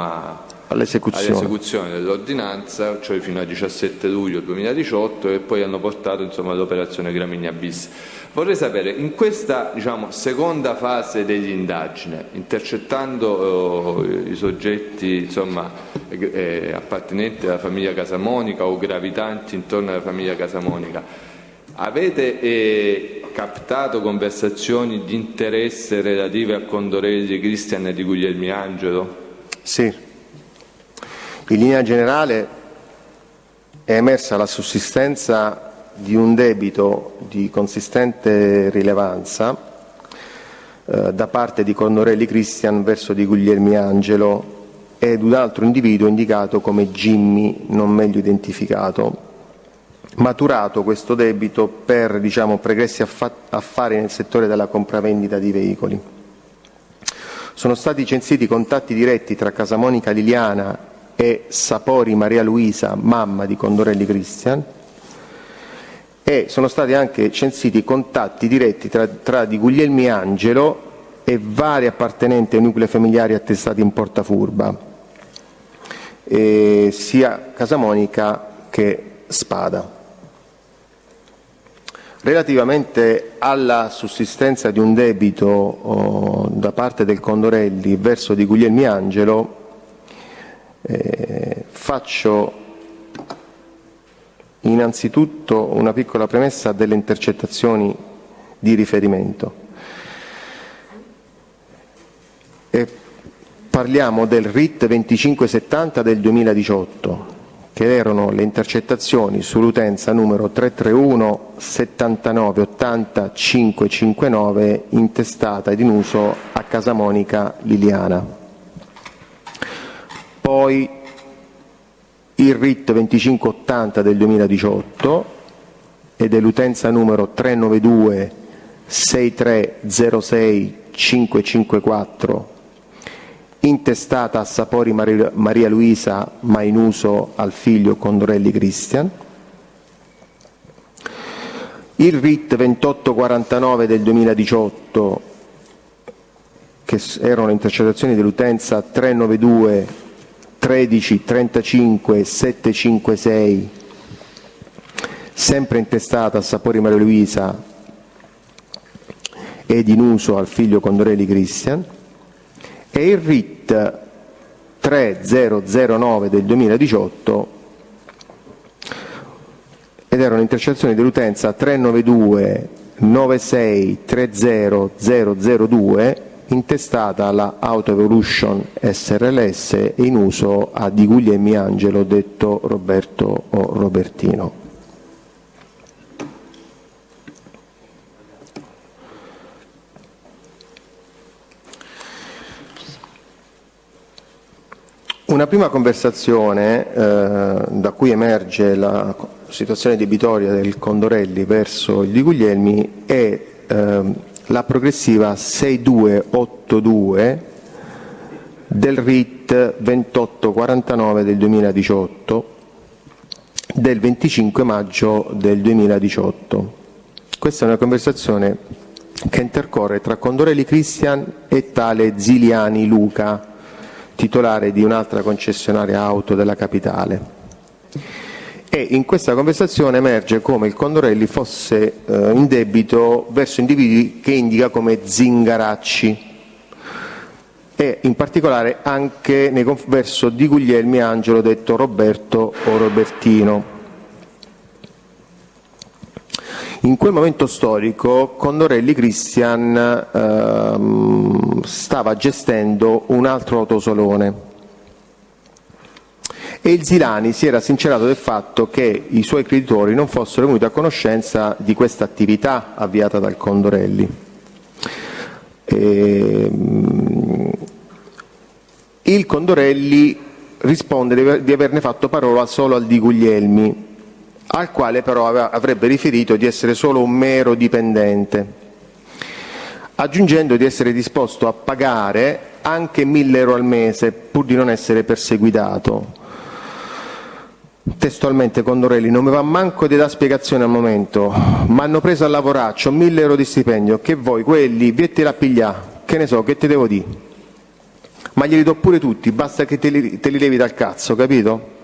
Speaker 3: all'esecuzione dell'ordinanza, cioè fino al 17 luglio 2018, e poi hanno portato insomma all'operazione Gramigna bis. Vorrei sapere, in questa seconda fase dell'indagine, intercettando i soggetti insomma, appartenenti alla famiglia Casamonica o gravitanti intorno alla famiglia Casamonica, avete captato conversazioni di interesse relative a Condorelli, Christian e di Guglielmi Angelo?
Speaker 1: Sì. In linea generale è emersa la sussistenza di un debito di consistente rilevanza da parte di Condorelli Christian verso di Guglielmi Angelo ed un altro individuo indicato come Jimmy, non meglio identificato, maturato questo debito per pregressi affari nel settore della compravendita di veicoli. Sono stati censiti contatti diretti tra Casamonica Liliana e Sapori Maria Luisa, mamma di Condorelli Christian, e sono stati anche censiti contatti diretti tra di Guglielmi Angelo e vari appartenenti ai nuclei familiari attestati in Portafurba, sia Casamonica che Spada. Relativamente alla sussistenza di un debito da parte del Condorelli verso di Guglielmi Angelo, faccio innanzitutto una piccola premessa delle intercettazioni di riferimento. Parliamo del RIT 2570 del 2018, che erano le intercettazioni sull'utenza numero 331 79 80 559 intestata ed in uso a Casamonica Liliana. Poi il RIT 2580 del 2018 ed è l'utenza numero 392 6306 554 intestata a Sapori Maria Luisa ma in uso al figlio Condorelli Cristian. Il RIT 2849 del 2018, che erano le intercettazioni dell'utenza 392 13 35 756 sempre intestata a Sapori Maria Luisa ed in uso al figlio Condorelli Cristian, e il RIT 3009 del 2018 ed erano intercettazioni dell'utenza 392 96 30 002 intestata alla Auto Evolution SRLS e in uso a Di Guglielmi Angelo detto Roberto o Robertino. Una prima conversazione da cui emerge la situazione debitoria del Condorelli verso il Di Guglielmi è la progressiva 6282 del RIT 2849 del 2018 del 25 maggio del 2018. Questa è una conversazione che intercorre tra Condorelli Cristian e tale Ziliani Luca, titolare di un'altra concessionaria auto della capitale. E in questa conversazione emerge come il Condorelli fosse in debito verso individui che indica come zingaracci e in particolare anche verso Di Guglielmi Angelo detto Roberto o Robertino. In quel momento storico Condorelli Cristian stava gestendo un altro autosalone e il Zilani si era sincerato del fatto che i suoi creditori non fossero venuti a conoscenza di questa attività avviata dal Condorelli. Il Condorelli risponde di averne fatto parola solo al Di Guglielmi, al quale però avrebbe riferito di essere solo un mero dipendente, aggiungendo di essere disposto a pagare anche 1.000 euro al mese pur di non essere perseguitato. Testualmente Condorelli: non mi va manco di dare spiegazione al momento, mi hanno preso a lavorare, c'ho 1.000 euro di stipendio, che voi quelli vietteli a pigliare, che ne so, che te devo dire, ma glieli do pure tutti, basta che te li levi dal cazzo, capito?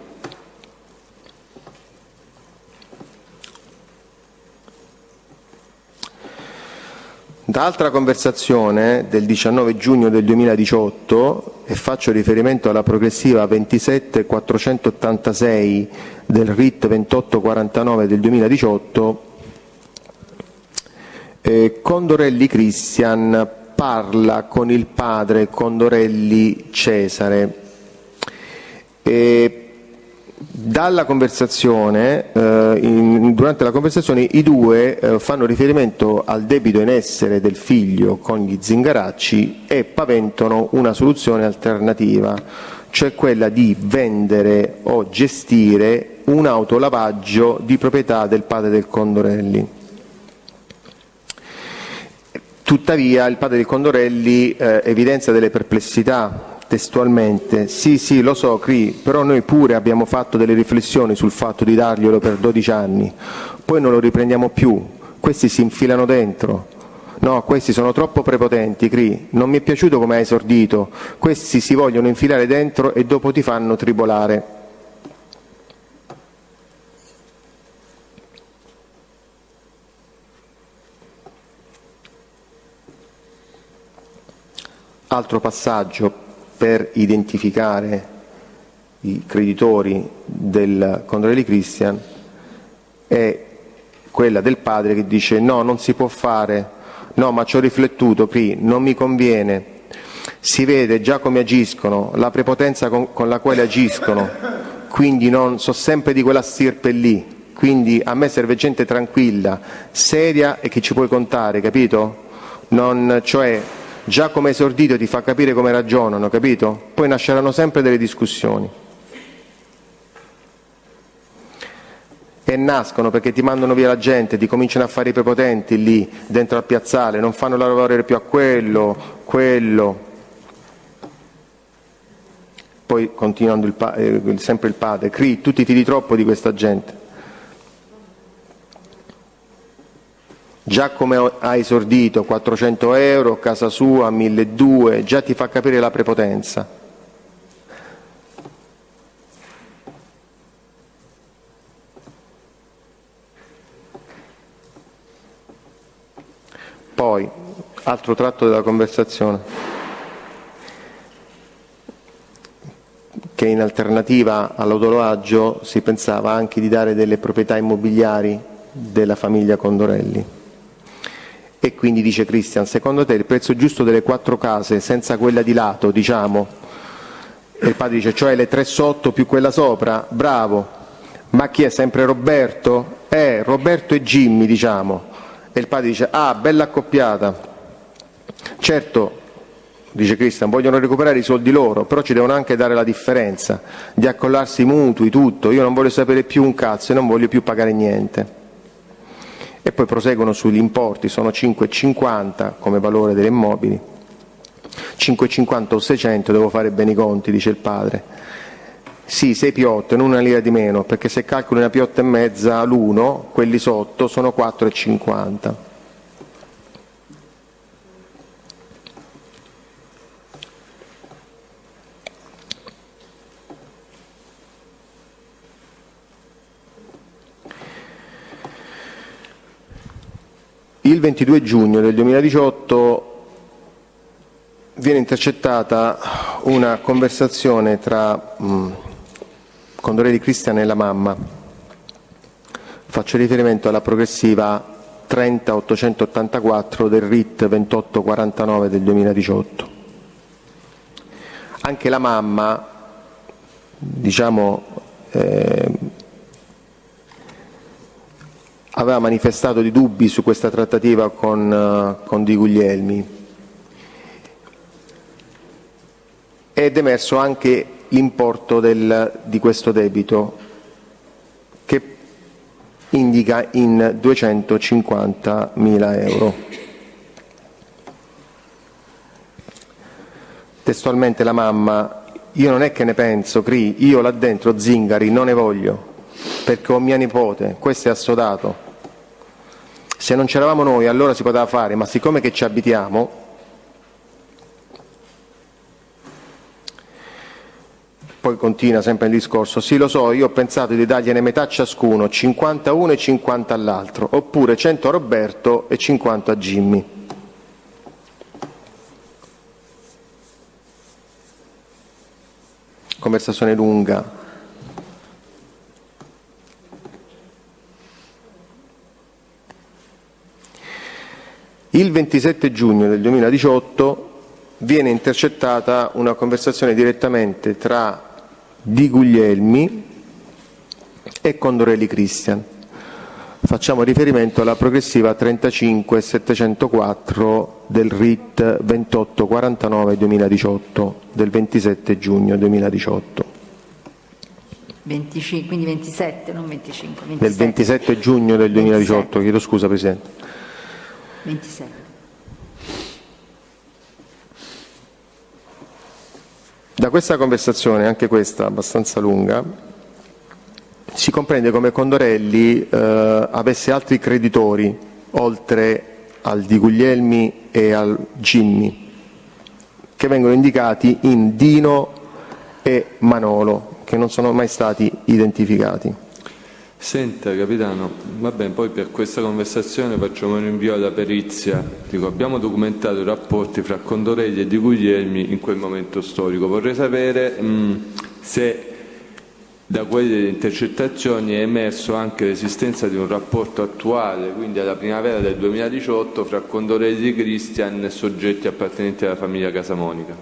Speaker 1: Da altra conversazione del 19 giugno del 2018, e faccio riferimento alla progressiva 27486 del RIT 2849 del 2018, Condorelli Cristian parla con il padre Condorelli Cesare. Dalla conversazione, durante la conversazione i due fanno riferimento al debito in essere del figlio con gli zingaracci e paventano una soluzione alternativa, cioè quella di vendere o gestire un autolavaggio di proprietà del padre del Condorelli. Tuttavia il padre del Condorelli evidenzia delle perplessità. Testualmente: sì, lo so, Cri, però noi pure abbiamo fatto delle riflessioni sul fatto di darglielo per 12 anni, poi non lo riprendiamo più, questi si infilano dentro. No, questi sono troppo prepotenti, Cri, non mi è piaciuto come hai esordito, questi si vogliono infilare dentro e dopo ti fanno tribolare. Altro passaggio per identificare i creditori del Condorelli Cristian è quella del padre che dice no, non si può fare, no, ma ci ho riflettuto, non mi conviene, si vede già come agiscono, la prepotenza con la quale agiscono, quindi non so sempre di quella stirpe lì, quindi a me serve gente tranquilla, seria e che ci puoi contare, capito? Cioè, già come esordito ti fa capire come ragionano, capito? Poi nasceranno sempre delle discussioni. E nascono perché ti mandano via la gente, ti cominciano a fare i prepotenti lì, dentro al piazzale, non fanno lavorare più a quello. Poi, continuando sempre il padre, tu ti fidi troppo di questa gente. Già come ha esordito, 400 euro, casa sua, 1.200, già ti fa capire la prepotenza. Poi, altro tratto della conversazione, che in alternativa all'orologgio si pensava anche di dare delle proprietà immobiliari della famiglia Condorelli. E quindi dice Christian, secondo te il prezzo giusto delle 4 case, senza quella di lato, diciamo, e il padre dice, cioè le 3 sotto più quella sopra, bravo, ma chi è, sempre Roberto? Roberto e Jimmy, diciamo. E il padre dice, bella accoppiata. Certo, dice Christian, vogliono recuperare i soldi loro, però ci devono anche dare la differenza, di accollarsi i mutui, tutto, io non voglio sapere più un cazzo e non voglio più pagare niente. E poi proseguono sugli importi, sono 5,50 come valore degli immobili, 5,50 o 600, devo fare bene i conti, dice il padre. Sì, 6 piotte, non una lira di meno, perché se calcoli una piotta e mezza l'uno, quelli sotto sono 4,50. Il 22 giugno del 2018 viene intercettata una conversazione tra Condorelli Christian e la mamma. Faccio riferimento alla progressiva 30884 del RIT 2849 del 2018. Anche la mamma, diciamo, aveva manifestato di dubbi su questa trattativa con Di Guglielmi. Ed è emerso anche l'importo di questo debito, che indica in 250.000 euro. Testualmente la mamma, io non è che ne penso, io là dentro zingari non ne voglio, perché ho mia nipote, questo è assodato. Se non c'eravamo noi allora si poteva fare, ma siccome che ci abitiamo, poi continua sempre il discorso, sì lo so, io ho pensato di dargliene metà a ciascuno, 50 a uno e 50 all'altro, oppure 100 a Roberto e 50 a Jimmy. Conversazione lunga. Il 27 giugno del 2018 viene intercettata una conversazione direttamente tra Di Guglielmi e Condorelli Christian. Facciamo riferimento alla progressiva 35704 del RIT 2849 2018 del 27 giugno 2018.
Speaker 2: 25, quindi 27, non 25. 27.
Speaker 1: Del 27 giugno del 2018, 27. Chiedo scusa Presidente.
Speaker 2: 27.
Speaker 1: Da questa conversazione, anche questa abbastanza lunga, si comprende come Condorelli avesse altri creditori oltre al Di Guglielmi e al Jimmy, che vengono indicati in Dino e Manolo, che non sono mai stati identificati.
Speaker 3: Senta capitano, va bene, poi per questa conversazione facciamo un invio alla perizia. Dico, abbiamo documentato i rapporti fra Condorelli e Di Guglielmi in quel momento storico. Vorrei sapere se Da quelle intercettazioni è emerso anche l'esistenza di un rapporto attuale, quindi alla primavera del 2018, fra Condorelli Cristian e soggetti appartenenti alla famiglia Casamonica.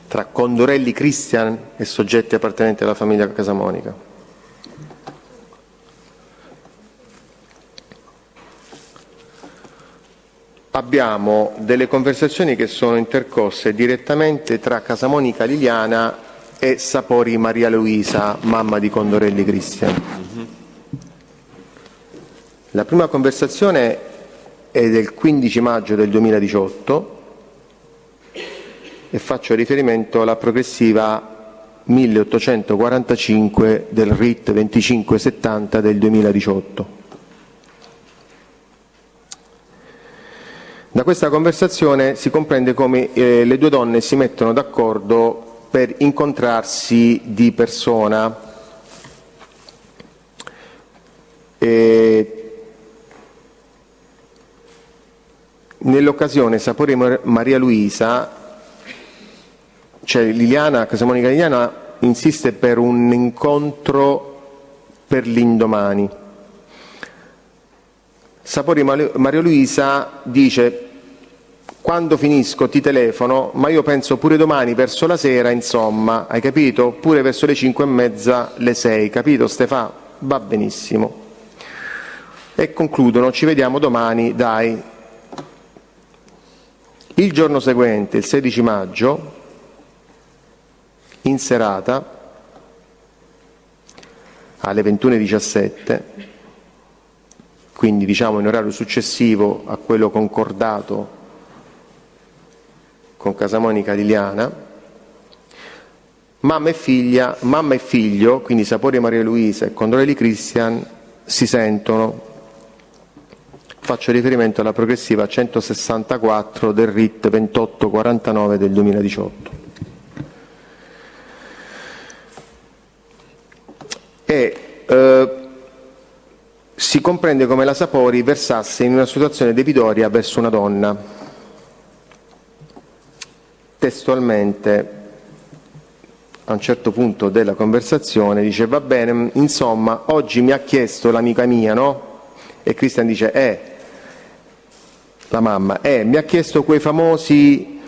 Speaker 1: Tra Condorelli Cristian e soggetti appartenenti alla famiglia Casamonica. Abbiamo delle conversazioni che sono intercorse direttamente tra Casamonica Liliana e Sapori Maria Luisa, mamma di Condorelli Cristian. La prima conversazione è del 15 maggio del 2018 e faccio riferimento alla progressiva 1845 del RIT 2570 del 2018. Da questa conversazione si comprende come le due donne si mettono d'accordo per incontrarsi di persona. Nell'occasione Sapori Maria Luisa, cioè Liliana, Casamonica Liliana, insiste per un incontro per l'indomani. Sapori Maria Luisa dice: quando finisco ti telefono, ma io penso pure domani verso la sera, insomma, hai capito? Pure verso le 5:30, le 6, capito Stefà? Va benissimo. E concludono: ci vediamo domani, dai. Il giorno seguente, il 16 maggio, in serata, alle 21:17, quindi diciamo in orario successivo a quello concordato con Casamonica Liliana, mamma e figlio, quindi Sapori Maria Luisa e Condorelli Cristian, si sentono. Faccio riferimento alla progressiva 164 del RIT 2849 del 2018. Si comprende come la Sapori versasse in una situazione debitoria verso una donna. Testualmente, a un certo punto della conversazione, dice: va bene, insomma, oggi mi ha chiesto l'amica mia, no? E Cristian dice: la mamma, mi ha chiesto quei famosi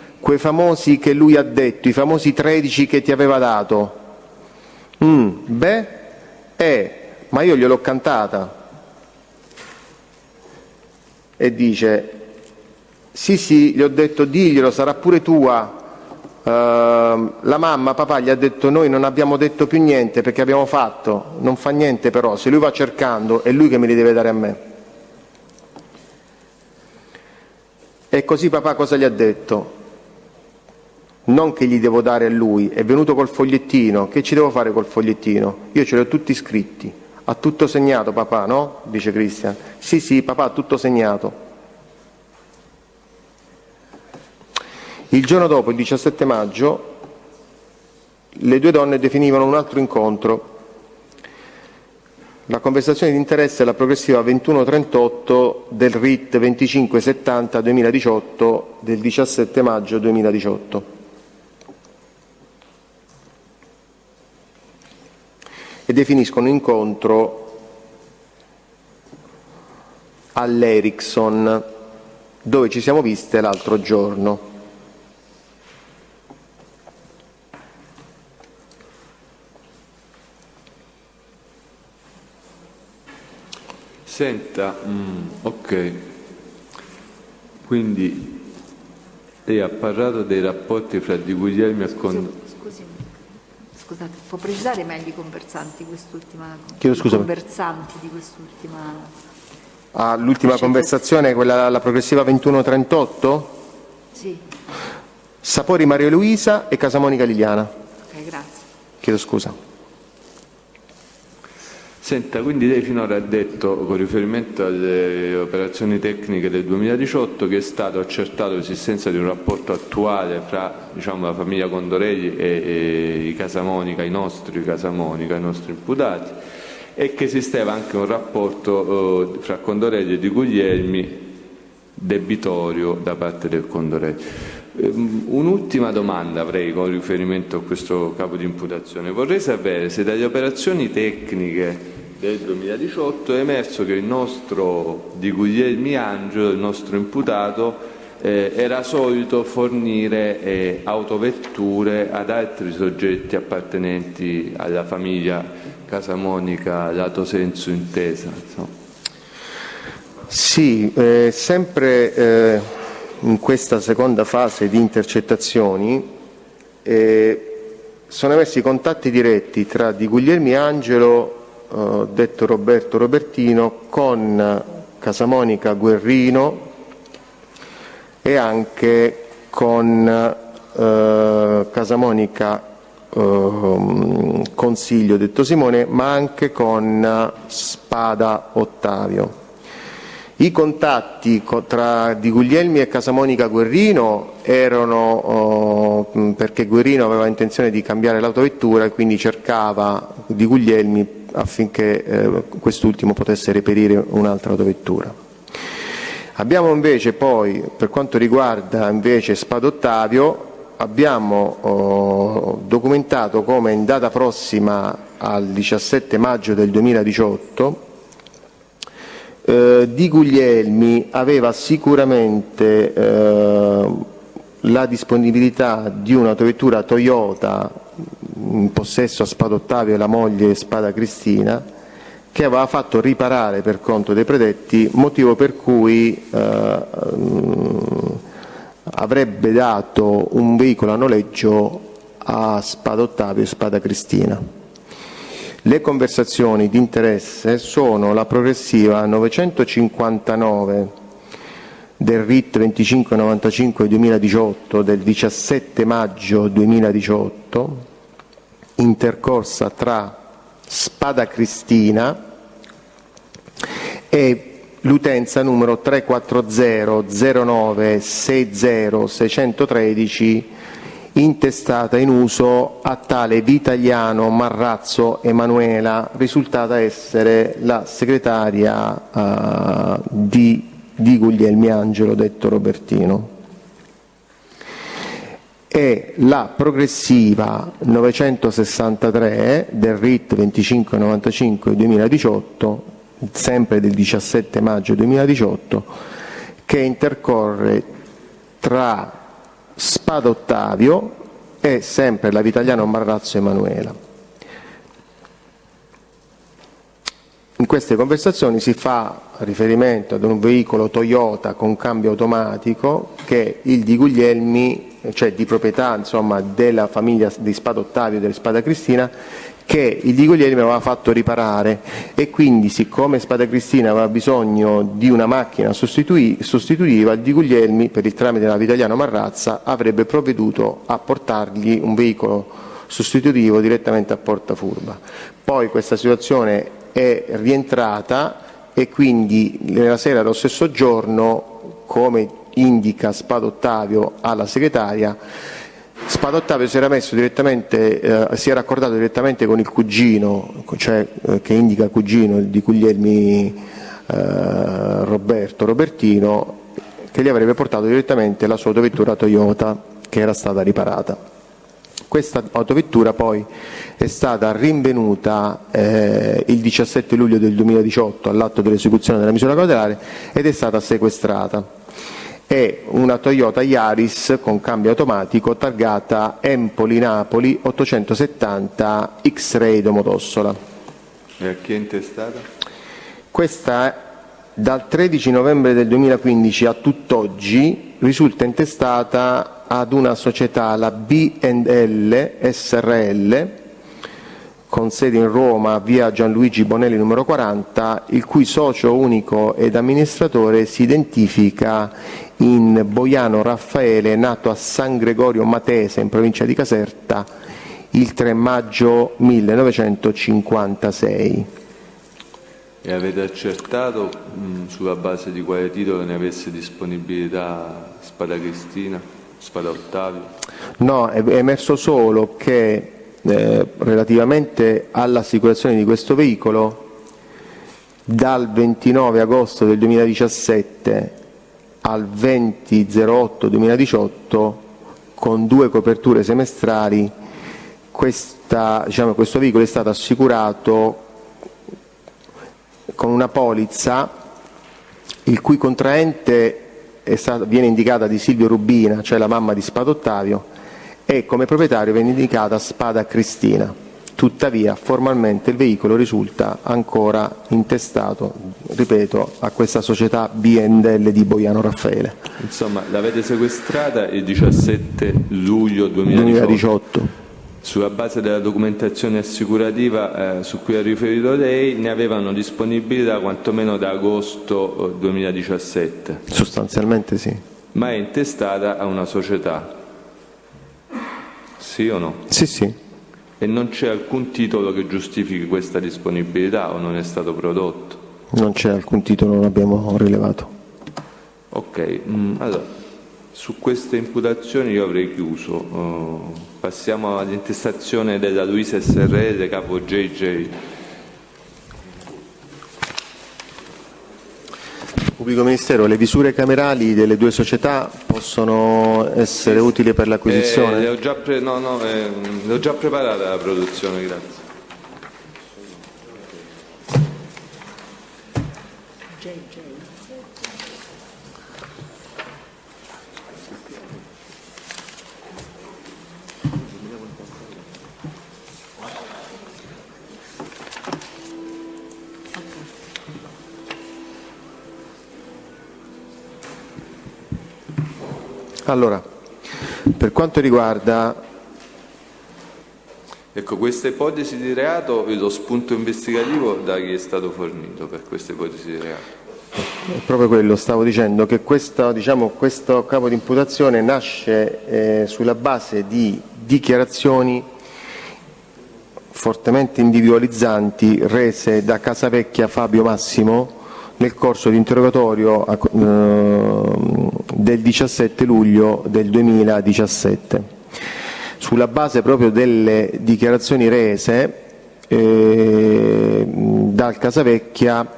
Speaker 1: che lui ha detto, i famosi 13 che ti aveva dato. Ma io gliel'ho cantata. E dice: sì, gli ho detto, diglielo, sarà pure tua. La mamma, papà, gli ha detto: noi non abbiamo detto più niente perché abbiamo fatto. Non fa niente però, se lui va cercando è lui che me li deve dare a me. E così papà cosa gli ha detto? Non che gli devo dare a lui, è venuto col fogliettino. Che ci devo fare col fogliettino? Io ce li ho tutti scritti. Ha tutto segnato papà, no? Dice Cristian. Sì, papà, ha tutto segnato. Il giorno dopo, il 17 maggio, le due donne definivano un altro incontro. La conversazione di interesse è la progressiva 2138 del RIT 2570 2018 del 17 maggio 2018. E definiscono un incontro all'Ericsson, dove ci siamo viste l'altro giorno.
Speaker 3: Senta, ok, quindi lei ha parlato dei rapporti fra Di Guglielmi e
Speaker 2: Scusate, può precisare meglio i conversanti quest'ultima?
Speaker 1: Chiedo scusa.
Speaker 2: I conversanti di quest'ultima.
Speaker 1: L'ultima conversazione, quella la progressiva 2138?
Speaker 2: Sì.
Speaker 1: Sapori Maria Luisa e Casamonica Liliana.
Speaker 2: Ok, grazie.
Speaker 1: Chiedo scusa.
Speaker 3: Senta, quindi lei finora ha detto, con riferimento alle operazioni tecniche del 2018, che è stato accertato l'esistenza di un rapporto attuale fra, diciamo, la famiglia Condorelli e i Casamonica, i nostri Casamonica, i nostri imputati, e che esisteva anche un rapporto fra Condorelli e Di Guglielmi debitorio da parte del condorente. Un'ultima domanda avrei con riferimento a questo capo di imputazione. Vorrei sapere se dalle operazioni tecniche del 2018 è emerso che il nostro Di Guglielmi Angelo, il nostro imputato, era solito fornire autovetture ad altri soggetti appartenenti alla famiglia Casamonica Lato Sensu Intesa.
Speaker 1: Sì, sempre in questa seconda fase di intercettazioni sono emersi contatti diretti tra Di Guglielmi Angelo, detto Roberto Robertino, con Casamonica Guerrino e anche con Casamonica Consiglio, detto Simone, ma anche con Spada Ottavio. I contatti tra Di Guglielmi e Casamonica Guerrino erano perché Guerrino aveva intenzione di cambiare l'autovettura e quindi cercava Di Guglielmi affinché quest'ultimo potesse reperire un'altra autovettura. Abbiamo invece poi, per quanto riguarda invece Spada Ottavio, abbiamo documentato come in data prossima al 17 maggio del 2018 Di Guglielmi aveva sicuramente la disponibilità di un'autovettura Toyota in possesso a Spada Ottavio e la moglie Spada Cristina, che aveva fatto riparare per conto dei predetti, motivo per cui avrebbe dato un veicolo a noleggio a Spada Ottavio e Spada Cristina. Le conversazioni di interesse sono la progressiva 959 del RIT 2595-2018 del 17 maggio 2018, intercorsa tra Spada Cristina e l'utenza numero 3400960613, intestata in uso a tale Vitaliano Marrazzo Emanuela, risultata essere la segretaria di Guglielmi Angelo, detto Robertino. E la progressiva 963 del RIT 2595-2018, sempre del 17 maggio 2018, che intercorre tra Spada Ottavio e sempre la Vitaliano Marrazzo Emanuela. In queste conversazioni si fa riferimento ad un veicolo Toyota con cambio automatico che il Di Guglielmi, cioè di proprietà insomma della famiglia di Spada Ottavio e della Spada Cristina, che il Di Guglielmi aveva fatto riparare, e quindi siccome Spada Cristina aveva bisogno di una macchina sostitutiva, il Di Guglielmi per il tramite della Vitaliano Marrazza avrebbe provveduto a portargli un veicolo sostitutivo direttamente a Porta Furba. Poi questa situazione è rientrata e quindi nella sera dello stesso giorno, come indica Spada Ottavio alla segretaria, Spada Ottavio si era accordato direttamente con il cugino, cioè che indica cugino di Guglielmi Robertino, che gli avrebbe portato direttamente la sua autovettura Toyota che era stata riparata. Questa autovettura poi è stata rinvenuta il 17 luglio del 2018 all'atto dell'esecuzione della misura cautelare ed è stata sequestrata. È una Toyota Yaris con cambio automatico targata Empoli-Napoli 870 X-Ray Domodossola.
Speaker 3: E a chi è intestata?
Speaker 1: Questa dal 13 novembre del 2015 a tutt'oggi risulta intestata ad una società, la B&L SRL, con sede in Roma, via Gianluigi Bonelli numero 40, il cui socio unico ed amministratore si identifica in Boiano Raffaele, nato a San Gregorio Matese, in provincia di Caserta, il 3 maggio 1956.
Speaker 3: E avete accertato sulla base di quale titolo ne avesse disponibilità Spada Cristina, Spada Ottavio?
Speaker 1: No, è emerso solo che relativamente all'assicurazione di questo veicolo, dal 29 agosto del 2017 al 20/08/2018 con 2 coperture semestrali. Questo veicolo è stato assicurato con una polizza il cui contraente viene indicata di Silvio Rubina, cioè la mamma di Spada Ottavio, e come proprietario viene indicata Spada Cristina. Tuttavia, formalmente il veicolo risulta ancora intestato, ripeto, a questa società B&L di Boiano Raffaele.
Speaker 3: Insomma, l'avete sequestrata il 17 luglio 2018. Sulla base della documentazione assicurativa su cui ha riferito lei, ne avevano disponibilità quantomeno da agosto 2017.
Speaker 1: Sostanzialmente sì.
Speaker 3: Ma è intestata a una società. Sì o no?
Speaker 1: Sì, sì.
Speaker 3: E non c'è alcun titolo che giustifichi questa disponibilità o non è stato prodotto?
Speaker 1: Non c'è alcun titolo, non abbiamo rilevato.
Speaker 3: Ok, allora, su queste imputazioni io avrei chiuso. Passiamo all'intestazione della Luisa SRL, capo JJ.
Speaker 1: Pubblico Ministero, le visure camerali delle 2 società possono essere utili per l'acquisizione?
Speaker 3: Le ho già preparata la produzione, grazie.
Speaker 1: Allora, per quanto riguarda...
Speaker 3: Ecco, questa ipotesi di reato, lo spunto investigativo da chi è stato fornito per questa ipotesi di reato?
Speaker 1: È proprio quello, stavo dicendo, che questo capo di imputazione nasce sulla base di dichiarazioni fortemente individualizzanti rese da Casavecchia Fabio Massimo nel corso di interrogatorio del 17 luglio del 2017. Sulla base proprio delle dichiarazioni rese dal Casavecchia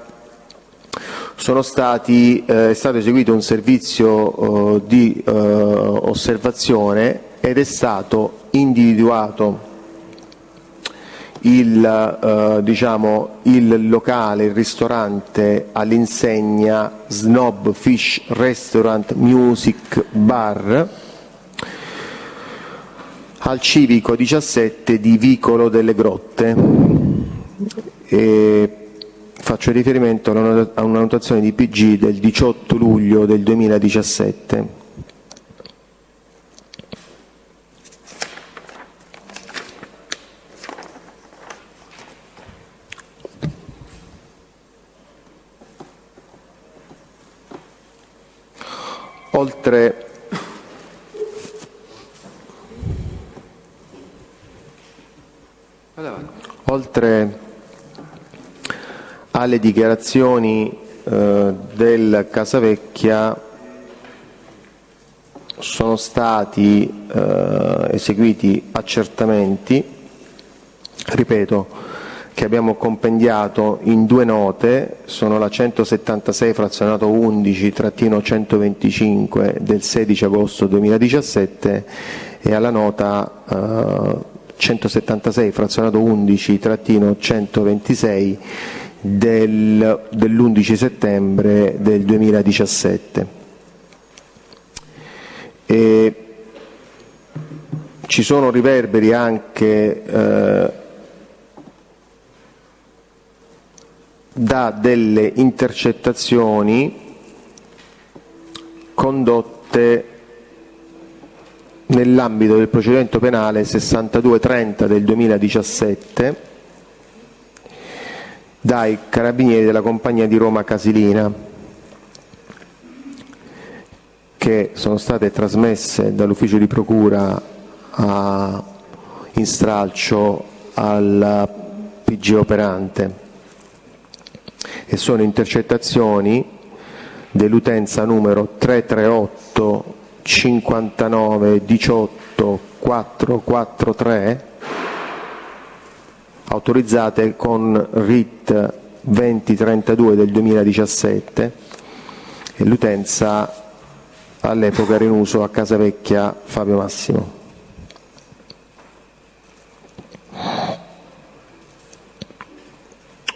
Speaker 1: è stato eseguito un servizio di osservazione ed è stato individuato il locale, il ristorante all'insegna Snob Fish Restaurant Music Bar al civico 17 di Vicolo delle Grotte. E faccio riferimento a una notazione di PG del 18 luglio del 2017. Oltre alle dichiarazioni del Casavecchia sono stati eseguiti accertamenti, ripeto, che abbiamo compendiato in 2 note, sono la 176 frazionato 11-125 del 16 agosto 2017 e alla nota 176 frazionato 11-126 dell'11 settembre del 2017. E ci sono riverberi anche da delle intercettazioni condotte nell'ambito del procedimento penale 6230 del 2017 dai carabinieri della compagnia di Roma Casilina, che sono state trasmesse dall'ufficio di procura in stralcio al PG operante, e sono intercettazioni dell'utenza numero 338 59 18 443 autorizzate con RIT 2032 del 2017 e l'utenza all'epoca era in uso a Casavecchia Fabio Massimo.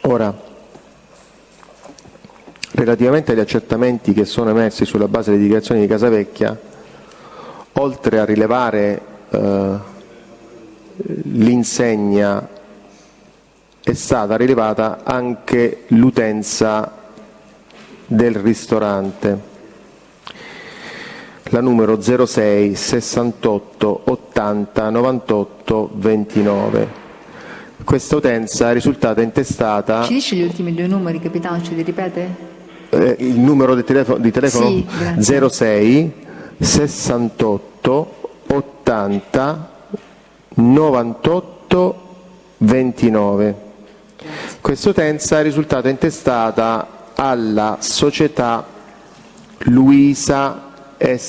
Speaker 1: Ora, relativamente agli accertamenti che sono emersi sulla base delle dichiarazioni di Casavecchia, oltre a rilevare l'insegna, è stata rilevata anche l'utenza del ristorante, la numero 06 68 80 98 29. Questa utenza è risultata intestata.
Speaker 2: Ci dice gli ultimi due numeri, capitano, ce li ripete?
Speaker 1: Il numero di telefono
Speaker 2: Sì, grazie.
Speaker 1: 06 68 80 98 29. Questa utenza è risultata intestata alla società Luisa SRLS,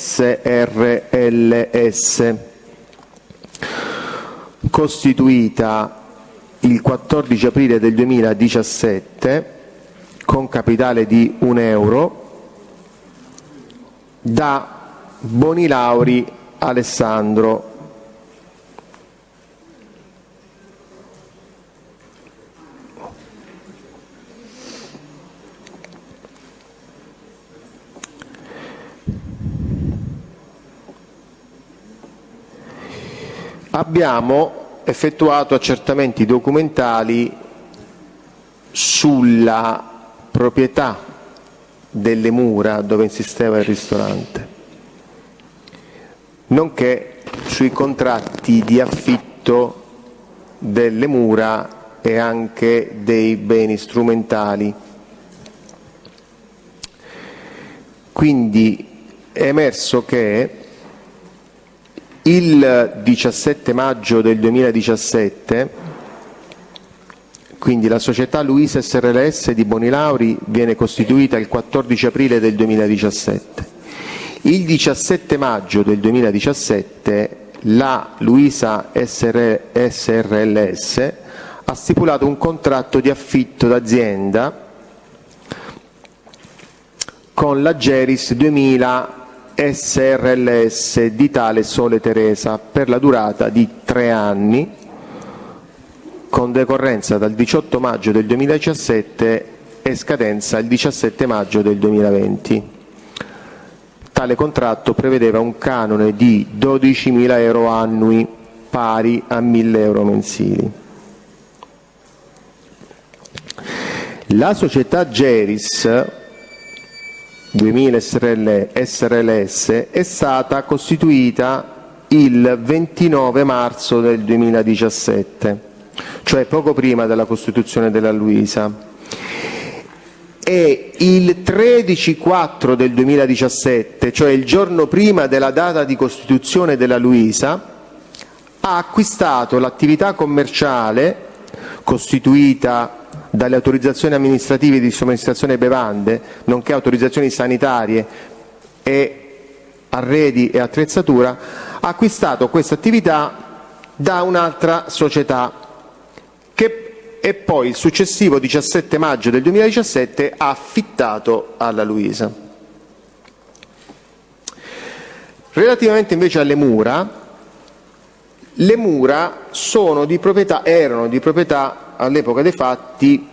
Speaker 1: costituita il 14 aprile del 2017 con capitale di €1 da Bonilauri Alessandro. Abbiamo effettuato accertamenti documentali sulla proprietà delle mura dove insisteva il ristorante, nonché sui contratti di affitto delle mura e anche dei beni strumentali. Quindi è emerso che il 17 maggio del 2017, quindi la società Luisa SRLS di Bonilauri viene costituita il 14 aprile del 2017. Il 17 maggio del 2017 la Luisa SRLS ha stipulato un contratto di affitto d'azienda con la Geris 2000 SRLS di tale Sole Teresa per la durata di 3 anni, con decorrenza dal 18 maggio del 2017 e scadenza il 17 maggio del 2020. Tale contratto prevedeva un canone di €12.000 annui, pari a €1.000 mensili. La società Geris 2000 SRLS è stata costituita il 29 marzo del 2017, cioè poco prima della costituzione della Luisa, e il 13/4 del 2017, cioè il giorno prima della data di costituzione della Luisa, ha acquistato l'attività commerciale costituita dalle autorizzazioni amministrative di somministrazione bevande, nonché autorizzazioni sanitarie e arredi e attrezzatura, ha acquistato questa attività da un'altra società che e poi il successivo 17 maggio del 2017 ha affittato alla Luisa. Relativamente invece alle mura, le mura erano di proprietà all'epoca dei fatti,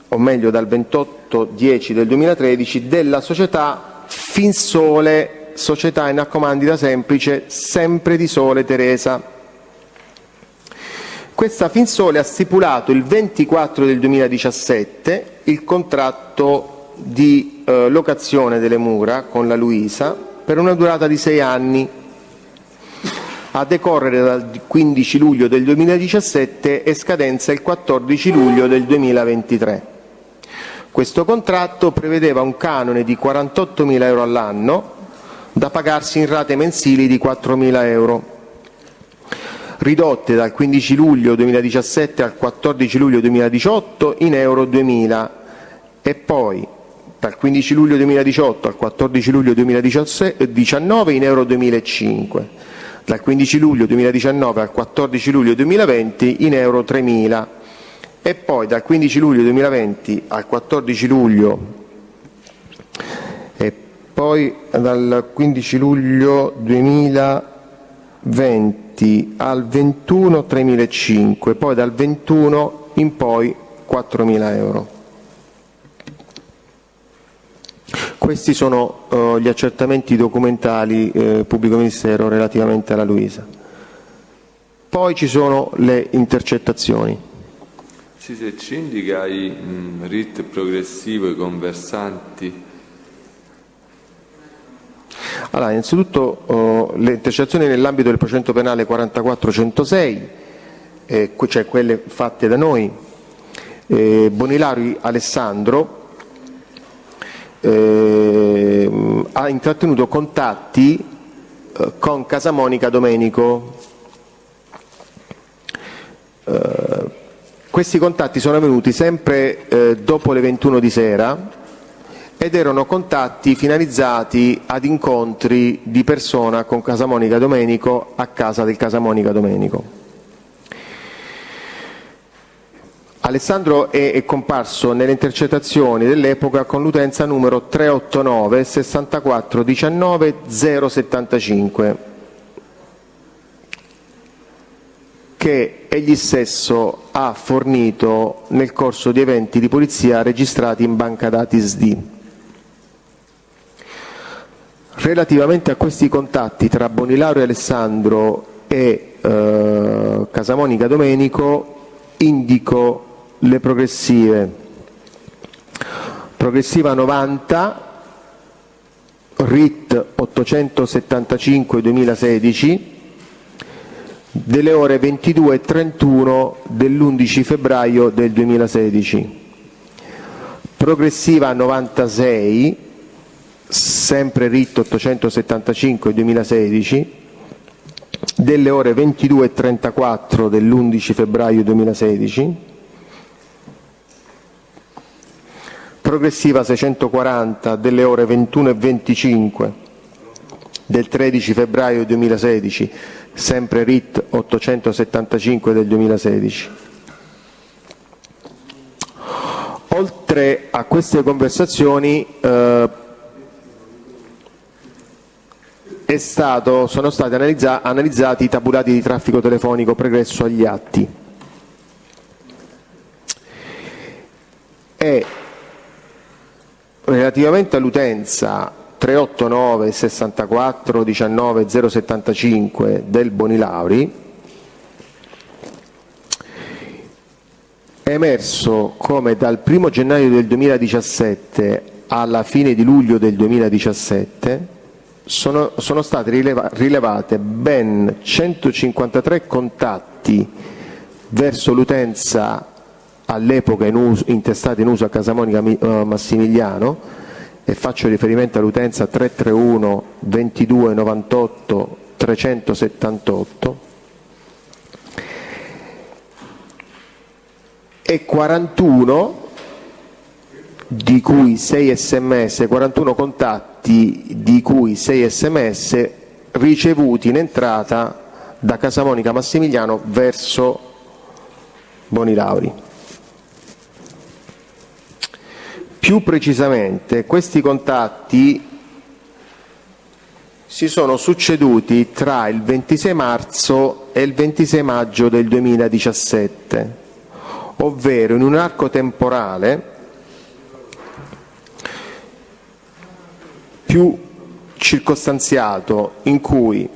Speaker 1: o meglio dal 28/10 del 2013, della società Finsole, società in accomandita semplice, sempre di Sole Teresa. Questa Finsole ha stipulato il 24 del 2017 il contratto di locazione delle mura con la Luisa per una durata di 6 anni, a decorrere dal 15 luglio del 2017 e scadenza il 14 luglio del 2023. Questo contratto prevedeva un canone di €48.000 all'anno, da pagarsi in rate mensili di €4.000, ridotte dal 15 luglio 2017 al 14 luglio 2018 in €2.000 e poi dal 15 luglio 2018 al 14 luglio 2019 in €2.500. Dal 15 luglio 2019 al 14 luglio 2020 in €3.000 e poi dal 15 luglio 2020 al 14 luglio poi dal 15 luglio 2020 al 21 3.500, poi dal 21 in poi 4.000 euro. Questi sono gli accertamenti documentali pubblico ministero relativamente alla Luisa. Poi ci sono le intercettazioni.
Speaker 3: Sì, se ci indica i RIT progressivo, i conversanti.
Speaker 1: Allora, innanzitutto le intercettazioni nell'ambito del procedimento penale 44.106, cioè quelle fatte da noi, Bonilauri Alessandro ha intrattenuto contatti con Casamonica Domenico. Questi contatti sono avvenuti sempre dopo le 21 di sera ed erano contatti finalizzati ad incontri di persona con Casamonica Domenico a casa del Casamonica Domenico. Alessandro è comparso nelle intercettazioni dell'epoca con l'utenza numero 389 64 19 075, che egli stesso ha fornito nel corso di eventi di polizia registrati in banca dati SD. Relativamente a questi contatti tra Bonilario Alessandro e Casamonica Domenico indico le progressive. Progressiva 90, RIT 875 2016, delle ore 22:31 dell'11 febbraio del 2016. Progressiva 96, sempre RIT 875 2016, delle ore 22:34 dell'11 febbraio 2016. Progressiva 640 delle ore 21:25 del 13 febbraio 2016, sempre RIT 875 del 2016. Oltre a queste conversazioni sono stati analizzati i tabulati di traffico telefonico pregresso agli atti e relativamente all'utenza 389 64 19 075 del Bonilauri è emerso come dal 1 gennaio del 2017 alla fine di luglio del 2017 sono state rilevate ben 153 contatti verso l'utenza all'epoca intestata in uso a Casamonica Massimiliano, e faccio riferimento all'utenza 331 22 98 378, e 41 di cui 6 sms, 41 contatti di cui 6 sms ricevuti in entrata da Casamonica Massimiliano verso Bonilauri. Più precisamente, questi contatti si sono succeduti tra il 26 marzo e il 26 maggio del 2017, ovvero in un arco temporale più circostanziato, in cui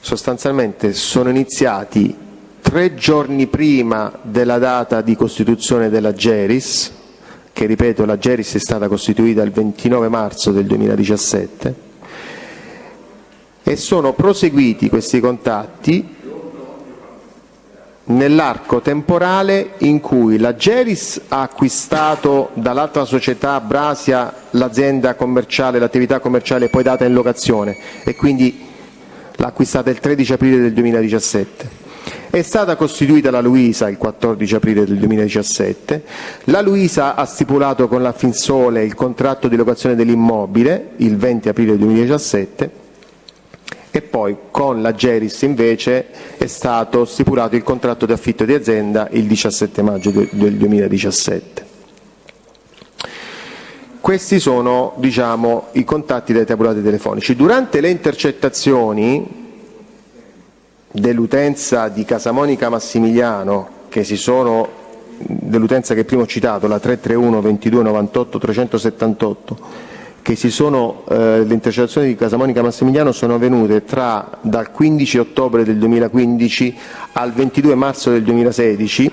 Speaker 1: sostanzialmente sono iniziati 3 giorni prima della data di costituzione della Geris, che ripeto la Geris è stata costituita il 29 marzo del 2017, e sono proseguiti questi contatti nell'arco temporale in cui la Geris ha acquistato dall'altra società Brasia l'azienda commerciale, l'attività commerciale poi data in locazione, e quindi l'ha acquistata il 13 aprile del 2017. È stata costituita la Luisa il 14 aprile del 2017, la Luisa ha stipulato con la Finsole il contratto di locazione dell'immobile il 20 aprile 2017 e poi con la Geris invece è stato stipulato il contratto di affitto di azienda il 17 maggio del 2017. Questi sono, diciamo, i contatti dai tabulati telefonici. Durante le intercettazioni dell'utenza di Casamonica Massimiliano, dell'utenza che prima ho citato, la 331 22 98 378, le intercettazioni di Casamonica Massimiliano sono avvenute dal 15 ottobre del 2015 al 22 marzo del 2016.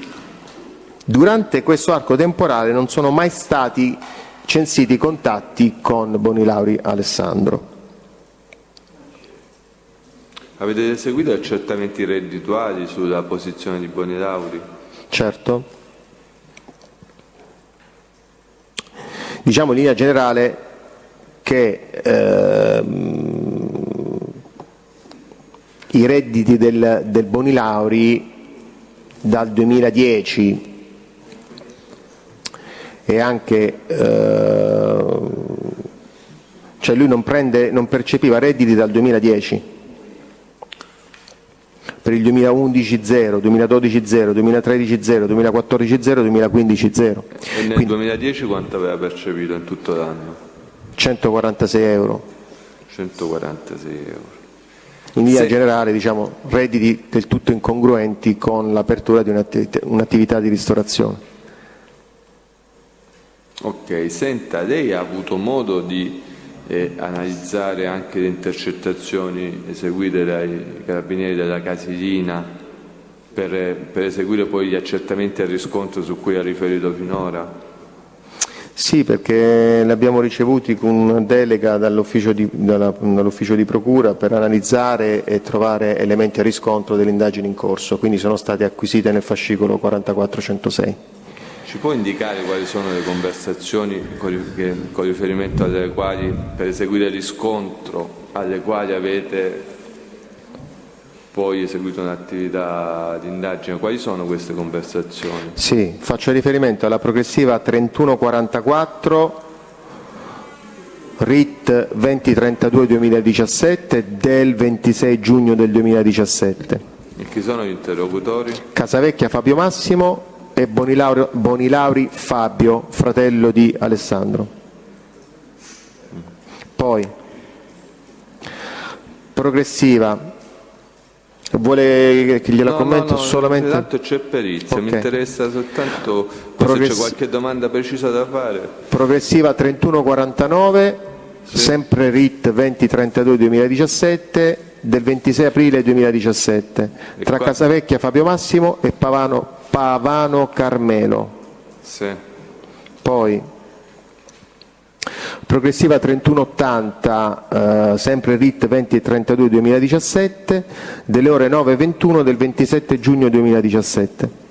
Speaker 1: Durante questo arco temporale non sono mai stati censiti contatti con Bonilauri Alessandro.
Speaker 3: Avete eseguito accertamenti reddituali sulla posizione di Bonilauri?
Speaker 1: Certo. Diciamo in linea generale che i redditi del Bonilauri dal 2010 e anche cioè lui non percepiva redditi dal 2010. Per il 2011 0, 2012 0, 2013 0, 2014 0, 2015 0.
Speaker 3: E nel 2010 quanto aveva percepito in tutto l'anno?
Speaker 1: 146 euro.
Speaker 3: 146 euro.
Speaker 1: In linea generale, diciamo, redditi del tutto incongruenti con l'apertura di un'attività di ristorazione.
Speaker 3: Ok, senta, lei ha avuto modo di analizzare anche le intercettazioni eseguite dai carabinieri della Casilina per eseguire poi gli accertamenti al riscontro su cui ha riferito finora?
Speaker 1: Sì, perché ne abbiamo ricevuti con delega dall'ufficio di procura per analizzare e trovare elementi a riscontro delle indagini in corso, quindi sono state acquisite nel fascicolo 4406.
Speaker 3: Ci può indicare quali sono le conversazioni con riferimento alle quali, per eseguire il riscontro, alle quali avete poi eseguito un'attività di indagine? Quali sono queste conversazioni?
Speaker 1: Sì, faccio riferimento alla progressiva 3144, RIT 2032-2017 del 26 giugno del 2017.
Speaker 3: E chi sono gli interlocutori?
Speaker 1: Casavecchia Fabio Massimo e Bonilauri Fabio, fratello di Alessandro. Poi, progressiva, vuole che gliela commento solamente?
Speaker 3: Tanto c'è perizia,
Speaker 1: Okay.
Speaker 3: Mi interessa soltanto se c'è qualche domanda precisa da fare.
Speaker 1: Progressiva 3149,
Speaker 3: Sì.
Speaker 1: sempre RIT 2032-2017 del 26 aprile 2017,
Speaker 3: E
Speaker 1: tra
Speaker 3: qua?
Speaker 1: Casavecchia Fabio Massimo e Pavano Carmelo.
Speaker 3: Sì.
Speaker 1: Poi progressiva 3180, sempre RIT 2032-2017 delle ore 9:21 del 27 giugno 2017.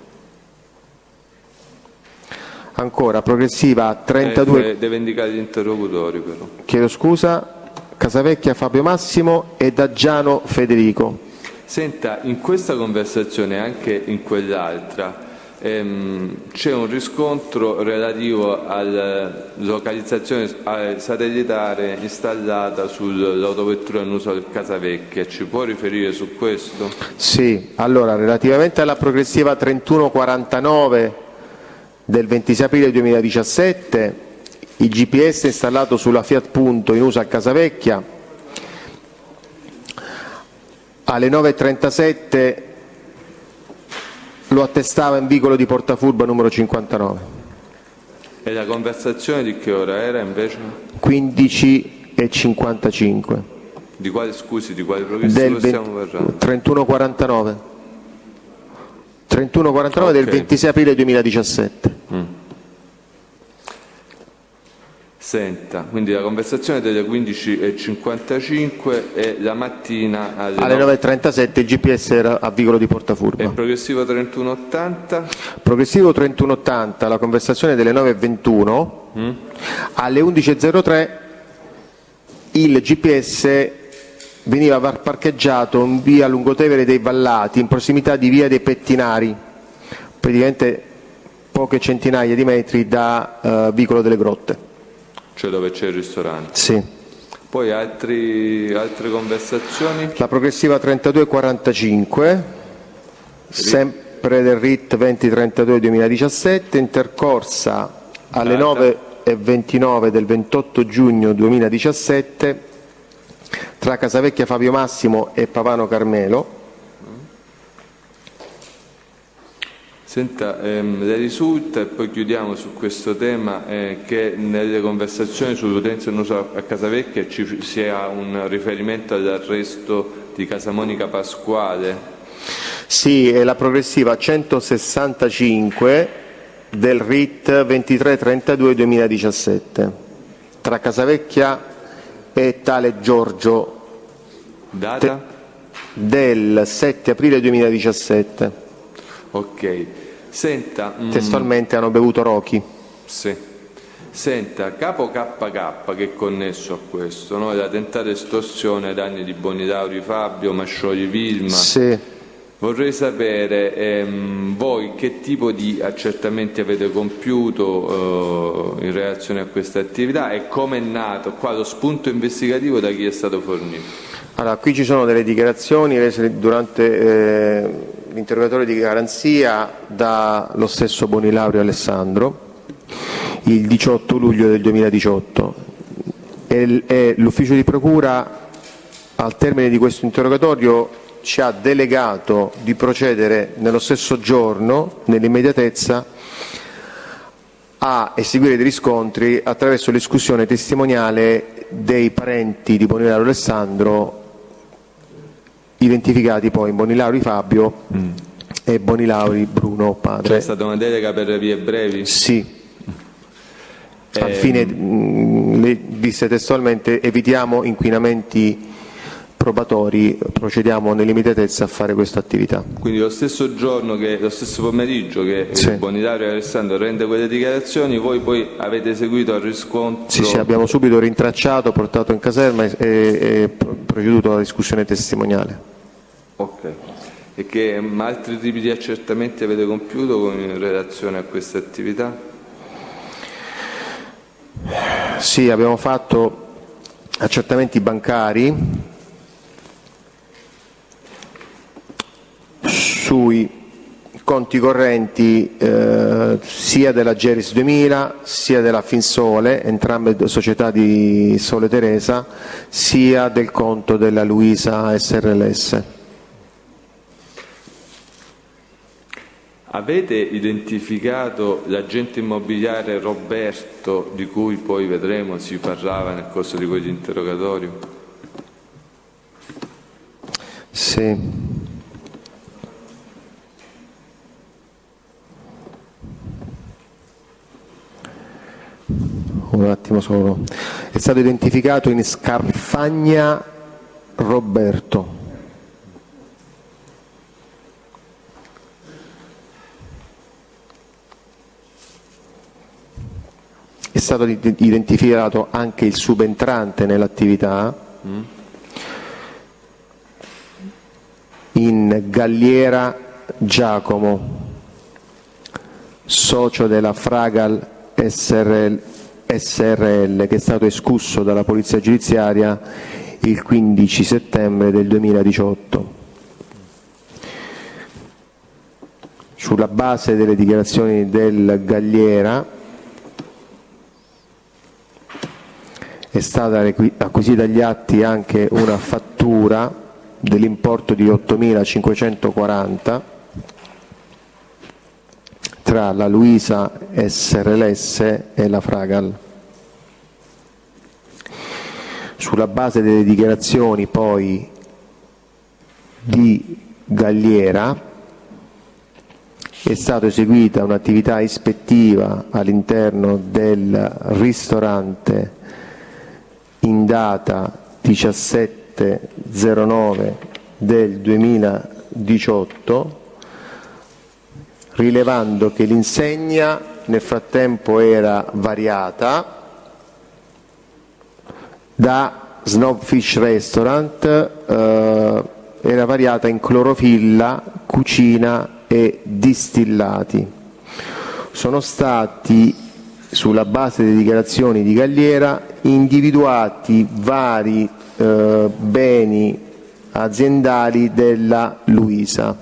Speaker 1: Ancora progressiva 32,
Speaker 3: Deve indicare gli interlocutori però.
Speaker 1: chiedo scusa, Casavecchia Fabio Massimo e Daggiano Federico.
Speaker 3: Senta, in questa conversazione, anche in quell'altra, c'è un riscontro relativo alla localizzazione satellitare installata sull'autovettura in uso del Casavecchia. Ci può riferire su questo?
Speaker 1: Sì, allora relativamente alla progressiva 3149 del 26 aprile 2017, il GPS installato sulla Fiat Punto in uso a Casavecchia alle 9:37 lo attestava in vicolo di Portafurba numero 59.
Speaker 3: E la conversazione di che ora era invece?
Speaker 1: 15:55
Speaker 3: Di quale, scusi, di quale progressivo stiamo parlando?
Speaker 1: 3149 del
Speaker 3: Ok.
Speaker 1: 26 aprile 2017.
Speaker 3: Senta, quindi la conversazione delle 15:55 e la mattina
Speaker 1: Alle 9:37 il GPS era a vicolo di Portafurba.
Speaker 3: E il progressivo 3180?
Speaker 1: Progressivo 3180, la conversazione delle 9:21, alle 11:03 il GPS veniva parcheggiato in via Lungotevere dei Vallati, in prossimità di via dei Pettinari, praticamente poche centinaia di metri da Vicolo delle Grotte.
Speaker 3: Cioè dove c'è il ristorante.
Speaker 1: Sì.
Speaker 3: Poi altre conversazioni?
Speaker 1: La progressiva 3245, sempre del RIT 2032-2017, intercorsa alle
Speaker 3: Data?
Speaker 1: e 29 del 28 giugno 2017 tra Casavecchia Fabio Massimo e Pavano Carmelo.
Speaker 3: Senta, le risulta, e poi chiudiamo su questo tema, che nelle conversazioni sull'utenza in uso a Casavecchia ci sia un riferimento all'arresto di Casamonica Pasquale?
Speaker 1: Sì, è la progressiva 165 del RIT 2332-2017 tra Casavecchia e tale Giorgio.
Speaker 3: Data?
Speaker 1: Del 7 aprile 2017.
Speaker 3: Ok. Senta,
Speaker 1: Testualmente hanno bevuto Rochi.
Speaker 3: sì. Senta, capo KK, che è connesso a questo, no? La tentata estorsione ai danni di Bonilauri Fabio, Mascioli Vilma.
Speaker 1: Sì.
Speaker 3: Vorrei sapere voi che tipo di accertamenti avete compiuto in relazione a questa attività e come è nato qua lo spunto investigativo, da chi è stato fornito?
Speaker 1: Allora, qui ci sono delle dichiarazioni rese durante l'interrogatorio di garanzia dallo stesso Bonilauri Alessandro il 18 luglio del 2018 e l'ufficio di procura al termine di questo interrogatorio ci ha delegato di procedere nello stesso giorno, nell'immediatezza, a eseguire dei riscontri attraverso l'escussione testimoniale dei parenti di Bonilauri Alessandro, identificati poi in Bonilauri Fabio e Bonilauri Bruno padre.
Speaker 3: C'è stata una delega per vie brevi?
Speaker 1: Sì. Al fine, le disse testualmente, evitiamo inquinamenti probatori, procediamo nell'immediatezza a fare questa attività.
Speaker 3: Quindi lo stesso pomeriggio che
Speaker 1: Sì.
Speaker 3: Bonilario Alessandro rende quelle dichiarazioni, voi poi avete eseguito il riscontro?
Speaker 1: Sì, abbiamo subito rintracciato, portato in caserma e proceduto alla discussione testimoniale.
Speaker 3: Ok. E che altri tipi di accertamenti avete compiuto in relazione a queste attività?
Speaker 1: Sì, abbiamo fatto accertamenti bancari sui conti correnti sia della Geris 2000 sia della Finsole, entrambe società di Sole Teresa, sia del conto della Luisa SRLS.
Speaker 3: Avete identificato l'agente immobiliare Roberto, di cui poi vedremo si parlava nel corso di quell'interrogatorio?
Speaker 1: Sì. Un attimo solo. È stato identificato in Scarfagna Roberto. È stato identificato anche il subentrante nell'attività in Galliera Giacomo, socio della Fragal SRL, che è stato escusso dalla Polizia Giudiziaria il 15 settembre del 2018. Sulla base delle dichiarazioni del Galliera è stata acquisita agli atti anche una fattura dell'importo di 8.540 tra la Luisa SRLS e la Fragal. Sulla base delle dichiarazioni poi di Galliera è stata eseguita un'attività ispettiva all'interno del ristorante in data 17/09 del 2018, rilevando che l'insegna nel frattempo era variata da Snobfish Restaurant, era variata in clorofilla, cucina e distillati. Sono stati, sulla base delle dichiarazioni di Galliera, individuati vari beni aziendali della Luisa.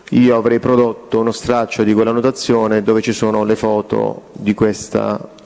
Speaker 1: io avrei prodotto uno straccio di quella notazione dove ci sono le foto di questa.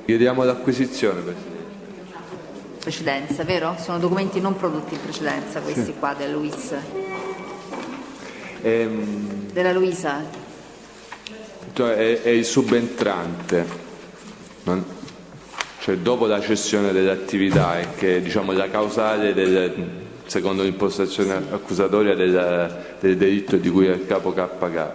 Speaker 3: Chiediamo l'acquisizione, Presidente.
Speaker 2: Precedenza, vero? Sono documenti non prodotti in precedenza questi qua del Luis. Della Luisa.
Speaker 3: Cioè è il subentrante, cioè dopo la cessione dell'attività, è che diciamo la causale secondo l'impostazione accusatoria del delitto di cui è il capo KK.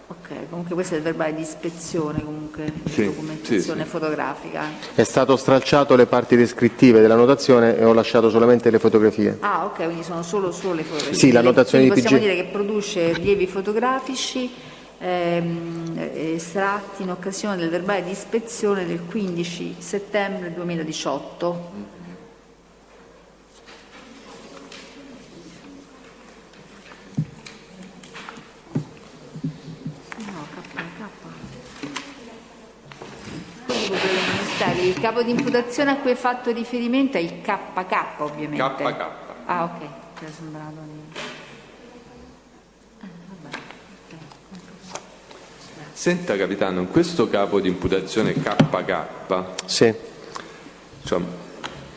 Speaker 2: Ok, comunque questo è il verbale di ispezione, comunque di documentazione fotografica.
Speaker 1: È stato stralciato le parti descrittive della notazione e ho lasciato solamente le fotografie.
Speaker 2: Ah, ok, quindi sono solo le fotografie.
Speaker 1: Sì, la notazione di PG.
Speaker 2: Possiamo dire che produce rilievi fotografici estratti in occasione del verbale di ispezione del 15 settembre 2018. Il capo di imputazione a cui è fatto riferimento è il KK, ovviamente.
Speaker 3: KK.
Speaker 2: Ah, ok, mi è sembrato di...
Speaker 3: Senta, capitano, in questo capo di imputazione KK,
Speaker 1: Sì.
Speaker 3: insomma,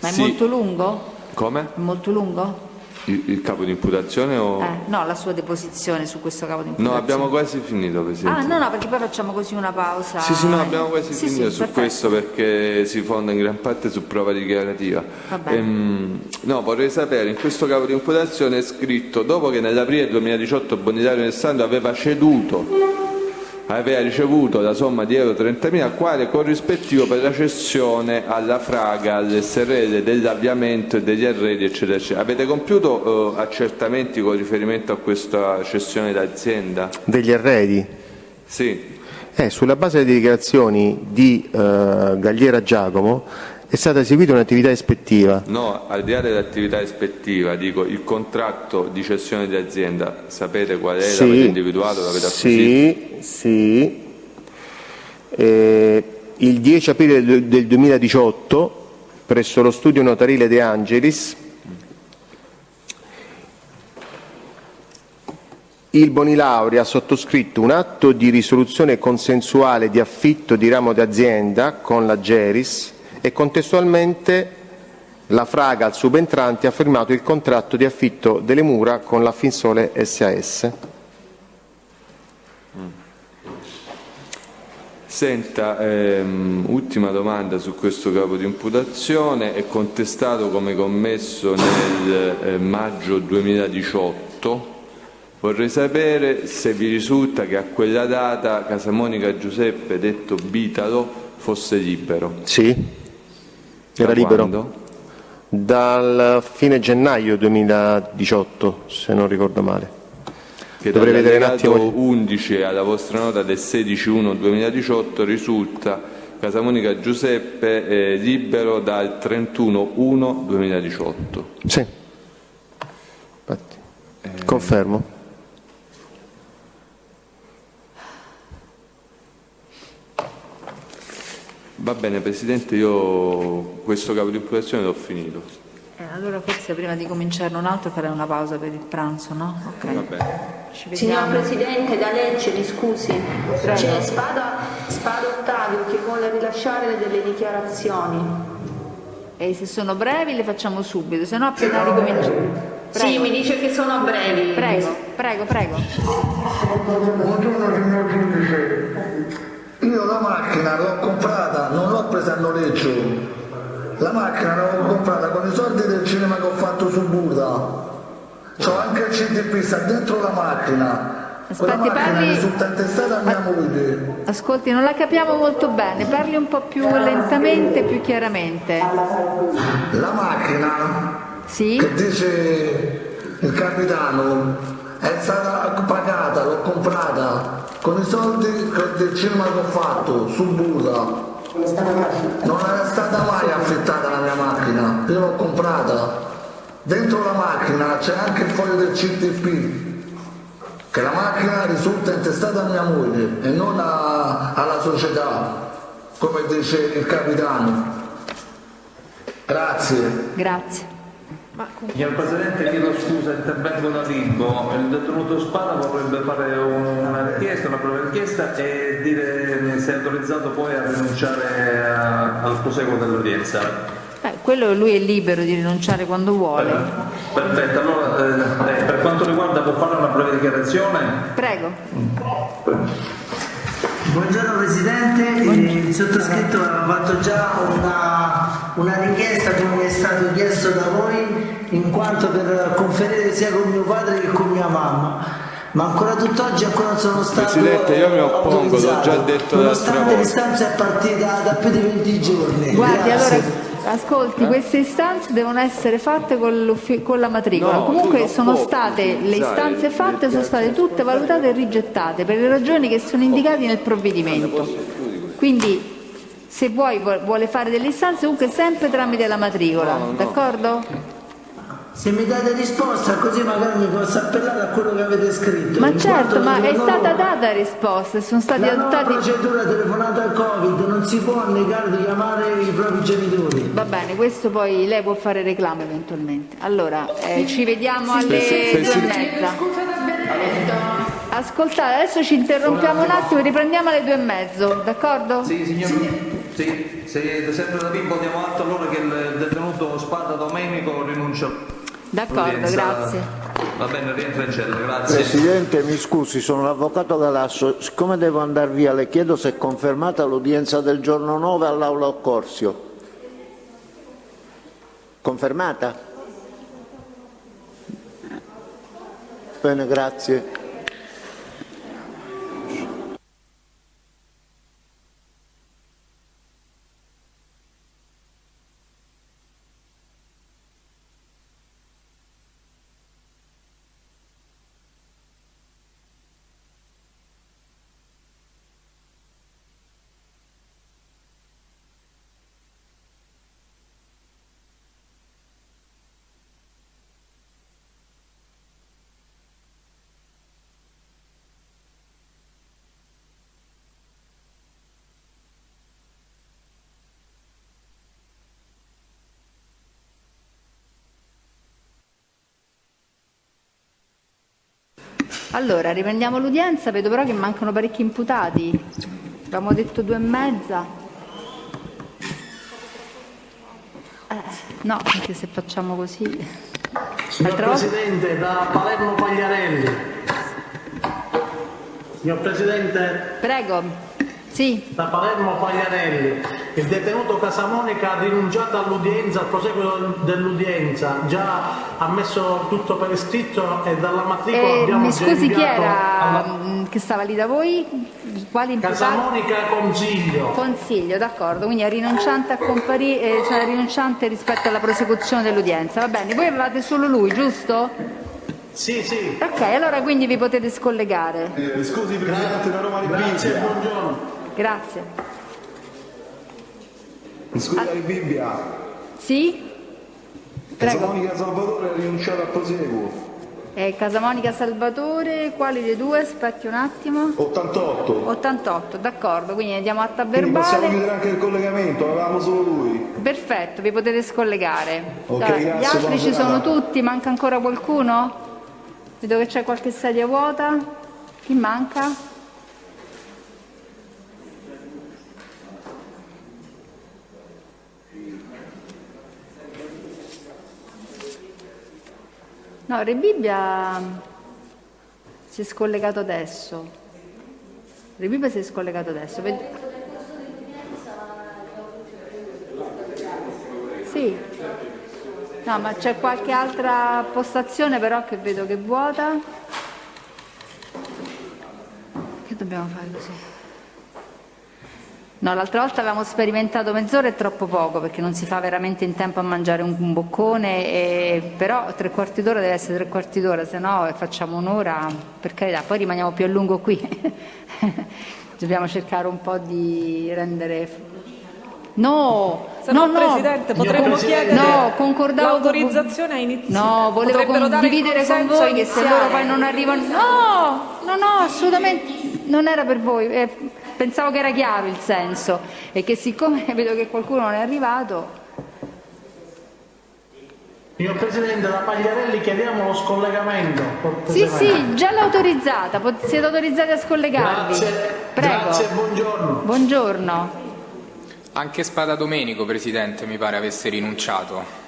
Speaker 2: Ma è molto lungo?
Speaker 3: Come?
Speaker 2: È molto lungo?
Speaker 3: Il capo di imputazione o...
Speaker 2: No, la sua deposizione su questo capo di imputazione.
Speaker 3: No, abbiamo quasi finito, Presidente.
Speaker 2: No, perché poi facciamo così una pausa.
Speaker 3: Sì, no, abbiamo quasi finito su
Speaker 2: perfetto.
Speaker 3: questo perché si fonda in gran parte su prova dichiarativa.
Speaker 2: Va bene.
Speaker 3: No, vorrei sapere, in questo capo di imputazione è scritto: dopo che nell'aprile 2018 Bonitario Alessandro aveva ricevuto la somma di euro 30.000 quale corrispettivo per la cessione alla Fraga, all'SRL dell'avviamento e degli arredi, eccetera, eccetera. Avete compiuto accertamenti con riferimento a questa cessione d'azienda?
Speaker 1: Degli arredi?
Speaker 3: Sì.
Speaker 1: Sulla base delle dichiarazioni di Galliera Giacomo è stata eseguita un'attività ispettiva.
Speaker 3: No, al di là dell'attività ispettiva, dico, il contratto di cessione di azienda, sapete qual è?
Speaker 1: Sì,
Speaker 3: l'avete individuato, l'avete acquisito?
Speaker 1: Sì. Il 10 aprile del 2018, presso lo studio notarile De Angelis, il Bonilauri ha sottoscritto un atto di risoluzione consensuale di affitto di ramo d'azienda con la Geris e contestualmente la Fraga al subentrante ha firmato il contratto di affitto delle mura con la Finsole SAS.
Speaker 3: Senta, ultima domanda su questo capo di imputazione. È contestato come commesso nel maggio 2018. Vorrei sapere se vi risulta che a quella data Casamonica Giuseppe, detto Bitalo, fosse libero.
Speaker 1: Sì. Era
Speaker 3: Da
Speaker 1: libero
Speaker 3: quando?
Speaker 1: dal fine gennaio 2018, se non ricordo male.
Speaker 3: Che
Speaker 1: Dovrei vedere un
Speaker 3: dall'allegato
Speaker 1: attimo.
Speaker 3: 11 alla vostra nota del 16/1/2018 risulta Casamonica Giuseppe libero dal 31/1/2018.
Speaker 1: Sì. Infatti. Confermo.
Speaker 3: Va bene, Presidente, io questo capo di imputazione l'ho finito.
Speaker 2: Allora forse prima di cominciare un altro farei una pausa per il pranzo, no? Ok.
Speaker 3: Va bene.
Speaker 2: Ci
Speaker 4: Signor
Speaker 2: vediamo.
Speaker 4: Presidente, da legge, mi scusi, c'è Spada Ottavio che vuole rilasciare delle dichiarazioni.
Speaker 2: E se sono brevi le facciamo subito, se no appena ricominciamo.
Speaker 4: Sì, mi dice che sono brevi.
Speaker 2: Prego.
Speaker 5: Buongiorno signor giudice, io la macchina l'ho comprata, non l'ho presa a noleggio, la macchina l'ho comprata con i soldi del cinema che ho fatto su Burda, c'ho anche il CDP, sta dentro la macchina. Quella
Speaker 2: Aspetti,
Speaker 5: macchina
Speaker 2: parli.
Speaker 5: risulta intestata a mia moglie.
Speaker 2: Ascolti, non la capiamo molto bene, parli un po' più lentamente, più chiaramente.
Speaker 5: La macchina
Speaker 2: Sì?
Speaker 5: che dice il capitano è stata pagata, l'ho comprata con i soldi del cinema che ho fatto su Burda. Non era stata mai affittata la mia macchina, io l'ho comprata. Dentro la macchina c'è anche il foglio del CTP, che la macchina risulta intestata a mia moglie e non alla società, come dice il capitano.
Speaker 2: Grazie.
Speaker 6: Signor Presidente, chiedo scusa, intervengo da Vibo. Il detenuto Spada vorrebbe fare una breve richiesta e dire se è autorizzato poi a rinunciare al proseguo dell'udienza.
Speaker 2: Quello lui è libero di rinunciare quando vuole.
Speaker 6: Perfetto, allora per quanto riguarda può fare una breve dichiarazione?
Speaker 2: Prego.
Speaker 7: Buongiorno Presidente, il sottoscritto ha fatto già una richiesta come mi è stato chiesto da voi, in quanto per conferire sia con mio padre che con mia mamma, ma ancora tutt'oggi ancora non sono stato
Speaker 3: Presidente, io mi oppongo, l'ho già detto l'altra
Speaker 7: nonostante
Speaker 3: volta.
Speaker 7: l'istanza è partita da più di 20 giorni.
Speaker 2: Guardi,
Speaker 7: Grazie.
Speaker 2: allora, ascolti, queste istanze devono essere fatte con la matricola.
Speaker 3: No,
Speaker 2: Comunque
Speaker 3: non
Speaker 2: sono
Speaker 3: può
Speaker 2: state, le
Speaker 3: utilizzare
Speaker 2: istanze
Speaker 3: il
Speaker 2: fatte sono state tutte valutate e rigettate per le ragioni che sono indicate nel provvedimento. Quindi se vuole fare delle istanze, comunque sempre tramite la matricola, d'accordo?
Speaker 7: Se mi date risposta così magari mi posso appellare a quello che avete scritto.
Speaker 2: Ma
Speaker 7: in
Speaker 2: certo,
Speaker 7: quanto
Speaker 2: ma è
Speaker 7: la
Speaker 2: stata
Speaker 7: nuova-
Speaker 2: data risposta, sono stati
Speaker 7: La nuova
Speaker 2: adottati.
Speaker 7: procedura telefonata al Covid non si può negare di chiamare i propri genitori.
Speaker 2: Va bene, questo poi lei può fare reclamo eventualmente. Allora, ci vediamo alle 2:30. Ascoltate, adesso ci interrompiamo un attimo, riprendiamo alle 2:30, d'accordo?
Speaker 6: Sì, signor. Sì, se sempre da Vibo diamo atto allora che il detenuto Spada Domenico rinuncia.
Speaker 2: D'accordo,
Speaker 6: all'udienza.
Speaker 2: grazie.
Speaker 6: Va bene, rientra in cella, grazie.
Speaker 8: Presidente, mi scusi, sono l'avvocato Galasso. Siccome devo andare via, le chiedo se è confermata l'udienza del giorno 9 all'Aula Occorsio. Confermata? Bene, grazie.
Speaker 2: Allora, riprendiamo l'udienza, vedo però che mancano parecchi imputati. Abbiamo detto 2:30. No, anche se facciamo così.
Speaker 5: Signor
Speaker 2: Altra volta?
Speaker 5: Presidente, da Palermo Pagliarelli. Signor Presidente,
Speaker 2: Prego. Sì,
Speaker 5: da Palermo Pagliarelli. Il detenuto Casamonica ha rinunciato all'udienza, al proseguo dell'udienza. Già ha messo tutto per iscritto e dalla matricola abbiamo
Speaker 2: mi
Speaker 5: già
Speaker 2: scusi, chi
Speaker 5: inviato
Speaker 2: era
Speaker 5: alla-
Speaker 2: che stava lì da voi? Quali imputati?
Speaker 5: Casamonica Consiglio.
Speaker 2: Consiglio, d'accordo, quindi è rinunciante a comparire, cioè rinunciante rispetto alla prosecuzione dell'udienza. Va bene, voi avevate solo lui, giusto?
Speaker 5: Sì, sì.
Speaker 2: Ok, allora quindi vi potete scollegare.
Speaker 9: Scusi Presidente da Roma di
Speaker 5: Grazie,
Speaker 9: Bibbia.
Speaker 2: Grazie.
Speaker 5: buongiorno.
Speaker 9: Scusa di Bibbia.
Speaker 2: Sì? Prego.
Speaker 9: Monica Salvatore ha rinunciato al proseguo.
Speaker 2: Casamonica Salvatore, quali dei due? Aspetti un attimo.
Speaker 9: 88.
Speaker 2: 88, d'accordo, quindi andiamo a
Speaker 9: Quindi possiamo
Speaker 2: verbale.
Speaker 9: chiudere anche il collegamento, avevamo solo lui.
Speaker 2: Perfetto, vi potete scollegare.
Speaker 9: Ok,
Speaker 2: Allora, gli
Speaker 9: grazie,
Speaker 2: altri
Speaker 9: buona
Speaker 2: ci sono
Speaker 9: giornata.
Speaker 2: tutti, manca ancora qualcuno? Vedo che c'è qualche sedia vuota. Chi manca? No, Rebibbia si è scollegato adesso. Rebibbia si è scollegato adesso. Sì. No, ma c'è qualche altra postazione però che vedo che è vuota. Che dobbiamo fare così? No, l'altra volta avevamo sperimentato mezz'ora, è troppo poco perché non si fa veramente in tempo a mangiare un boccone, però 3/4 d'ora deve essere 3/4 d'ora, se no facciamo un'ora, per carità, poi rimaniamo più a lungo qui. Dobbiamo cercare un po' di rendere... No,
Speaker 10: Presidente, potremmo chiedere l'autorizzazione a iniziare.
Speaker 2: No, volevo condividere con voi che se loro poi non arrivano... No, assolutamente, non era per voi. Pensavo che era chiaro il senso e che siccome vedo che qualcuno non è arrivato...
Speaker 7: Signor Presidente, da Pagliarelli chiediamo lo scollegamento.
Speaker 2: Sì, già l'ho autorizzata, siete autorizzati a scollegarvi. Prego.
Speaker 7: Grazie, buongiorno.
Speaker 2: Buongiorno.
Speaker 11: Anche Spada Domenico, Presidente, mi pare avesse rinunciato.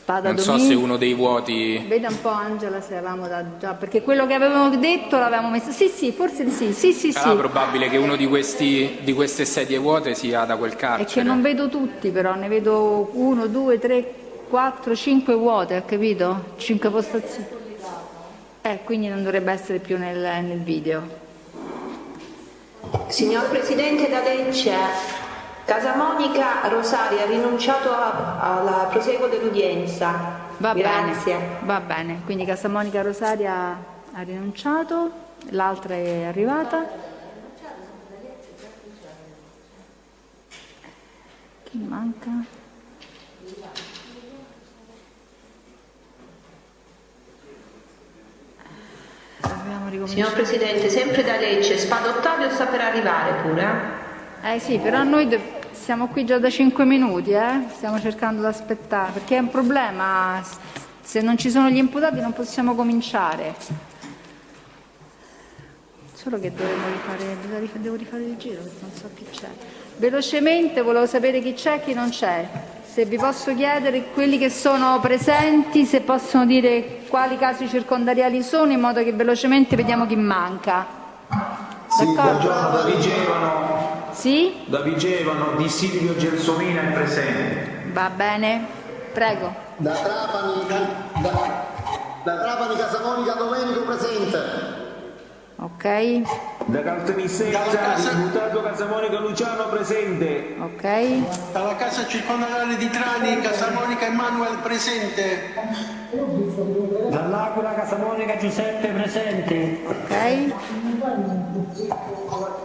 Speaker 2: Non
Speaker 11: so se uno dei vuoti...
Speaker 2: Veda un po' Angela se avevamo già, perché quello che avevamo detto l'avevamo messo... Sì, forse sì.
Speaker 11: È probabile che uno di queste sedie vuote sia da quel carcere.
Speaker 2: È che non vedo tutti però, ne vedo 1, 2, 3, 4, 5 vuote, ha capito? 5 postazioni. Quindi non dovrebbe essere più nel video.
Speaker 4: Signor Presidente, da Lecce, Casamonica Rosaria ha rinunciato al proseguo dell'udienza. Grazie.
Speaker 2: Va bene, quindi Casamonica Rosaria ha rinunciato, l'altra è arrivata. Chi manca?
Speaker 4: Signor Presidente, sempre da Lecce, Spada Ottavio sta per arrivare pure.
Speaker 2: Sì, però noi siamo qui già da 5 minuti, stiamo cercando di aspettare, perché è un problema, se non ci sono gli imputati non possiamo cominciare. Solo che devo rifare il giro, perché non so chi c'è. Velocemente volevo sapere chi c'è e chi non c'è. Se vi posso chiedere, quelli che sono presenti, se possono dire quali casi circondariali sono, in modo che velocemente vediamo chi manca.
Speaker 6: Buongiorno, da Vigevano.
Speaker 2: Sì?
Speaker 6: Da Vigevano, di Silvio Gelsomina è presente.
Speaker 2: Va bene, prego.
Speaker 5: Da Trapani Casamonica Domenico presente.
Speaker 2: Ok.
Speaker 6: Da Caltanissetta, imputato Casamonica Luciano presente.
Speaker 2: Ok.
Speaker 7: Dalla casa circondariale di Trani, Casamonica Emanuele presente.
Speaker 12: Dall'Aquila Casamonica Giuseppe presente.
Speaker 2: Ok.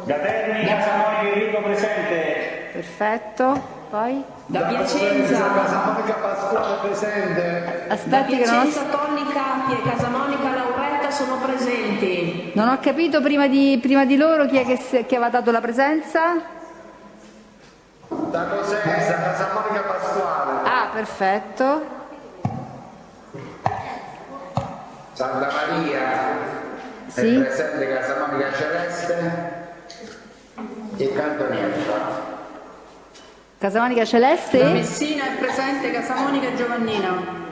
Speaker 12: Da Terni Casamonica Enrico presente.
Speaker 2: Perfetto. Poi?
Speaker 4: Da Piacenza
Speaker 5: Casamonica Pasquale presente.
Speaker 2: Aspetti
Speaker 4: da
Speaker 2: che non ho...
Speaker 4: Piacenza Tonni Cappi e Casamonica Lauretta sono presenti.
Speaker 2: Non ho capito prima di loro chi è che aveva dato la presenza?
Speaker 5: Da Cosenza Casamonica Pasquale.
Speaker 2: Ah, perfetto.
Speaker 5: Santa Maria
Speaker 2: Sì.
Speaker 5: è presente Casamonica Celeste e Cantonietta.
Speaker 2: Casamonica Celeste?
Speaker 4: Da Messina è presente Casamonica Giovannina.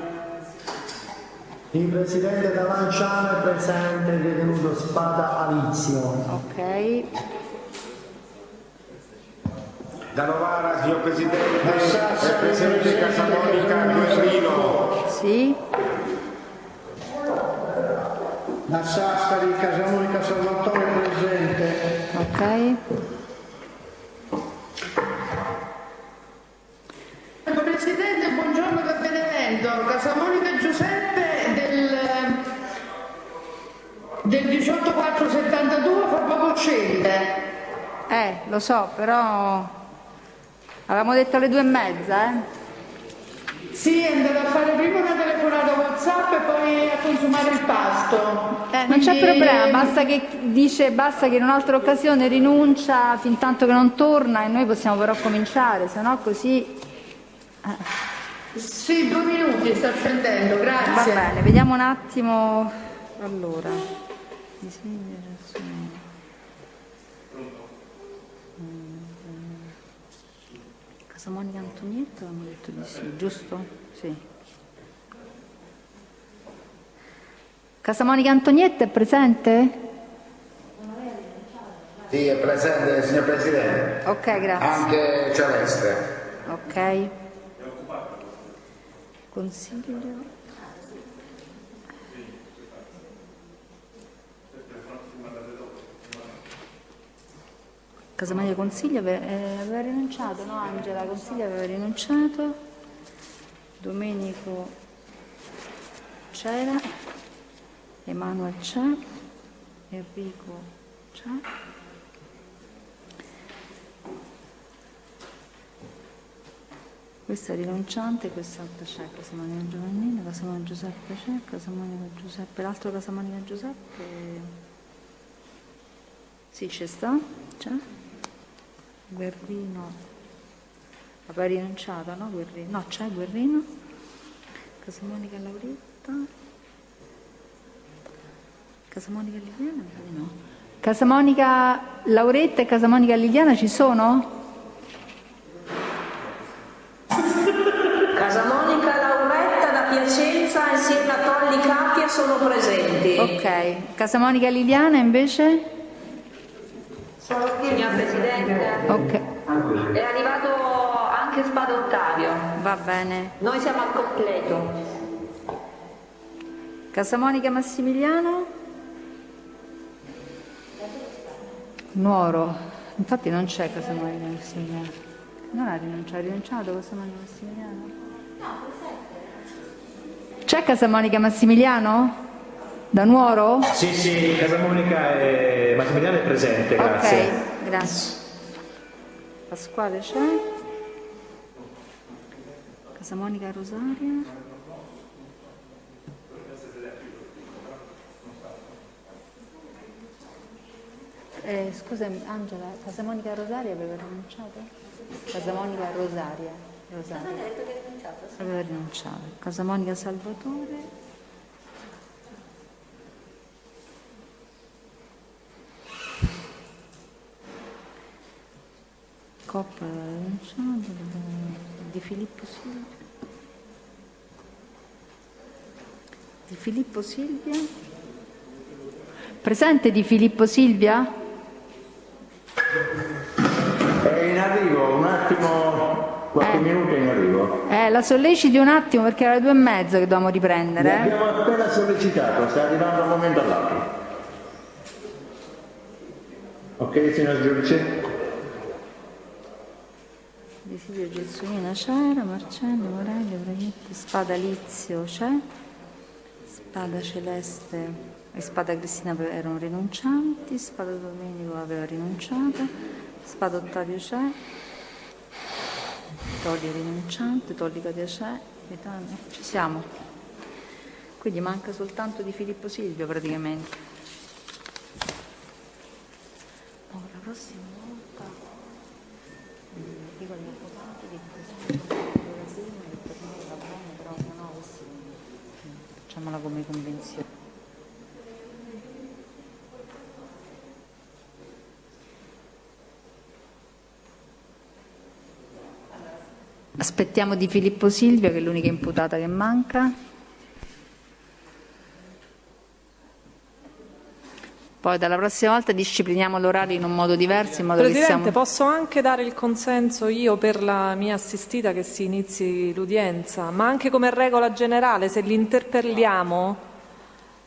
Speaker 7: Il presidente da Lanciano è presente, il detenuto Spada Alizio.
Speaker 2: Ok.
Speaker 5: Da Novara, signor Presidente, è presente Casamonica Guerrino.
Speaker 2: Sì.
Speaker 7: Da Sassari, Casamonica Salvatore presente.
Speaker 2: Ok.
Speaker 4: Presidente, buongiorno da Benevento. Casamonica Giuseppe del 18472 fa poco scende.
Speaker 2: Lo so, però avevamo detto alle 2:30,
Speaker 4: Sì, è andata a fare prima una telefonata WhatsApp e poi a consumare il pasto.
Speaker 2: Non c'è problema, basta che in un'altra occasione rinuncia fin tanto che non torna e noi possiamo però cominciare, se no così...
Speaker 4: Sì, 2 minuti, sta scendendo, grazie.
Speaker 2: Va bene, vediamo un attimo. Allora. Casamonica Antonietta avevamo detto di sì, giusto? Sì. Casamonica Antonietta è presente?
Speaker 5: Sì, è presente, signor Presidente.
Speaker 2: Ok, grazie.
Speaker 5: Anche Celeste.
Speaker 2: Ok. Consiglio. Casamonica Consiglio aveva rinunciato, no Angela? Consiglio aveva rinunciato. Domenico c'era. Emanuele c'è. Enrico c'è. Questa è rinunciante, quest'altra c'è, Casamonica Giovannina, Casamonica Giuseppe c'è, Casamonica Giuseppe, l'altro Casamonica Giuseppe, sì c'è sta, c'è, Guerrino, aveva rinunciato, no Guerrino, no c'è Guerrino, Casamonica Lauretta, Casamonica Liliana, no. Casamonica Lauretta e Casamonica Liliana ci sono?
Speaker 13: Casamonica Lauretta da Piacenza insieme a Tolli Katia sono presenti.
Speaker 2: Ok. Casamonica Liliana invece?
Speaker 13: Sono qui, signor Presidente.
Speaker 2: Ok.
Speaker 13: È arrivato anche Spada Ottavio.
Speaker 2: Va bene.
Speaker 13: Noi siamo al completo.
Speaker 2: Casamonica Massimiliano? Nuoro. Infatti non c'è Casamonica Massimiliano. Non ha rinunciato Casamonica Massimiliano? C'è Casamonica Massimiliano? Da Nuoro?
Speaker 12: Sì, Casamonica e Massimiliano è presente, grazie.
Speaker 2: Ok, grazie. Pasquale c'è? Casamonica Rosaria? Scusami Angela, Casamonica Rosaria aveva rinunciato? Casamonica Rosaria. Aveva rinunciato. Casamonica Salvatore. Coppa aveva rinunciato. Di Filippo Silvia. Di Filippo Silvia. Presente Di Filippo Silvia?
Speaker 12: È in arrivo, un attimo, qualche minuto è in arrivo.
Speaker 2: La solleciti un attimo perché era le 2:30 che dobbiamo riprendere.
Speaker 12: Abbiamo appena sollecitato, sta arrivando un momento all'altro. Ok, signor Giudice?
Speaker 2: Di Silvio Gelsomina c'era, Marcello, Morelli, Brachetti, Spada Lizio c'è, Spada Celeste e Spada Cristina erano rinuncianti, Spada Domenico aveva rinunciato, Spada Ottavio c'è, Tolli rinunciante, Tolli Katia c'è, ci siamo. Quindi manca soltanto Di Filippo Silvio praticamente. La prossima volta dico agli avvocati che per noi va bene, però no, facciamola come convenzione. Aspettiamo Di Filippo Silvio, che è l'unica imputata che manca. Poi dalla prossima volta discipliniamo l'orario in un modo diverso, in modo
Speaker 10: Presidente,
Speaker 2: che
Speaker 10: posso anche dare il consenso io per la mia assistita che si inizi l'udienza, ma anche come regola generale, se li interpelliamo,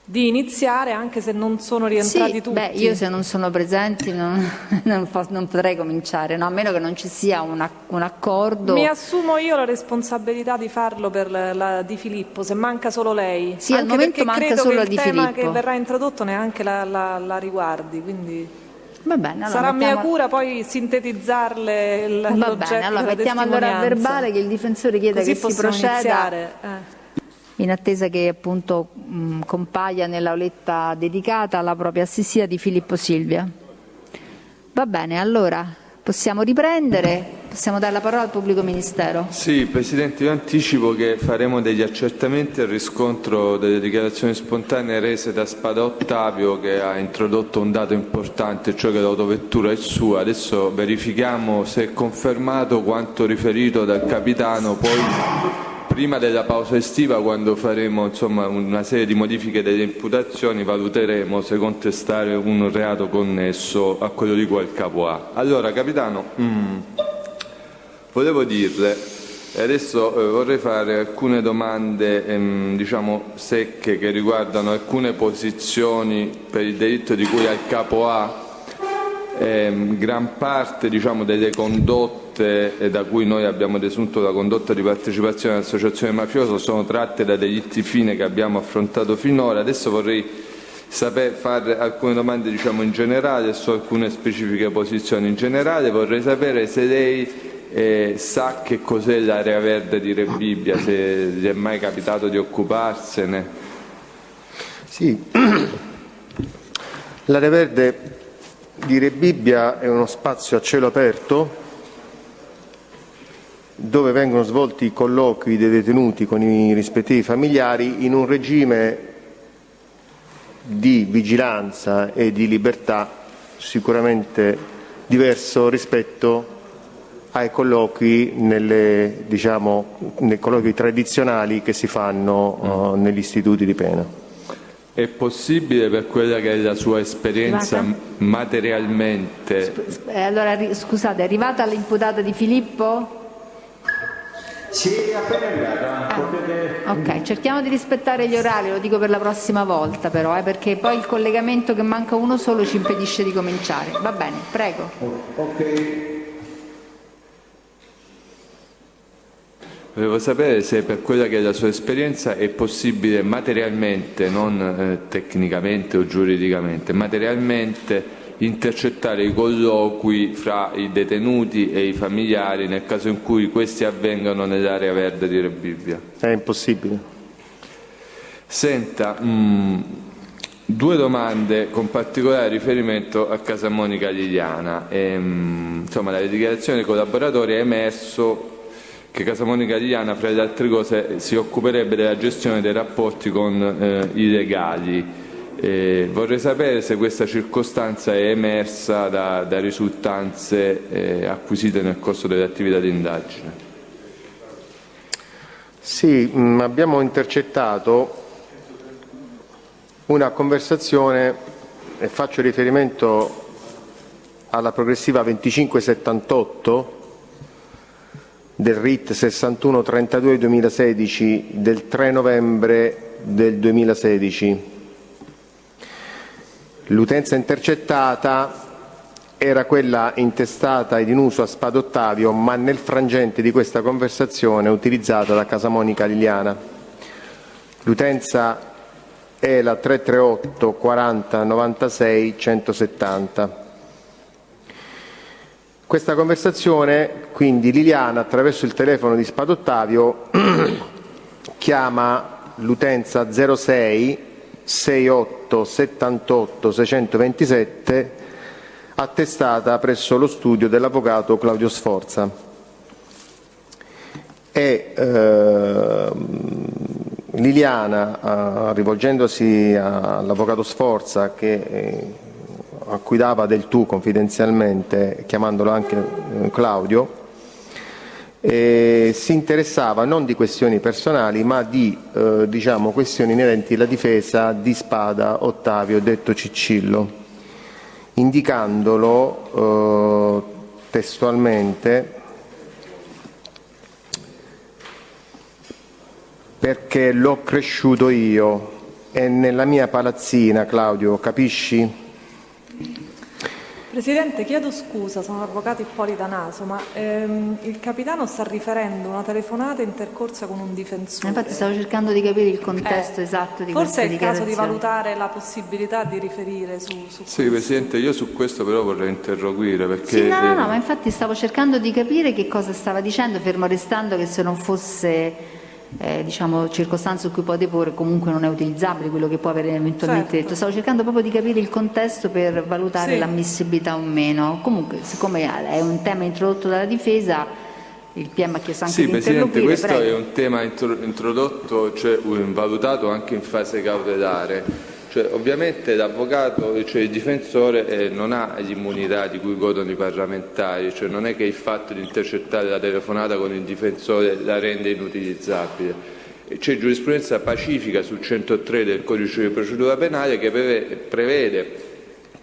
Speaker 10: di iniziare anche se non sono rientrati tutti.
Speaker 2: Beh, io se non sono presenti non potrei cominciare, no? A meno che non ci sia un accordo.
Speaker 10: Mi assumo io la responsabilità di farlo per la Di Filippo, se manca solo lei.
Speaker 2: Sì, al momento manca
Speaker 10: credo
Speaker 2: solo
Speaker 10: che
Speaker 2: Di
Speaker 10: il tema
Speaker 2: Filippo.
Speaker 10: che verrà introdotto neanche la riguardi, quindi
Speaker 2: Va bene, allora
Speaker 10: sarà
Speaker 2: mettiamo...
Speaker 10: mia cura poi sintetizzarle
Speaker 2: Va
Speaker 10: l'oggetto
Speaker 2: bene, allora
Speaker 10: della
Speaker 2: mettiamo allora a
Speaker 10: testimonianza.
Speaker 2: verbale che il difensore chiede
Speaker 10: Così
Speaker 2: che si
Speaker 10: possiamo
Speaker 2: proceda
Speaker 10: iniziare.
Speaker 2: in attesa che appunto compaia nell'auletta dedicata alla propria assistita Di Filippo Silvia. Va bene, allora possiamo riprendere, possiamo dare la parola al pubblico ministero.
Speaker 3: Sì, Presidente, io anticipo che faremo degli accertamenti al riscontro delle dichiarazioni spontanee rese da Spada Ottavio, che ha introdotto un dato importante, cioè che l'autovettura è sua. Adesso verifichiamo se è confermato quanto riferito dal capitano, poi prima della pausa estiva, quando faremo una serie di modifiche delle imputazioni, valuteremo se contestare un reato connesso a quello di cui è il capo A. Allora, capitano, volevo dirle, e adesso vorrei fare alcune domande secche che riguardano alcune posizioni per il delitto di cui è il capo A. Gran parte delle condotte da cui noi abbiamo desunto la condotta di partecipazione all'associazione mafiosa sono tratte da delitti fine che abbiamo affrontato finora. Adesso vorrei fare alcune domande in generale su alcune specifiche posizioni. In generale vorrei sapere se lei sa che cos'è l'area verde di Rebibbia, se gli è mai capitato di occuparsene.
Speaker 1: Sì, l'area verde di Rebibbia è uno spazio a cielo aperto dove vengono svolti i colloqui dei detenuti con i rispettivi familiari in un regime di vigilanza e di libertà sicuramente diverso rispetto ai colloqui nei colloqui tradizionali che si fanno negli istituti di pena.
Speaker 3: È possibile, per quella che è la sua esperienza materialmente...
Speaker 2: Allora, scusate, è arrivata l'imputata di Filippo?
Speaker 12: Sì, è appena arrivata.
Speaker 2: Ok, cerchiamo di rispettare gli orari, lo dico per la prossima volta però, perché poi il collegamento che manca uno solo ci impedisce di cominciare. Va bene, prego.
Speaker 12: Ok.
Speaker 3: Volevo sapere se per quella che è la sua esperienza è possibile materialmente, non tecnicamente o giuridicamente, materialmente intercettare i colloqui fra i detenuti e i familiari nel caso in cui questi avvengano nell'area verde di Rebibbia.
Speaker 1: È impossibile.
Speaker 3: Senta, due domande con particolare riferimento a Casa Monica Liliana. Dalla dichiarazione dei collaboratori è emerso che Casa Monica Liliana, fra le altre cose, si occuperebbe della gestione dei rapporti con i legali. Vorrei sapere se questa circostanza è emersa da risultanze acquisite nel corso delle attività di indagine.
Speaker 1: Sì, abbiamo intercettato una conversazione, e faccio riferimento alla progressiva 2578 del RIT 6132-2016 del 3 novembre del 2016. L'utenza intercettata era quella intestata ed in uso a Spada Ottavio, ma nel frangente di questa conversazione utilizzata da Casa Monica Liliana. L'utenza è la 338 40 96 170. Questa conversazione, quindi, Liliana, attraverso il telefono di Spada Ottavio, chiama l'utenza 06 68 78 627, attestata presso lo studio dell'avvocato Claudio Sforza. Liliana, rivolgendosi all'avvocato Sforza, a cui dava del tu confidenzialmente, chiamandolo anche Claudio, si interessava non di questioni personali ma di questioni inerenti alla difesa di Spada Ottavio, detto Ciccillo, indicandolo testualmente: perché l'ho cresciuto io, è nella mia palazzina, Claudio, capisci?
Speaker 10: Presidente, chiedo scusa, sono l'avvocato Ippolita Naso, ma il capitano sta riferendo una telefonata intercorsa con un difensore.
Speaker 2: Infatti stavo cercando di capire il contesto esatto di
Speaker 10: forse
Speaker 2: questa
Speaker 10: è il caso di
Speaker 2: dichiarazione.
Speaker 10: valutare la possibilità di riferire su
Speaker 3: Sì, Presidente, io su questo però vorrei interroguire, perché...
Speaker 2: Sì, no, ma infatti stavo cercando di capire che cosa stava dicendo, fermo restando che se non fosse circostanze su cui può deporre, comunque non è utilizzabile quello che può avere eventualmente detto. Stavo cercando proprio di capire il contesto per valutare l'ammissibilità o meno. Comunque, siccome è un tema introdotto dalla difesa, il PM ha chiesto anche di
Speaker 3: Presidente,
Speaker 2: interloquire.
Speaker 3: questo è un tema introdotto, cioè valutato anche in fase cautelare, Cioè, ovviamente l'avvocato, cioè il difensore, non ha l'immunità di cui godono i parlamentari, cioè non è che il fatto di intercettare la telefonata con il difensore la rende inutilizzabile. C'è giurisprudenza pacifica sul 103 del Codice di procedura penale che prevede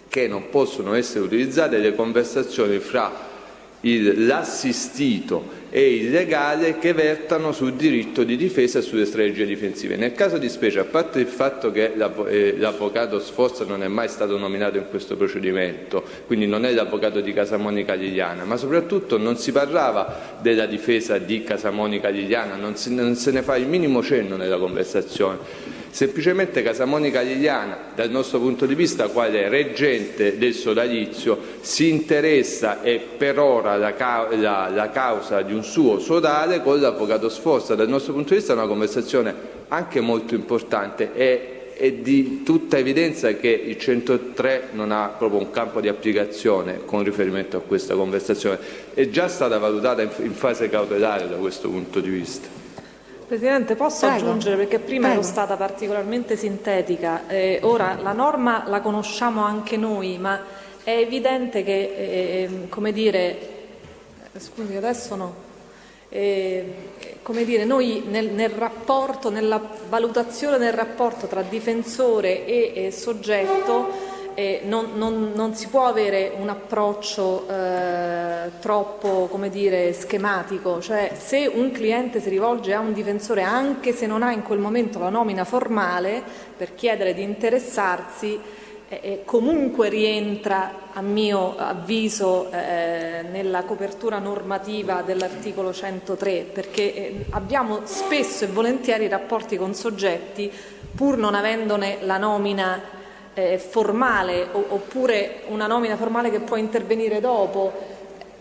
Speaker 3: che non possono essere utilizzate le conversazioni fra l'assistito e il legale che vertano sul diritto di difesa e sulle strategie difensive. Nel caso di specie, a parte il fatto che l'avvocato Sforza non è mai stato nominato in questo procedimento, quindi non è l'avvocato di Casamonica Liliana, ma soprattutto non si parlava della difesa di Casamonica Liliana, non se ne fa il minimo cenno nella conversazione. Semplicemente Casamonica Liliana, dal nostro punto di vista, quale reggente del sodalizio, si interessa e perora la causa di un suo sodale con l'avvocato Sforza. Dal nostro punto di vista è una conversazione anche molto importante e è di tutta evidenza che il 103 non ha proprio un campo di applicazione con riferimento a questa conversazione. È già stata valutata in fase cautelare da questo punto di vista.
Speaker 10: Presidente, posso aggiungere, perché prima ero stata particolarmente sintetica, ora la norma la conosciamo anche noi, ma è evidente che, come dire, scusi adesso no, come dire, noi nel rapporto, nella valutazione del rapporto tra difensore e soggetto, non si può avere un approccio troppo, come dire, schematico, cioè se un cliente si rivolge a un difensore anche se non ha in quel momento la nomina formale per chiedere di interessarsi, comunque rientra, a mio avviso, nella copertura normativa dell'articolo 103, perché abbiamo spesso e volentieri rapporti con soggetti pur non avendone la nomina formale oppure una nomina formale che può intervenire dopo,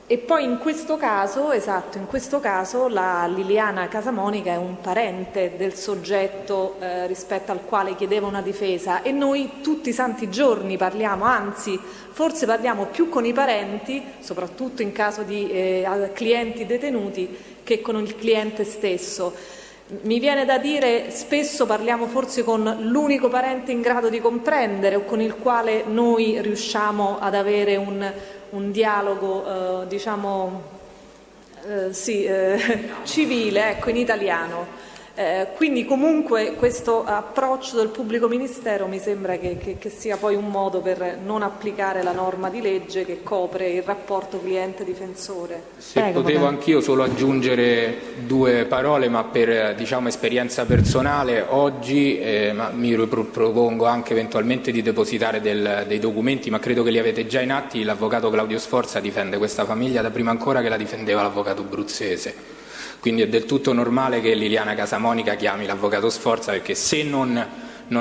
Speaker 10: e poi in questo caso, esatto, in questo caso la Liliana Casamonica è un parente del soggetto rispetto al quale chiedeva una difesa, e noi tutti i santi giorni parliamo, anzi forse parliamo più con i parenti, soprattutto in caso di clienti detenuti, che con il cliente stesso. Mi viene da dire, spesso parliamo forse con l'unico parente in grado di comprendere o con il quale noi riusciamo ad avere un dialogo, diciamo, civile, ecco, in italiano. Quindi comunque questo approccio del pubblico ministero mi sembra che sia poi un modo per non applicare la norma di legge che copre il rapporto cliente-difensore.
Speaker 11: Se potevo anch'io solo aggiungere due parole, ma per esperienza personale, oggi mi propongo anche eventualmente di depositare dei documenti, ma credo che li avete già in atti. L'avvocato Claudio Sforza difende questa famiglia da prima ancora che la difendeva l'avvocato Bruzzese. Quindi è del tutto normale che Liliana Casamonica chiami l'avvocato Sforza, perché se non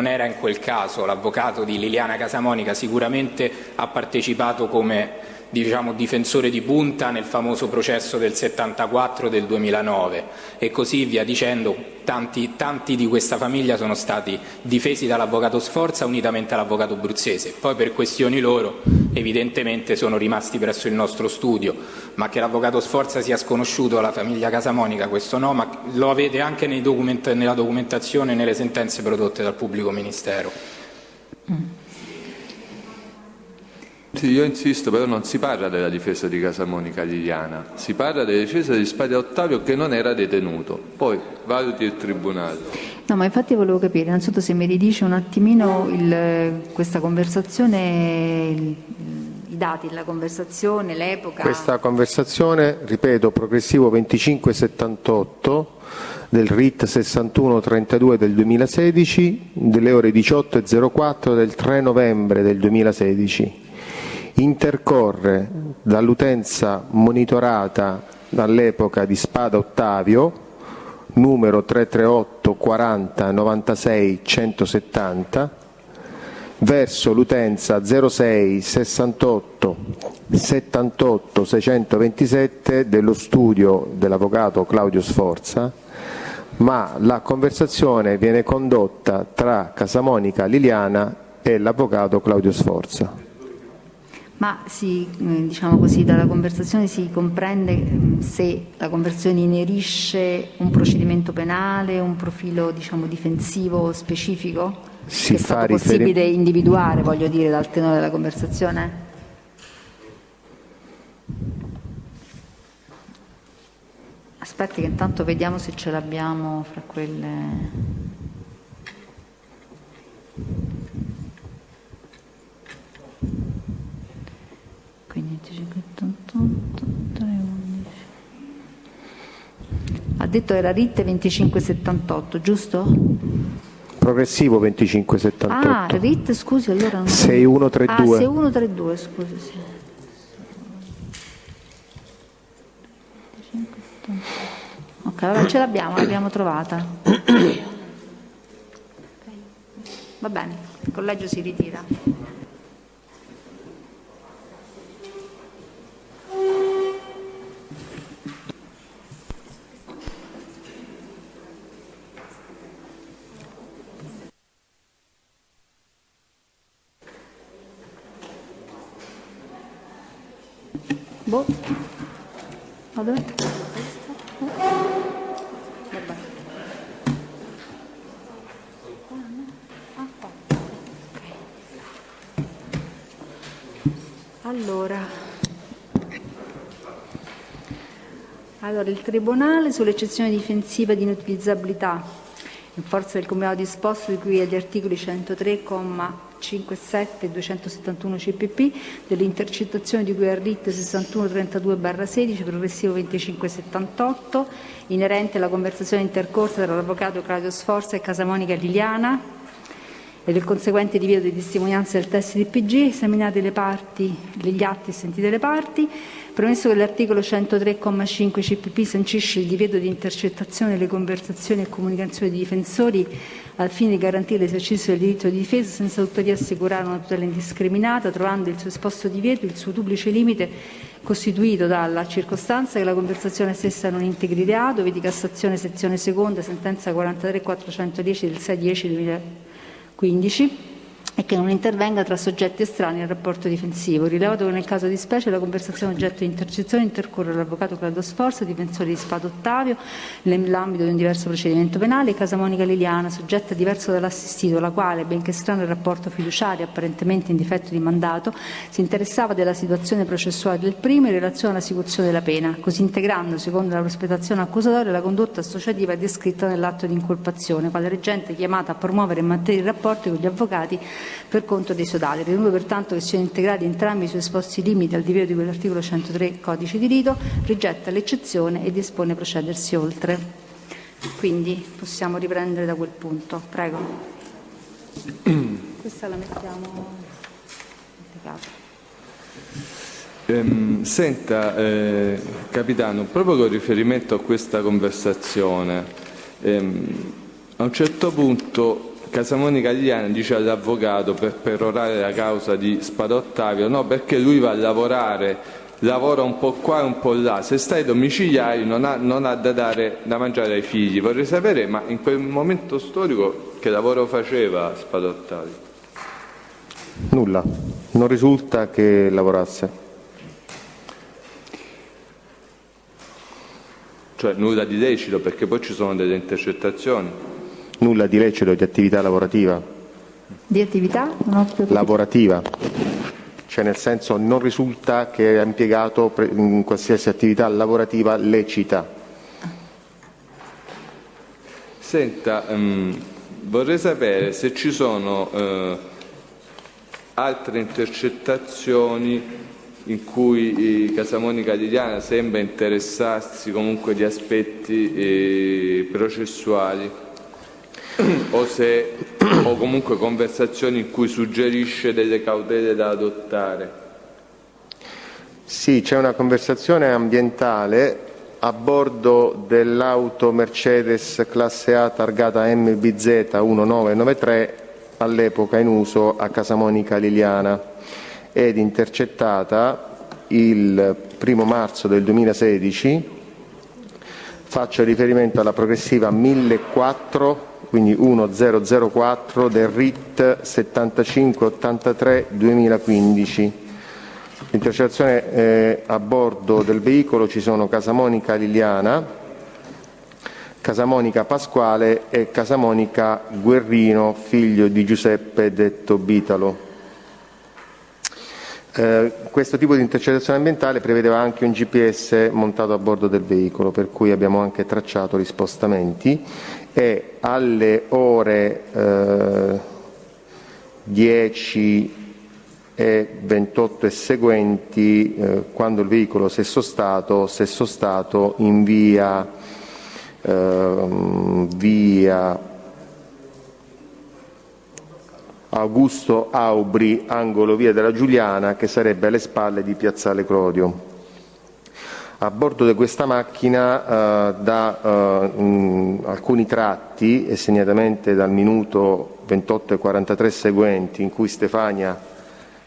Speaker 11: era in quel caso l'avvocato di Liliana Casamonica, sicuramente ha partecipato come difensore di punta nel famoso processo del 74 del 2009 e così via dicendo. Tanti di questa famiglia sono stati difesi dall'avvocato Sforza unitamente all'avvocato Bruzzese, poi per questioni loro evidentemente sono rimasti presso il nostro studio, ma che l'avvocato Sforza sia sconosciuto alla famiglia Casamonica, questo no, ma lo avete anche nella documentazione e nelle sentenze prodotte dal pubblico ministero.
Speaker 3: Sì, io insisto, però non si parla della difesa di Casamonica Liliana, si parla della difesa di Spada Ottavio che non era detenuto, poi valuti il tribunale.
Speaker 2: No, ma infatti volevo capire, innanzitutto se mi ridice un attimino questa conversazione, i dati della conversazione, l'epoca.
Speaker 1: Questa conversazione, ripeto, progressivo 2578 del RIT 6132 del 2016, delle ore 18.04 del 3 novembre del 2016. Intercorre dall'utenza monitorata all'epoca di Spada Ottavio, numero 338 40 96 170, verso l'utenza 06 68 78 627 dello studio dell'avvocato Claudio Sforza, ma la conversazione viene condotta tra Casamonica Liliana e l'avvocato Claudio Sforza.
Speaker 2: Ma diciamo così, dalla conversazione si comprende se la conversione inerisce un procedimento penale, un profilo diciamo difensivo specifico? Che è stato possibile individuare, voglio dire, dal tenore della conversazione? Aspetti che intanto vediamo se ce l'abbiamo fra quelle... Quindi 2588, 311. Ha detto era RIT 2578, giusto?
Speaker 1: Progressivo 2578.
Speaker 2: Ah, RIT, scusi, allora non...
Speaker 1: 6132.
Speaker 2: Ah, 6132, scusi, sì. Ok, allora ce l'abbiamo trovata. Va bene, il collegio si ritira. Boh. Vabbè. Allora, il Tribunale sull'eccezione difensiva di inutilizzabilità, in forza del combinato disposto di cui agli articoli 103,57 e 271 CPP delle intercettazioni di cui al RIT 6132/16 progressivo 2578 inerente alla conversazione intercorsa tra l'avvocato Claudio Sforza e Casamonica Liliana e del conseguente divieto di testimonianza del test di PG, esaminate gli atti e sentite le parti, premesso che l'articolo 103,5 CPP sancisce il divieto di intercettazione delle conversazioni e comunicazioni dei difensori al fine di garantire l'esercizio del diritto di difesa senza tuttavia assicurare una tutela indiscriminata, trovando il suo esposto divieto il suo duplice limite costituito dalla circostanza che la conversazione stessa non integri reato, vedi Cassazione sezione seconda, sentenza 43.410 del 6/10/2015, e che non intervenga tra soggetti estranei al rapporto difensivo. Rilevato che nel caso di specie la conversazione oggetto di intercettazione intercorre l'avvocato Claudio Sforza, difensore di Spado Ottavio, nell'ambito di un diverso procedimento penale, e Casamonica Liliana, soggetta diverso dall'assistito, la quale, benché strano il rapporto fiduciario apparentemente in difetto di mandato, si interessava della situazione processuale del primo in relazione all'esecuzione della pena, così integrando, secondo la prospettazione accusatoria, la condotta associativa descritta nell'atto di incolpazione, quale reggente chiamata a promuovere e mantenere i rapporti con gli avvocati per conto dei sodali. Ritenuto pertanto che siano integrati entrambi i suoi esposti limiti al divieto di quell'articolo 103 Codice di rito, rigetta l'eccezione e dispone a procedersi oltre. Quindi possiamo riprendere da quel punto. Prego. Questa la mettiamo
Speaker 3: Senta, Capitano, proprio con riferimento a questa conversazione, a un certo punto Casamonica Liliana dice all'avvocato per perorare la causa di Spado Ottavio: no, perché lui va a lavorare, lavora un po' qua e un po' là, se sta ai domiciliari non ha da dare da mangiare ai figli. Vorrei sapere, ma in quel momento storico che lavoro faceva Spado Ottavio?
Speaker 1: Nulla, non risulta che lavorasse.
Speaker 3: Cioè nulla di lecito, perché poi ci sono delle intercettazioni.
Speaker 1: Nulla di lecito, di attività lavorativa.
Speaker 2: Di attività?
Speaker 1: Lavorativa. Cioè nel senso non risulta che è impiegato in qualsiasi attività lavorativa lecita.
Speaker 3: Senta, vorrei sapere se ci sono altre intercettazioni in cui Casamonica Liliana sembra interessarsi comunque di aspetti processuali o comunque conversazioni in cui suggerisce delle cautele da adottare.
Speaker 1: Sì, c'è una conversazione ambientale a bordo dell'auto Mercedes classe A targata MBZ 1993, all'epoca in uso a Casamonica Liliana, ed intercettata il 1° marzo del 2016. Faccio riferimento alla progressiva 1004, quindi 1004 del RIT 7583/2015, Intercettazione a bordo del veicolo ci sono Casamonica Liliana, Casamonica Pasquale e Casamonica Guerrino, figlio di Giuseppe detto Bitalo. Questo tipo di intercettazione ambientale prevedeva anche un GPS montato a bordo del veicolo, per cui abbiamo anche tracciato gli spostamenti, e alle ore 10 e 28 e seguenti, quando il veicolo si è sostato in via Augusto Aubri, angolo via della Giuliana, che sarebbe alle spalle di Piazzale Clodio. A bordo di questa macchina, da alcuni tratti, e segnatamente dal minuto 28 e 43 seguenti, in cui Stefania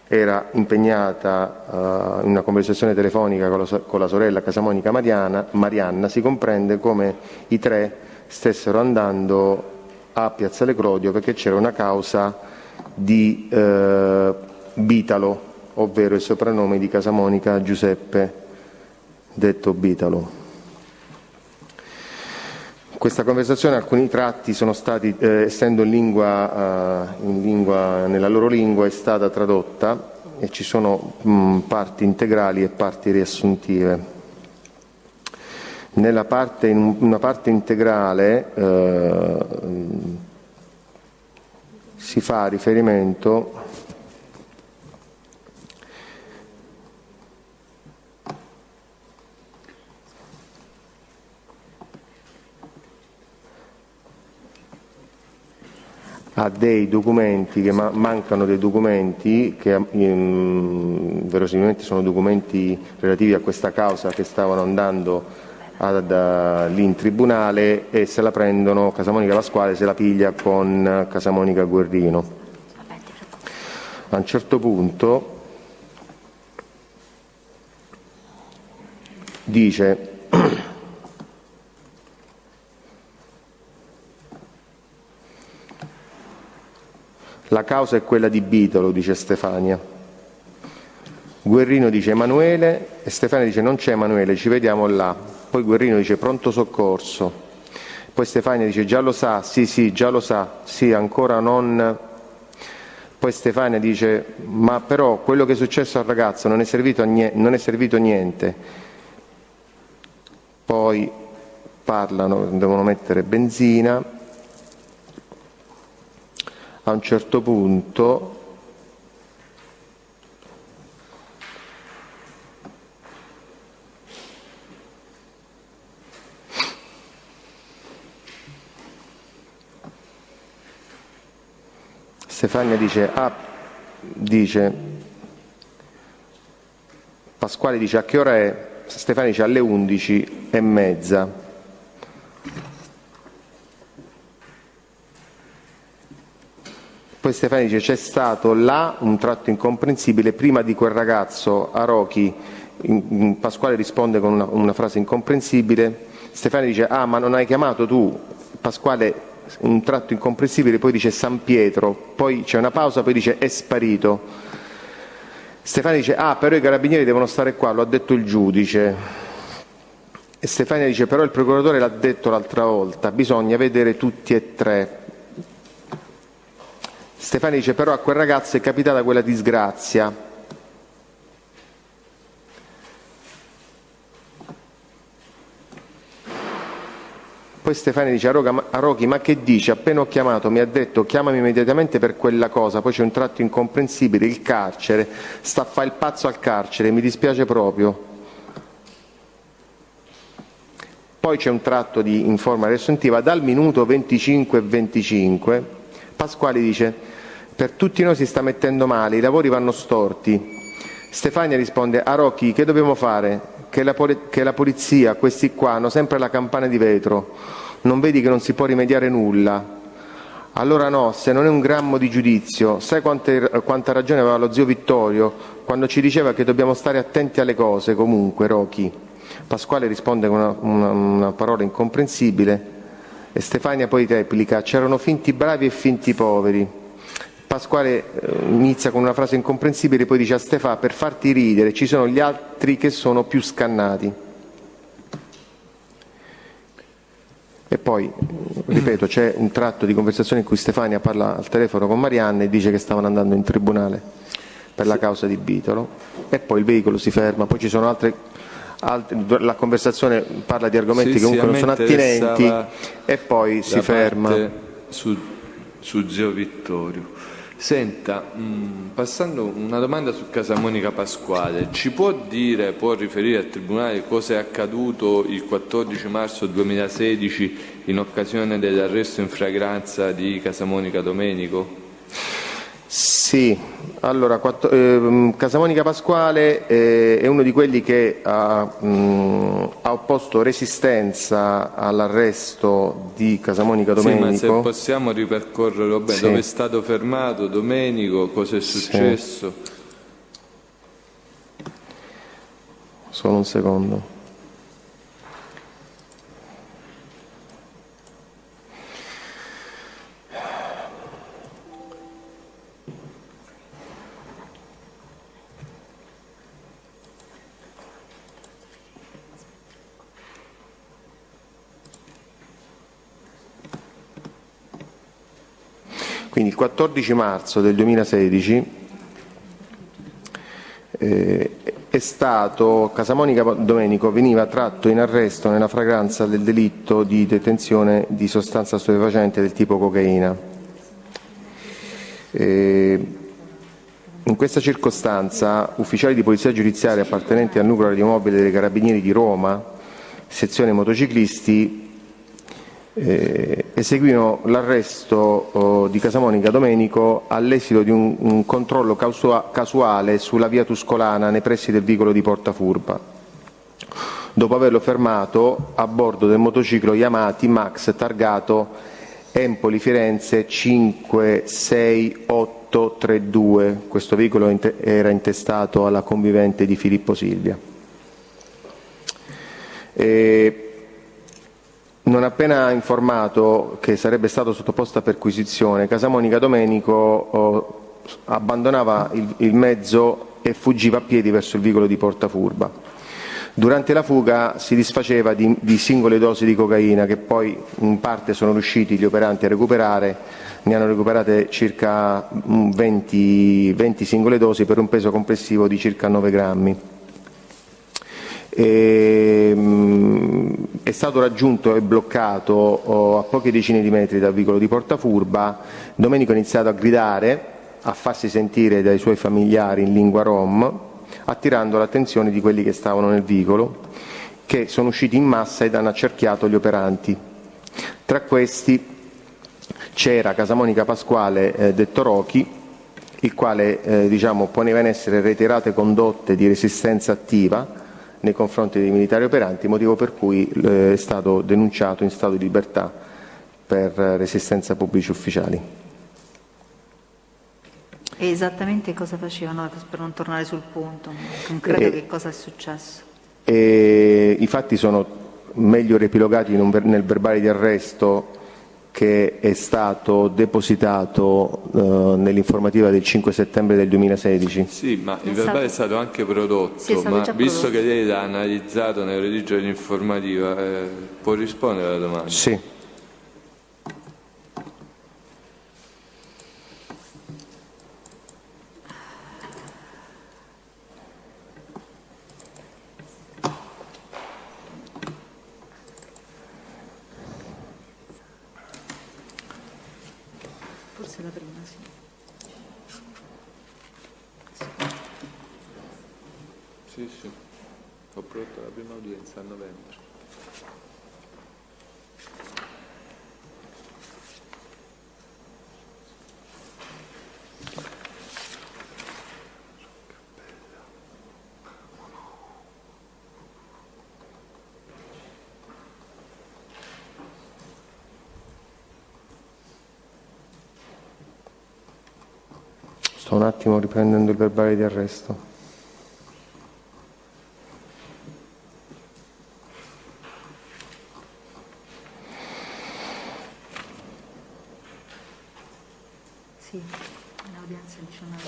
Speaker 1: era impegnata in una conversazione telefonica con la sorella Casamonica Marianna, si comprende come i tre stessero andando a Piazzale Clodio perché c'era una causa di Bitalo, ovvero il soprannome di Casamonica Giuseppe detto Bitalo. Questa conversazione, alcuni tratti sono stati, essendo nella loro lingua, è stata tradotta e ci sono parti integrali e parti riassuntive. In una parte integrale si fa riferimento a dei documenti che mancano, dei documenti che verosimilmente sono documenti relativi a questa causa che stavano andando lì in tribunale, e se la prendono Casamonica Pasquale, se la piglia con Casamonica Guerrino. A un certo punto dice: la causa è quella di Bitalo, dice Stefania. Guerrino dice Emanuele, e Stefania dice non c'è Emanuele, ci vediamo là. Poi Guerrino dice pronto soccorso. Poi Stefania dice già lo sa, sì, già lo sa, sì, ancora non. Poi Stefania dice ma però quello che è successo al ragazzo non è servito niente. Poi parlano, devono mettere benzina. A un certo punto Stefania dice Pasquale dice a che ora è? Stefania dice alle 11:30. Poi Stefania dice c'è stato là un tratto incomprensibile prima di quel ragazzo Arochi. Pasquale risponde con una frase incomprensibile. Stefania dice ma non hai chiamato tu? Pasquale un tratto incomprensibile, poi dice San Pietro, poi c'è una pausa, poi dice è sparito. Stefania dice però i carabinieri devono stare qua, lo ha detto il giudice. E Stefania dice però il procuratore l'ha detto l'altra volta, bisogna vedere tutti e tre. Stefania dice però a quel ragazzo è capitata quella disgrazia. Poi Stefania dice a Rocky ma che dici? Appena ho chiamato mi ha detto chiamami immediatamente per quella cosa, poi c'è un tratto incomprensibile, il carcere, sta a fare il pazzo al carcere, mi dispiace proprio. Poi c'è un tratto in forma riassuntiva dal minuto 25:25. Pasquale dice per tutti noi si sta mettendo male, i lavori vanno storti. Stefania risponde a Rocky che dobbiamo fare? Che la polizia, questi qua hanno sempre la campana di vetro, non vedi che non si può rimediare nulla? Allora no, se non è un grammo di giudizio, sai quanta ragione aveva lo zio Vittorio quando ci diceva che dobbiamo stare attenti alle cose comunque, Rocky. Pasquale risponde con una parola incomprensibile e Stefania poi replica c'erano finti bravi e finti poveri. Pasquale inizia con una frase incomprensibile, poi dice a Stefano: per farti ridere, ci sono gli altri che sono più scannati. E poi, ripeto, c'è un tratto di conversazione in cui Stefania parla al telefono con Marianne e dice che stavano andando in tribunale per la causa di Bitolo, e poi il veicolo si ferma. Poi ci sono altre la conversazione parla di argomenti che comunque non sono attinenti e poi si ferma.
Speaker 3: Su zio Vittorio. Senta, passando una domanda su Casamonica Pasquale, ci può riferire al Tribunale cosa è accaduto il 14 marzo 2016 in occasione dell'arresto in flagranza di Casamonica Domenico?
Speaker 1: Sì, allora Casamonica Pasquale è uno di quelli che ha opposto resistenza all'arresto di Casamonica Domenico.
Speaker 3: Sì, ma se possiamo ripercorrerlo bene, dove è stato fermato Domenico, cosa è successo?
Speaker 1: Solo un secondo. Quindi il 14 marzo del 2016 Casamonica Domenico veniva tratto in arresto nella fragranza del delitto di detenzione di sostanza stupefacente del tipo cocaina. In questa circostanza ufficiali di polizia giudiziaria appartenenti al nucleo radiomobile dei Carabinieri di Roma, sezione motociclisti, eseguivano l'arresto di Casamonica Domenico all'esito di un controllo casuale sulla via Tuscolana nei pressi del vicolo di Porta Furba, dopo averlo fermato a bordo del motociclo Yamaha T-Max targato Empoli Firenze 56832. Questo veicolo era intestato alla convivente di Filippo Silvia. Non appena informato che sarebbe stato sottoposto a perquisizione, Casamonica Domenico abbandonava il mezzo e fuggiva a piedi verso il vicolo di Porta Furba. Durante la fuga si disfaceva di singole dosi di cocaina che poi in parte sono riusciti gli operanti a recuperare, ne hanno recuperate circa 20 singole dosi per un peso complessivo di circa 9 grammi. È stato raggiunto e bloccato a poche decine di metri dal vicolo di Porta Furba. Domenico ha iniziato a gridare, a farsi sentire dai suoi familiari in lingua rom, attirando l'attenzione di quelli che stavano nel vicolo, che sono usciti in massa ed hanno accerchiato gli operanti. Tra questi c'era Casamonica Pasquale, detto Rochi, il quale poneva in essere reiterate condotte di resistenza attiva nei confronti dei militari operanti, motivo per cui è stato denunciato in stato di libertà per resistenza a pubblici ufficiali.
Speaker 2: E esattamente cosa facevano, per non tornare sul punto, non credo che cosa è successo?
Speaker 1: I fatti sono meglio riepilogati nel verbale di arresto che è stato depositato nell'informativa del 5 settembre del 2016.
Speaker 3: Sì, ma il verbale è stato anche prodotto, ma visto che lei l'ha analizzato nel redigere l'informativa, può rispondere alla domanda?
Speaker 1: Sì.
Speaker 2: Forse la prima, sì.
Speaker 3: Sì, sì. Ho prodotto la prima udienza a novembre.
Speaker 1: Sto un attimo riprendendo il verbale di arresto.
Speaker 2: Sì, in audienza il 19.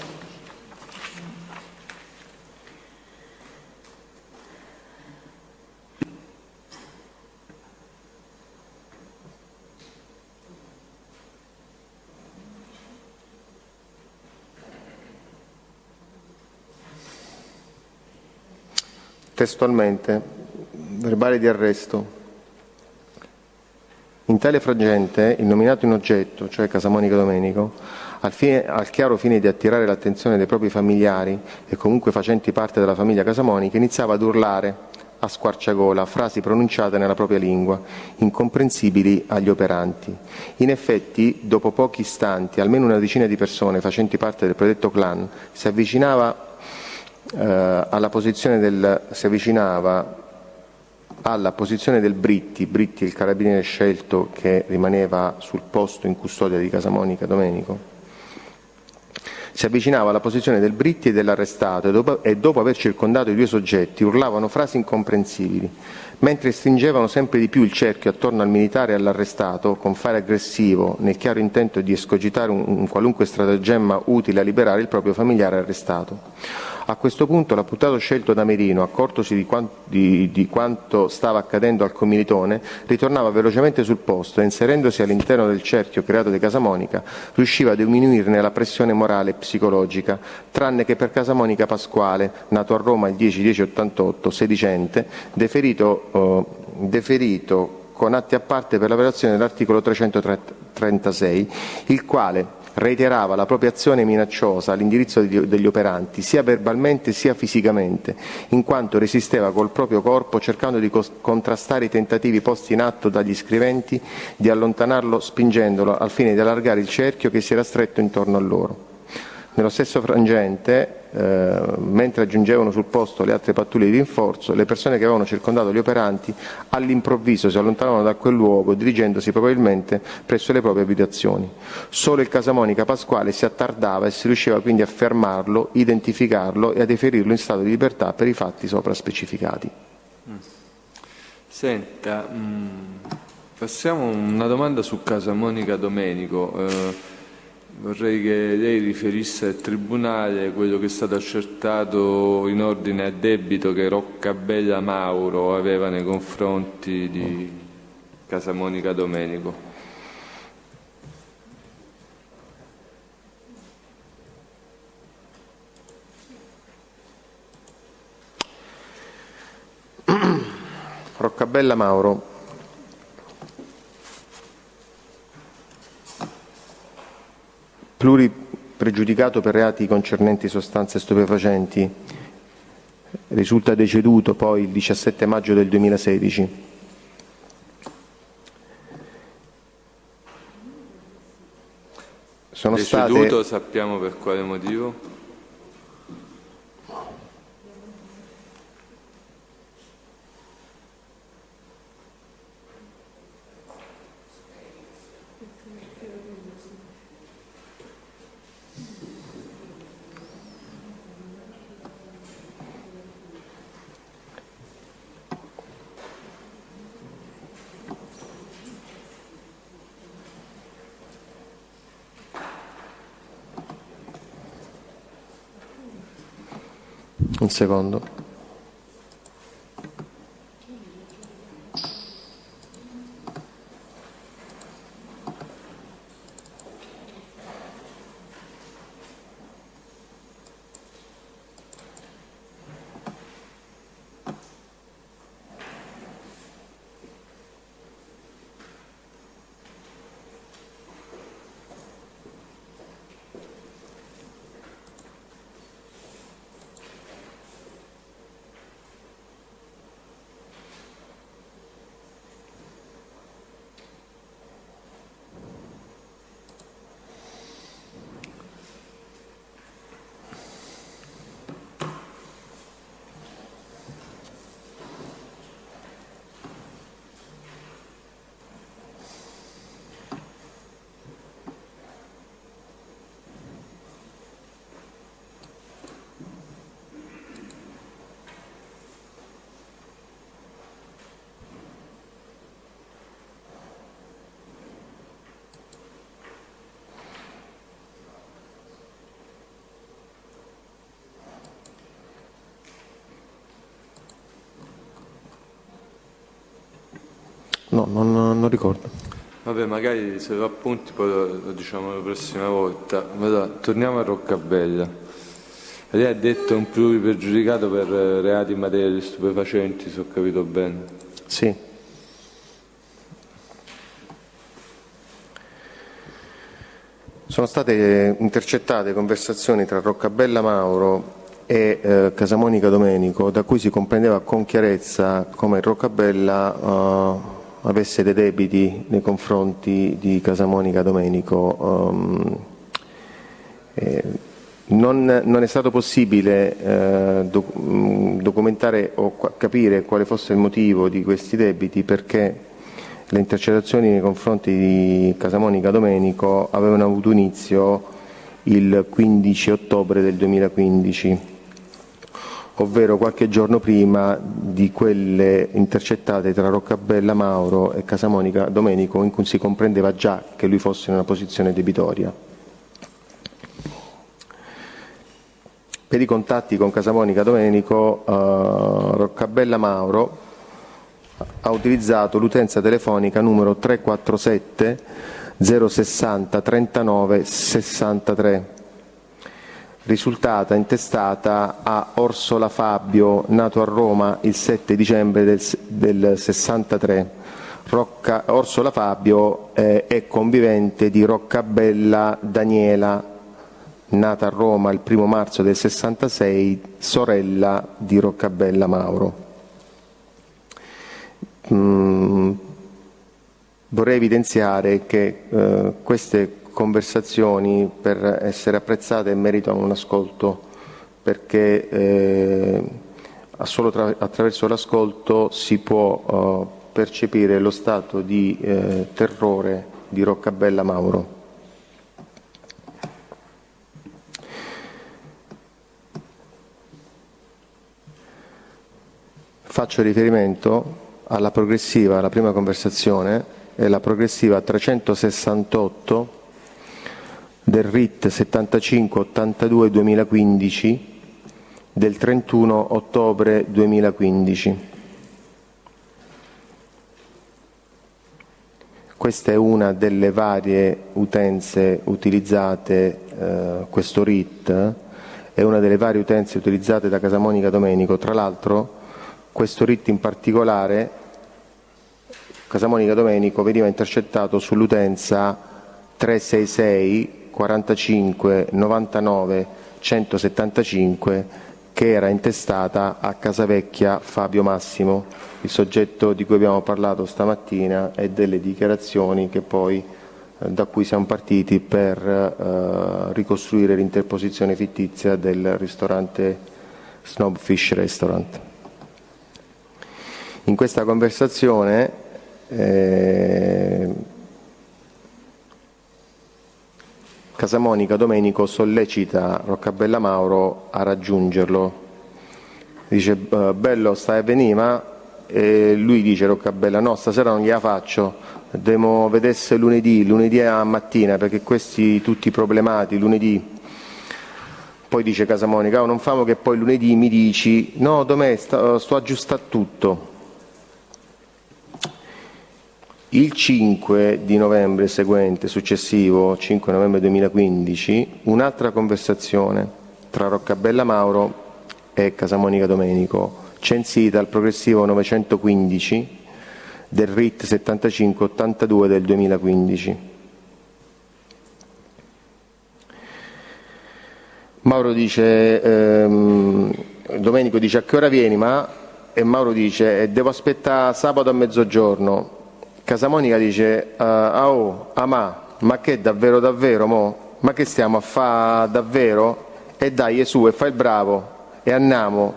Speaker 1: Testualmente, verbale di arresto. In tale frangente, il nominato in oggetto, cioè Casamonica Domenico, al chiaro fine di attirare l'attenzione dei propri familiari e comunque facenti parte della famiglia Casamonica, iniziava ad urlare a squarciagola frasi pronunciate nella propria lingua, incomprensibili agli operanti. In effetti, dopo pochi istanti, almeno una decina di persone facenti parte del predetto clan si avvicinava alla posizione del Britti, il carabiniere scelto che rimaneva sul posto in custodia di Casamonica Domenico. Si avvicinava alla posizione del Britti e dell'arrestato e dopo aver circondato i due soggetti urlavano frasi incomprensibili, mentre stringevano sempre di più il cerchio attorno al militare e all'arrestato con fare aggressivo nel chiaro intento di escogitare un qualunque stratagemma utile a liberare il proprio familiare arrestato. A questo punto l'amputato scelto da Merino, accortosi di quanto stava accadendo al commilitone, ritornava velocemente sul posto e, inserendosi all'interno del cerchio creato da Casamonica, riusciva a diminuirne la pressione morale e psicologica, tranne che per Casamonica Pasquale, nato a Roma il 10/10/88, sedicente, deferito con atti a parte per la violazione dell'articolo 336, il quale reiterava la propria azione minacciosa all'indirizzo degli operanti, sia verbalmente sia fisicamente, in quanto resisteva col proprio corpo cercando di contrastare i tentativi posti in atto dagli scriventi di allontanarlo spingendolo al fine di allargare il cerchio che si era stretto intorno a loro. Nello stesso frangente, mentre aggiungevano sul posto le altre pattuglie di rinforzo, le persone che avevano circondato gli operanti all'improvviso si allontanavano da quel luogo dirigendosi probabilmente presso le proprie abitazioni. Solo il Casamonica Pasquale si attardava e si riusciva quindi a fermarlo, identificarlo e a deferirlo in stato di libertà per i fatti sopra specificati.
Speaker 3: Senta, passiamo a una domanda su Casamonica Domenico. Vorrei che lei riferisse al Tribunale quello che è stato accertato in ordine a debito che Roccabella Mauro aveva nei confronti di Casamonica Domenico.
Speaker 1: Roccabella Mauro pluripregiudicato per reati concernenti sostanze stupefacenti, risulta deceduto poi il 17 maggio del 2016.
Speaker 3: Deceduto, sappiamo per quale motivo?
Speaker 1: Un secondo. No, non ricordo.
Speaker 3: Vabbè, magari se lo appunti poi lo diciamo la prossima volta. Torniamo a Roccabella. Lei ha detto un pluripregiudicato per reati in materia di stupefacenti, se ho capito bene.
Speaker 1: Sì. Sono state intercettate conversazioni tra Roccabella Mauro e Casamonica Domenico, da cui si comprendeva con chiarezza come Roccabella avesse dei debiti nei confronti di Casamonica Domenico. Non è stato possibile documentare o capire quale fosse il motivo di questi debiti, perché le intercettazioni nei confronti di Casamonica Domenico avevano avuto inizio il 15 ottobre del 2015, ovvero qualche giorno prima di quelle intercettate tra Roccabella Mauro e Casamonica Domenico, in cui si comprendeva già che lui fosse in una posizione debitoria. Per i contatti con Casamonica Domenico, Roccabella Mauro ha utilizzato l'utenza telefonica numero 347 060 39 63, risultata intestata a Orsola Fabio, nato a Roma il 7 dicembre del 63. Orsola Fabio è convivente di Roccabella Daniela, nata a Roma il 1 marzo del 66, sorella di Roccabella Mauro. Vorrei evidenziare che queste conversazioni, per essere apprezzate, meritano un ascolto, perché solo attraverso l'ascolto si può percepire lo stato di terrore di Roccabella Mauro. Faccio riferimento alla progressiva, la prima conversazione è la progressiva 368 del RIT 7582-2015 del 31 ottobre 2015. Questa è una delle varie utenze utilizzate, questo RIT è una delle varie utenze utilizzate da Casamonica Domenico. Tra l'altro questo RIT in particolare, Casamonica Domenico veniva intercettato sull'utenza 366 45 99 175, che era intestata a Casavecchia Fabio Massimo, il soggetto di cui abbiamo parlato stamattina, e delle dichiarazioni che poi da cui siamo partiti per ricostruire l'interposizione fittizia del ristorante Snobfish Restaurant. In questa conversazione Casamonica Domenico sollecita Roccabella Mauro a raggiungerlo. Dice: bello, stai a venire? Ma lui dice, Roccabella: no, stasera non gliela faccio, devo vedesse lunedì a mattina, perché questi tutti problemati lunedì. Poi dice Casamonica: oh, non famo che poi lunedì mi dici no, dom'è, sto aggiustando tutto. Il 5 di novembre seguente, successivo, 5 novembre 2015, un'altra conversazione tra Roccabella Mauro e Casamonica Domenico, censita al progressivo 915 del RIT 7582 del 2015. Mauro dice, Domenico dice: a che ora vieni? E Mauro dice: devo aspettare sabato a mezzogiorno. Casamonica dice: ma che davvero mo? Ma che stiamo a fa davvero? E dai, su, e fai il bravo e andiamo.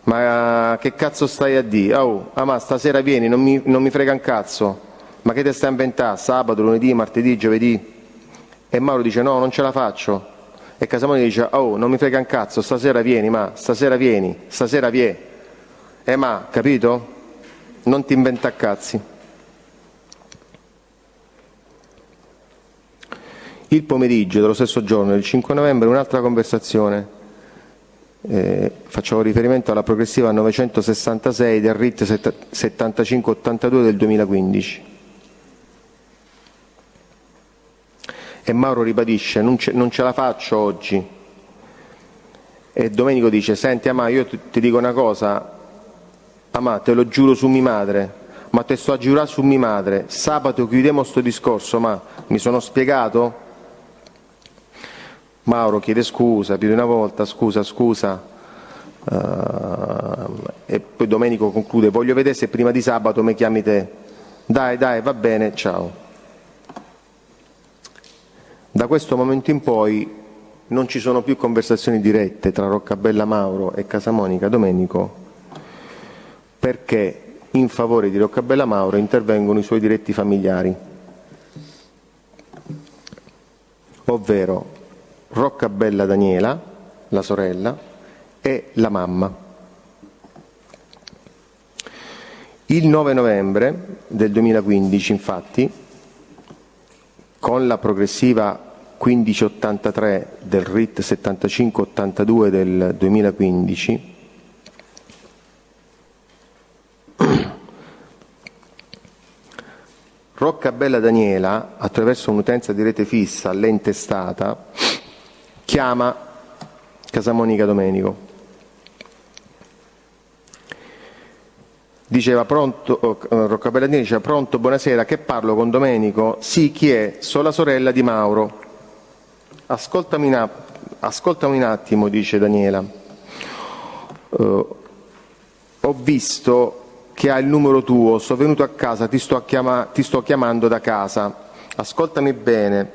Speaker 1: Ma che cazzo stai a dire? Ma stasera vieni, non mi frega un cazzo. Ma che te stai a inventare? Sabato, lunedì, martedì, giovedì? E Mauro dice: no, non ce la faccio. E Casamonica dice: non mi frega un cazzo, stasera vieni, stasera vieni. Capito? Non ti inventa cazzi. Il pomeriggio dello stesso giorno, il 5 novembre, un'altra conversazione Facciamo riferimento alla progressiva 966 del RIT 7582 del 2015. E Mauro ribadisce: non ce la faccio oggi. E Domenico dice: senti Amà, io ti dico una cosa, Amà, te lo giuro su mia madre, ma te sto a giurare su mia madre, sabato chiudiamo sto discorso, ma mi sono spiegato? Mauro chiede scusa più di una volta, scusa, e poi Domenico conclude: voglio vedere se prima di sabato mi chiami te. Dai, va bene, ciao. Da questo momento in poi non ci sono più conversazioni dirette tra Roccabella Mauro e Casamonica Domenico, perché in favore di Roccabella Mauro intervengono i suoi diretti familiari, ovvero Roccabella Daniela, la sorella, e la mamma. Il 9 novembre del 2015, infatti, con la progressiva 1583 del RIT 7582 del 2015, Roccabella Daniela, attraverso un'utenza di rete fissa all'ente stata, chiama Casamonica Domenico. Diceva: pronto, Roccabella Daniela diceva: pronto, buonasera, che parlo con Domenico? Sì, chi è? Sono la sorella di Mauro. Ascoltami un attimo, dice Daniela. Ho visto che ha il numero tuo, sono venuto a casa, ti sto chiamando da casa. Ascoltami bene,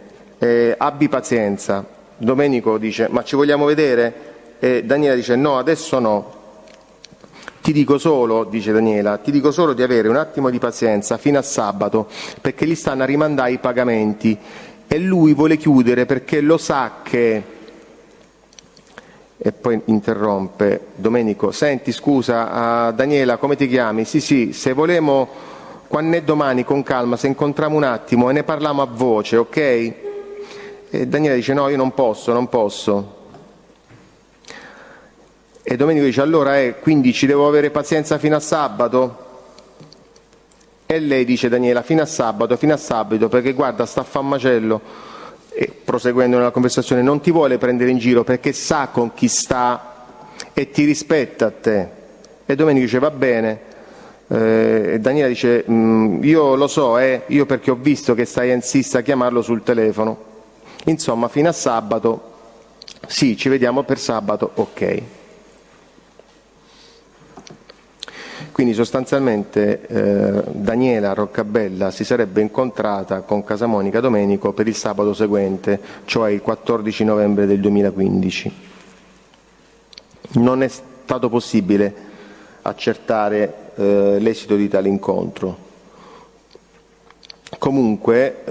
Speaker 1: abbi pazienza. Domenico dice: ma ci vogliamo vedere? E Daniela dice: no, adesso no. Ti dico solo, dice Daniela, ti dico solo di avere un attimo di pazienza fino a sabato, perché gli stanno a rimandare i pagamenti e lui vuole chiudere perché lo sa che... E poi interrompe Domenico: senti, scusa, Daniela, come ti chiami? Sì, se volemo, quando è domani, con calma, se incontriamo un attimo e ne parliamo a voce, ok? E Daniela dice: no, io non posso. E Domenico dice: allora quindi ci devo avere pazienza fino a sabato? E lei dice: Daniela, fino a sabato, perché guarda, sta a fa un macello. E proseguendo nella conversazione: non ti vuole prendere in giro perché sa con chi sta e ti rispetta a te. E Domenico dice: va bene. E Daniela dice: io lo so, io perché ho visto che stai a insistere a chiamarlo sul telefono. Insomma, fino a sabato, sì, ci vediamo per sabato, ok. Quindi sostanzialmente Daniela Roccabella si sarebbe incontrata con Casamonica Domenico per il sabato seguente, cioè il 14 novembre del 2015. Non è stato possibile accertare l'esito di tale incontro. Comunque,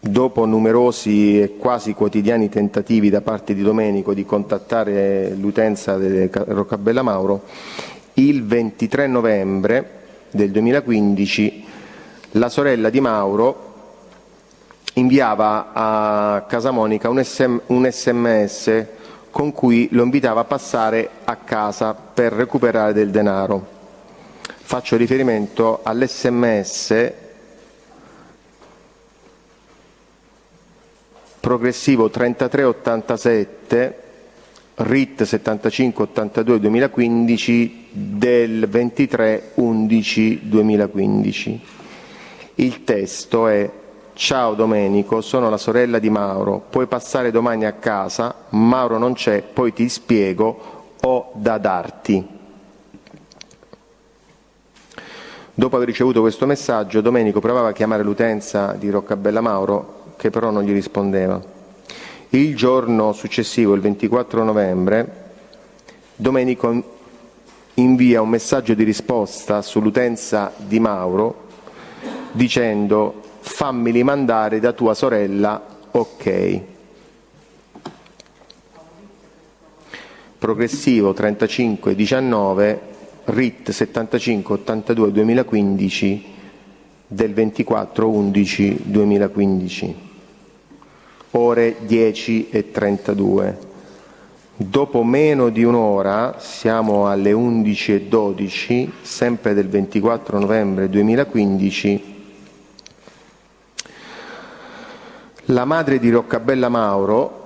Speaker 1: dopo numerosi e quasi quotidiani tentativi da parte di Domenico di contattare l'utenza di Roccabella Mauro, il 23 novembre del 2015 la sorella di Mauro inviava a Casamonica un SMS con cui lo invitava a passare a casa per recuperare del denaro. Faccio riferimento all'SMS progressivo 3387 RIT 7582 2015 del 23/11/2015. Il testo è: ciao Domenico, sono la sorella di Mauro, puoi passare domani a casa, Mauro non c'è, poi ti spiego, ho da darti. Dopo aver ricevuto questo messaggio, Domenico provava a chiamare l'utenza di Roccabella Mauro, che però non gli rispondeva. Il giorno successivo, il 24 novembre, Domenico invia un messaggio di risposta sull'utenza di Mauro dicendo: fammeli mandare da tua sorella, ok. Progressivo 3519 RIT 7582 2015 del 24/11/2015, ore 10:32. Dopo meno di un'ora, siamo alle 11:12, sempre del 24 novembre 2015, la madre di Roccabella Mauro,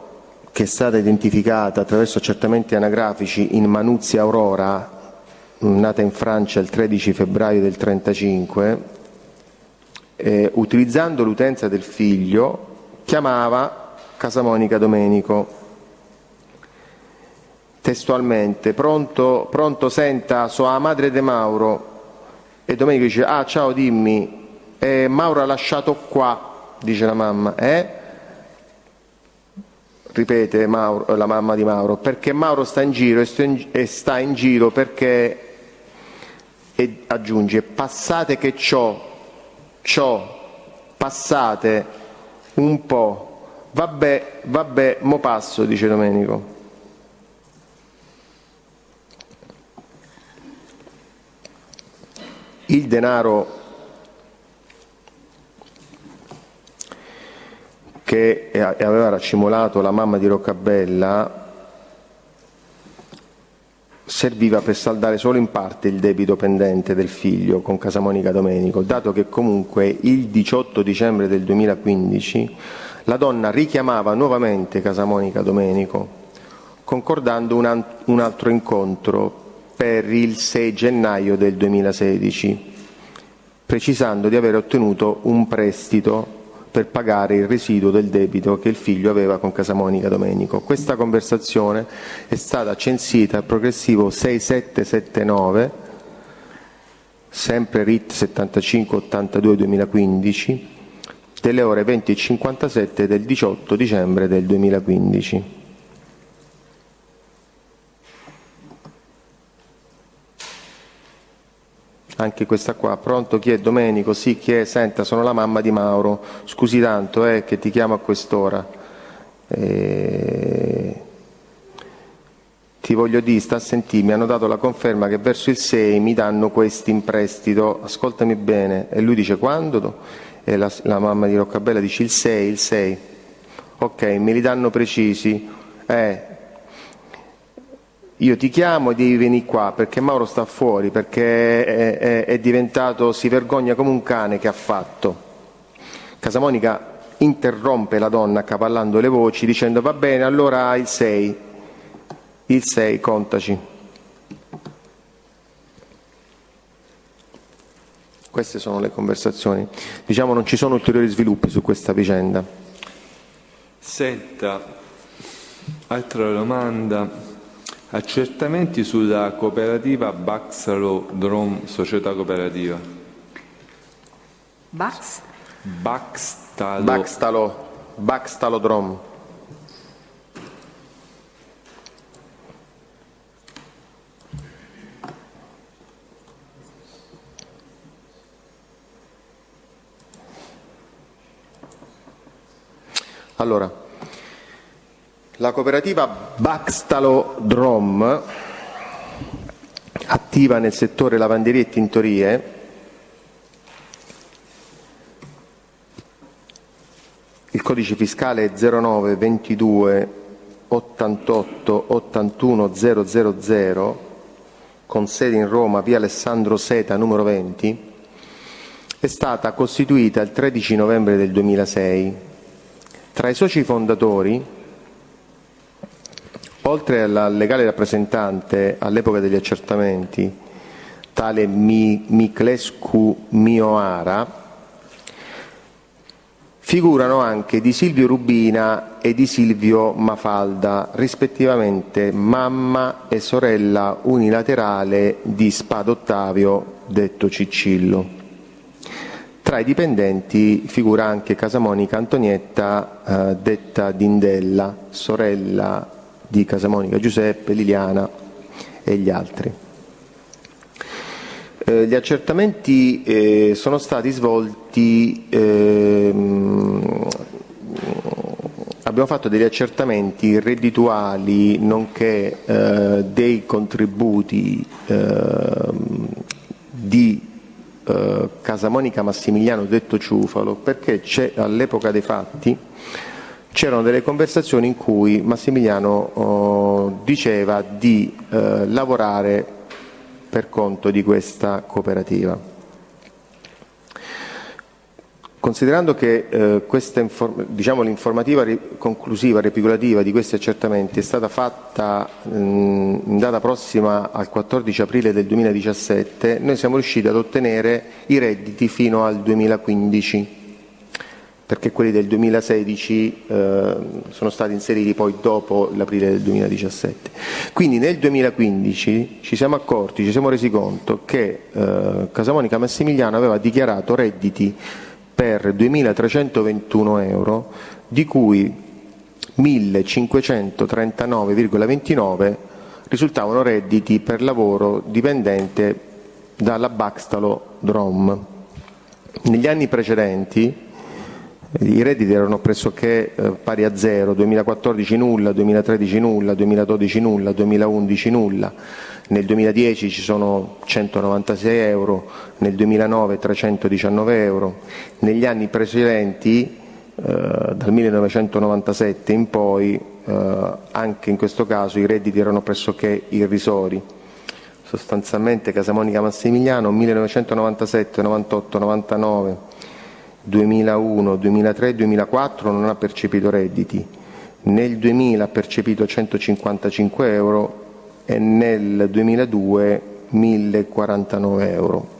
Speaker 1: che è stata identificata attraverso accertamenti anagrafici in Manuzia Aurora, nata in Francia il 13 febbraio del 1935, utilizzando l'utenza del figlio, chiamava Casamonica Domenico. Testualmente: pronto, senta, so la madre de Mauro. E Domenico dice: ah, ciao, dimmi. Mauro ha lasciato qua, dice la mamma. Ripete la mamma di Mauro, perché Mauro sta in giro e sta in giro perché, e aggiunge, passate che c'ho, passate un po'. Vabbè, mo passo, dice Domenico. Il denaro che aveva raccimolato la mamma di Roccabella serviva per saldare solo in parte il debito pendente del figlio con Casamonica Domenico, dato che comunque il 18 dicembre del 2015 la donna richiamava nuovamente Casamonica Domenico, concordando un altro incontro per il 6 gennaio del 2016, precisando di aver ottenuto un prestito per pagare il residuo del debito che il figlio aveva con Casamonica Domenico. Questa conversazione è stata censita al progressivo 6779, sempre RIT 7582-2015, delle ore 20:57 del 18 dicembre del 2015. Anche questa qua: pronto, chi è? Domenico? Sì, chi è? Senta, sono la mamma di Mauro, scusi tanto che ti chiamo a quest'ora, ti voglio dire, sta a sentire, mi hanno dato la conferma che verso il 6 mi danno questi in prestito, ascoltami bene. E lui dice: quando? E la mamma di Roccabella dice: il 6. Ok, me li danno precisi. Io ti chiamo e devi venire qua perché Mauro sta fuori, perché è diventato, si vergogna come un cane che ha fatto. Casamonica interrompe la donna accavallando le voci dicendo: va bene, allora il 6, contaci. Queste sono le conversazioni. Diciamo, non ci sono ulteriori sviluppi su questa vicenda.
Speaker 3: Senta, altra domanda. Accertamenti sulla cooperativa Baxtalo Drom Società Cooperativa.
Speaker 1: Baxtalo Drom. Allora, la cooperativa Baxtalo Drom, attiva nel settore lavanderie e tintorie, il codice fiscale è 09 22 88 81 000, con sede in Roma, via Alessandro Seta numero 20, è stata costituita il 13 novembre del 2006. Tra i soci fondatori, oltre alla legale rappresentante all'epoca degli accertamenti, tale Miclescu Mioara, figurano anche Di Silvio Rubina e Di Silvio Mafalda, rispettivamente mamma e sorella unilaterale di Spada Ottavio, detto Ciccillo. Tra i dipendenti figura anche Casamonica Antonietta, detta Dindella, sorella di Casamonica Giuseppe, Liliana e gli altri. Gli accertamenti sono stati svolti, abbiamo fatto degli accertamenti reddituali nonché dei contributi di Casamonica Massimiliano detto Ciufalo, perché all'epoca dei fatti c'erano delle conversazioni in cui Massimiliano diceva di lavorare per conto di questa cooperativa. Considerando che l'informativa conclusiva, ripicolativa di questi accertamenti è stata fatta in data prossima al 14 aprile del 2017, noi siamo riusciti ad ottenere i redditi fino al 2015, perché quelli del 2016 sono stati inseriti poi dopo l'aprile del 2017. Quindi nel 2015 ci siamo resi conto che Casamonica Massimiliano aveva dichiarato redditi per 2.321 euro, di cui 1.539,29 risultavano redditi per lavoro dipendente dalla Baxtalo Drom. Negli anni precedenti i redditi erano pressoché pari a zero: 2014 nulla, 2013 nulla, 2012 nulla, 2011 nulla. Nel 2010 ci sono 196 euro, nel 2009 319 euro. Negli anni precedenti, dal 1997 in poi, anche in questo caso i redditi erano pressoché irrisori. Sostanzialmente Casamonica Massimiliano 1997, 98, 99, 2001, 2003 e 2004 non ha percepito redditi. Nel 2000 ha percepito 155 euro e nel 2002 1.049 euro.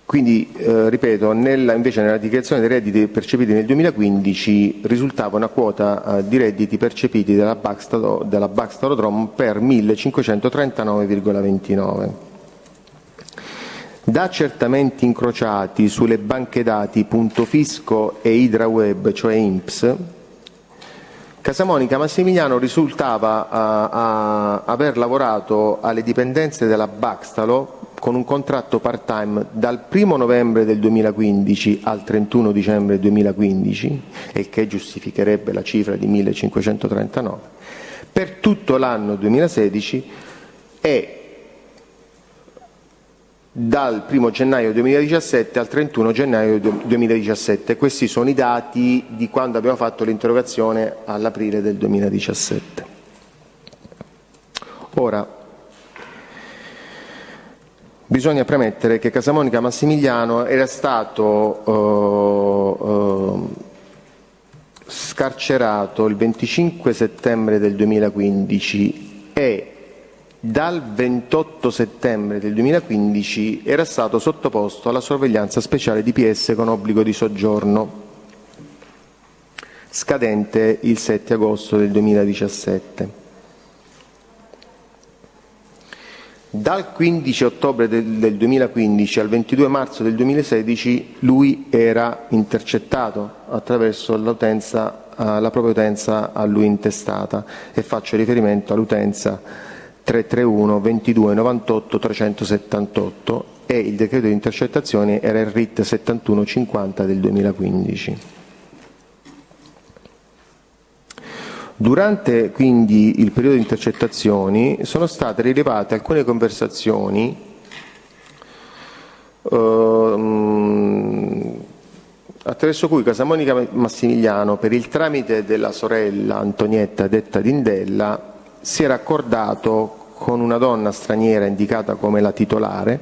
Speaker 1: Quindi, ripeto, invece nella dichiarazione dei redditi percepiti nel 2015 risultava una quota di redditi percepiti dalla Baxtalodrom per 1.539,29. Da accertamenti incrociati sulle banche dati Punto.Fisco e IdraWeb, cioè INPS, Casamonica Massimiliano risultava aver lavorato alle dipendenze della Baxtalo con un contratto part-time dal 1 novembre del 2015 al 31 dicembre 2015, il che giustificherebbe la cifra di 1.539, per tutto l'anno 2016 e dal 1 gennaio 2017 al 31 gennaio 2017. Questi sono i dati di quando abbiamo fatto l'interrogazione all'aprile del 2017. Ora, bisogna premettere che Casamonica Massimiliano era stato scarcerato il 25 settembre del 2015 e dal 28 settembre del 2015 era stato sottoposto alla sorveglianza speciale DPS con obbligo di soggiorno, scadente il 7 agosto del 2017. Dal 15 ottobre del 2015 al 22 marzo del 2016 lui era intercettato attraverso la propria utenza a lui intestata, e faccio riferimento all'utenza 331 22 98 378, e il decreto di intercettazione era il RIT 7150 del 2015. Durante quindi il periodo di intercettazioni sono state rilevate alcune conversazioni attraverso cui Casamonica Massimiliano, per il tramite della sorella Antonietta detta Dindella, si era accordato con una donna straniera indicata come la titolare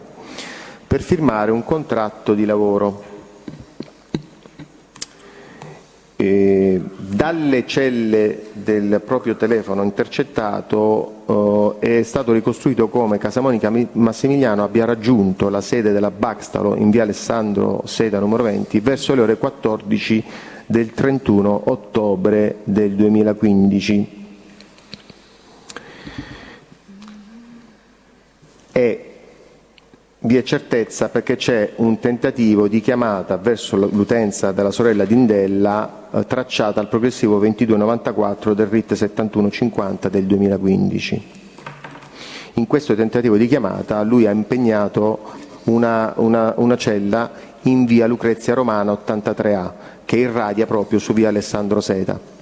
Speaker 1: per firmare un contratto di lavoro. Dalle celle del proprio telefono intercettato è stato ricostruito come Casamonica Massimiliano abbia raggiunto la sede della Baxtalo in via Alessandro Seda numero 20 verso le ore 14 del 31 ottobre del 2015. E vi è certezza perché c'è un tentativo di chiamata verso l'utenza della sorella Dindella tracciata al progressivo 2294 del RIT 7150 del 2015. In questo tentativo di chiamata lui ha impegnato una cella in via Lucrezia Romana 83A, che irradia proprio su via Alessandro Seta.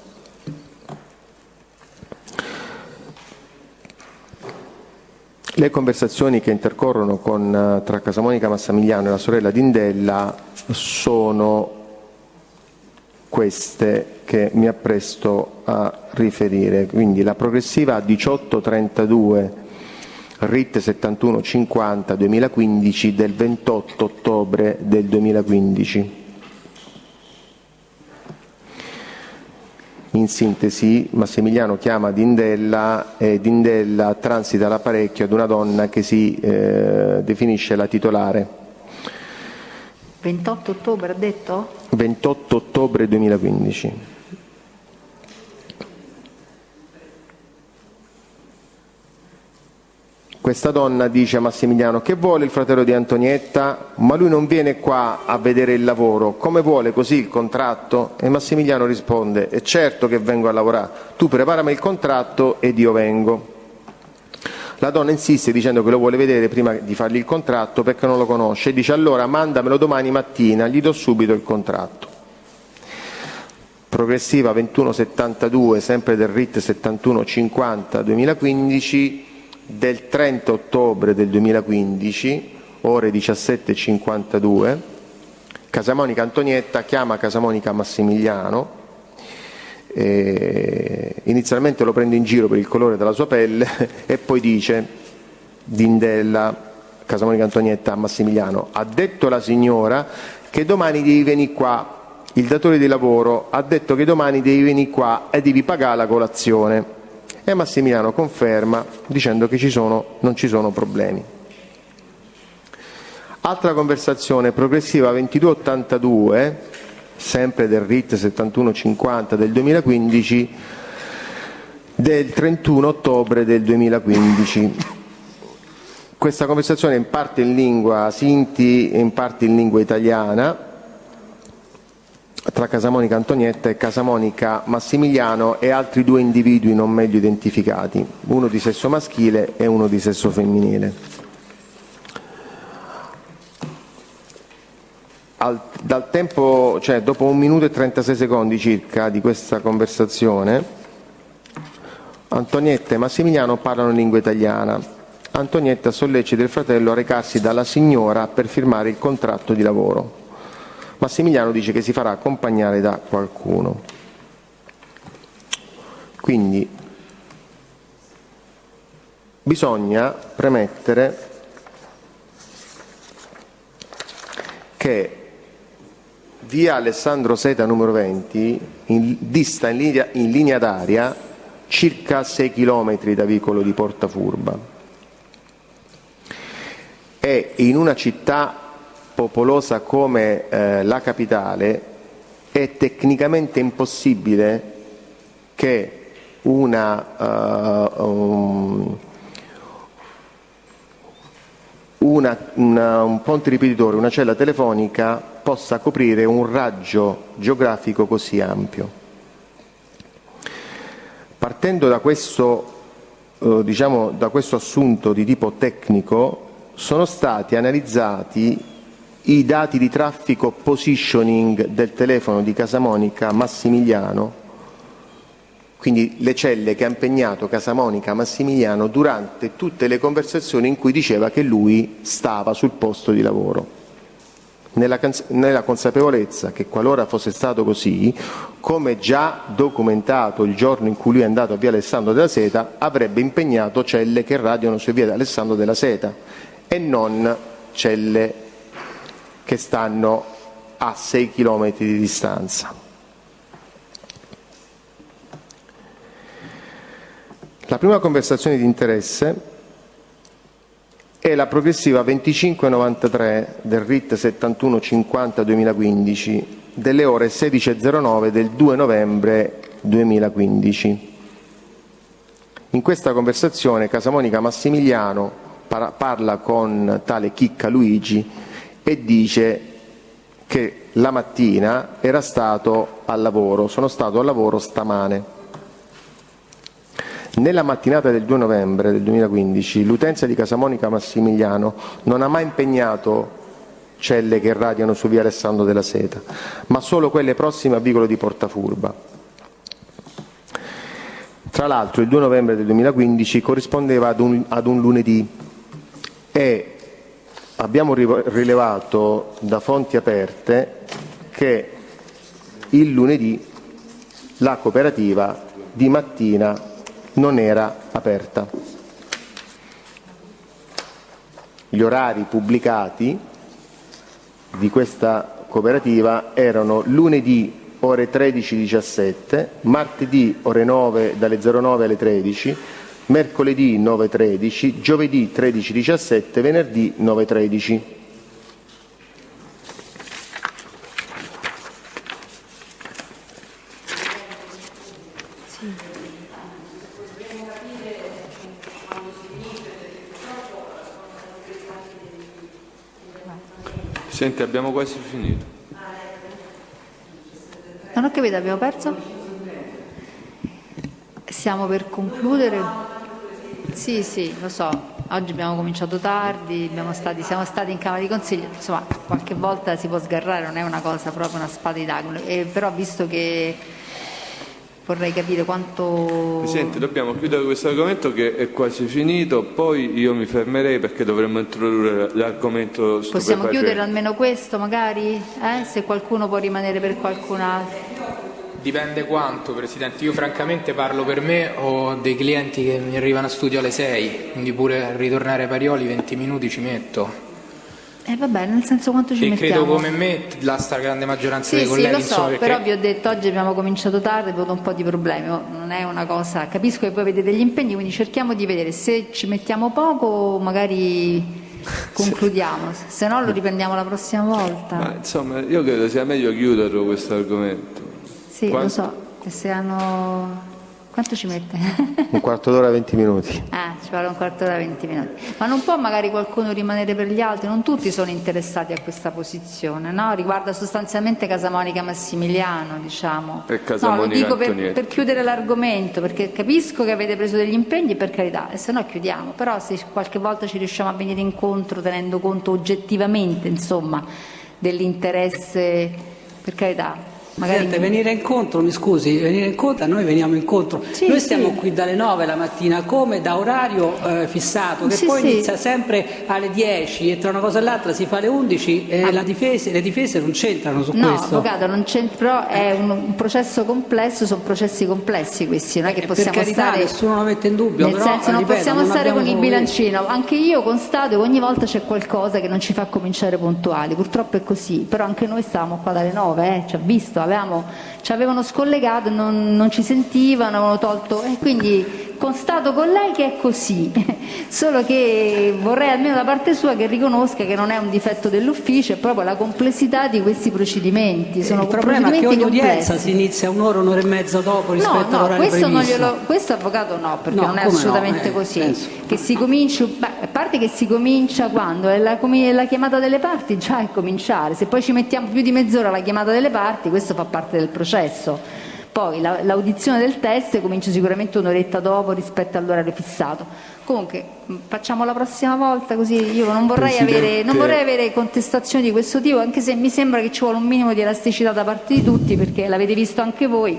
Speaker 1: Le conversazioni che intercorrono tra Casamonica Massimiliano e la sorella Dindella sono queste che mi appresto a riferire. Quindi la progressiva 1832 RIT 7150 2015 del 28 ottobre del 2015. In sintesi, Massimiliano chiama Dindella e Dindella transita l'apparecchio ad una donna che si definisce la titolare.
Speaker 2: 28 ottobre ha detto?
Speaker 1: 28 ottobre 2015. Questa donna dice a Massimiliano: che vuole il fratello di Antonietta? Ma lui non viene qua a vedere il lavoro, come vuole così il contratto? E Massimiliano risponde: è certo che vengo a lavorare, tu preparami il contratto ed io vengo. La donna insiste dicendo che lo vuole vedere prima di fargli il contratto perché non lo conosce e dice: allora mandamelo domani mattina, gli do subito il contratto. Progressiva 2172, sempre del RIT 7150 2015, del 30 ottobre del 2015, ore 17:52, Casamonica Antonietta chiama Casamonica Massimiliano, inizialmente lo prende in giro per il colore della sua pelle e poi dice Dindella, Casamonica Antonietta a Massimiliano: ha detto la signora che domani devi venire qua, il datore di lavoro ha detto che domani devi venire qua e devi pagare la colazione. E Massimiliano conferma dicendo che non ci sono problemi. Altra conversazione, progressiva 2282, sempre del RIT 7150 del 2015, del 31 ottobre del 2015. Questa conversazione è in parte in lingua Sinti e in parte in lingua italiana, tra Casamonica Antonietta e Casamonica Massimiliano e altri due individui non meglio identificati, uno di sesso maschile e uno di sesso femminile. Dal tempo, cioè dopo 1 minuto e 36 secondi circa di questa conversazione, Antonietta e Massimiliano parlano in lingua italiana. Antonietta sollecita il fratello a recarsi dalla signora per firmare il contratto di lavoro. Massimiliano dice che si farà accompagnare da qualcuno. Quindi bisogna premettere che via Alessandro Seta numero 20 dista in linea d'aria circa 6 km da Vicolo di Portafurba e in una città popolosa come la capitale è tecnicamente impossibile che un ponte ripetitore, una cella telefonica possa coprire un raggio geografico così ampio. Partendo da questo assunto di tipo tecnico, sono stati analizzati i dati di traffico positioning del telefono di Casamonica Massimiliano, quindi le celle che ha impegnato Casamonica Massimiliano durante tutte le conversazioni in cui diceva che lui stava sul posto di lavoro, nella consapevolezza che qualora fosse stato così, come già documentato il giorno in cui lui è andato a via Alessandro della Seta, avrebbe impegnato celle che radiano su via Alessandro della Seta e non celle che stanno a 6 km di distanza. La prima conversazione di interesse è la progressiva 2593 del RIT 7150 2015 delle ore 16:09 del 2 novembre 2015. In questa conversazione Casamonica Massimiliano parla con tale Chicca Luigi e dice che la mattina era stato al lavoro, sono stato al lavoro stamane. Nella mattinata del 2 novembre del 2015 l'utenza di Casamonica Massimiliano non ha mai impegnato celle che radiano su via Alessandro della Seta, ma solo quelle prossime a Vicolo di Portafurba. Tra l'altro il 2 novembre del 2015 corrispondeva ad un lunedì e abbiamo rilevato da fonti aperte che il lunedì la cooperativa di mattina non era aperta. Gli orari pubblicati di questa cooperativa erano lunedì ore 13-17, martedì ore 9 dalle 09 alle 13, mercoledì 9-13, giovedì 13-17, venerdì 9-13.
Speaker 3: Senti, abbiamo quasi finito.
Speaker 2: Non ho capito, abbiamo perso? Siamo per concludere? Sì, lo so. Oggi abbiamo cominciato tardi, siamo stati in Camera di Consiglio, insomma qualche volta si può sgarrare, non è una cosa proprio una spada di Damocle, però visto che vorrei capire quanto...
Speaker 3: Presidente, dobbiamo chiudere questo argomento che è quasi finito, poi io mi fermerei perché dovremmo introdurre l'argomento stupefacente.
Speaker 2: Possiamo chiudere almeno questo magari? Se qualcuno può rimanere per qualcun altro.
Speaker 11: Dipende quanto, Presidente. Io francamente parlo per me, ho dei clienti che mi arrivano a studio alle 6, quindi pure a ritornare ai Parioli 20 minuti ci metto.
Speaker 2: Vabbè, nel senso quanto ci
Speaker 11: e
Speaker 2: mettiamo?
Speaker 11: Credo come me la stragrande maggioranza dei colleghi.
Speaker 2: Sì, lo so,
Speaker 11: insomma, perché...
Speaker 2: però vi ho detto oggi abbiamo cominciato tardi, ho avuto un po' di problemi, non è una cosa, capisco che voi avete degli impegni, quindi cerchiamo di vedere se ci mettiamo poco magari concludiamo, se no lo riprendiamo la prossima volta.
Speaker 3: Ma, insomma, io credo sia meglio chiuderlo questo argomento.
Speaker 2: Sì, lo so, e se hanno... Quanto ci mette?
Speaker 1: Un quarto d'ora, 20 minuti.
Speaker 2: Ci vuole un quarto d'ora, 20 minuti. Ma non può magari qualcuno rimanere per gli altri? Non tutti sono interessati a questa posizione, no? Riguarda sostanzialmente Casamonica Massimiliano, diciamo.
Speaker 3: E Casamonica
Speaker 2: lo dico
Speaker 3: Antonietta.
Speaker 2: per chiudere l'argomento, perché capisco che avete preso degli impegni, per carità, e se no chiudiamo. Però se qualche volta ci riusciamo a venire incontro tenendo conto oggettivamente, insomma, dell'interesse, per carità.
Speaker 14: Presidente, venire incontro, mi scusi, venire incontro, a noi veniamo incontro. Noi stiamo qui dalle 9 la mattina, come da orario fissato, che poi inizia sempre alle 10 e tra una cosa e l'altra si fa alle 11 e le difese non c'entrano su questo.
Speaker 2: No, avvocato, non c'entra, però è un processo complesso, sono processi complessi questi, non è che possiamo
Speaker 14: per carità,
Speaker 2: stare...
Speaker 14: nessuno lo mette in dubbio,
Speaker 2: Nel
Speaker 14: però,
Speaker 2: senso non
Speaker 14: ripeto,
Speaker 2: possiamo
Speaker 14: non
Speaker 2: stare con il
Speaker 14: abbiamo
Speaker 2: bilancino, anche io constato che ogni volta c'è qualcosa che non ci fa cominciare puntuali, purtroppo è così, però anche noi stavamo qua dalle 9, ci ha visto, ci avevano scollegato, non ci sentivano, avevano tolto, e quindi constato con lei che è così, solo che vorrei almeno da parte sua che riconosca che non è un difetto dell'ufficio, è proprio la complessità di questi procedimenti. Sono
Speaker 14: il problema è che ogni
Speaker 2: complessi.
Speaker 14: udienza si inizia un'ora e mezza dopo rispetto all'orario
Speaker 2: questo
Speaker 14: previsto.
Speaker 2: questo avvocato no, perché
Speaker 14: No,
Speaker 2: non è
Speaker 14: come
Speaker 2: assolutamente
Speaker 14: no?
Speaker 2: così.
Speaker 14: Penso.
Speaker 2: Che si comincia, a parte che si comincia quando è la chiamata delle parti, già è cominciare. Se poi ci mettiamo più di mezz'ora alla chiamata delle parti, questo fa parte del processo. Poi l'audizione del test comincia sicuramente un'oretta dopo rispetto all'orario fissato. Comunque facciamo la prossima volta, così io non vorrei avere contestazioni di questo tipo, anche se mi sembra che ci vuole un minimo di elasticità da parte di tutti, perché l'avete visto anche voi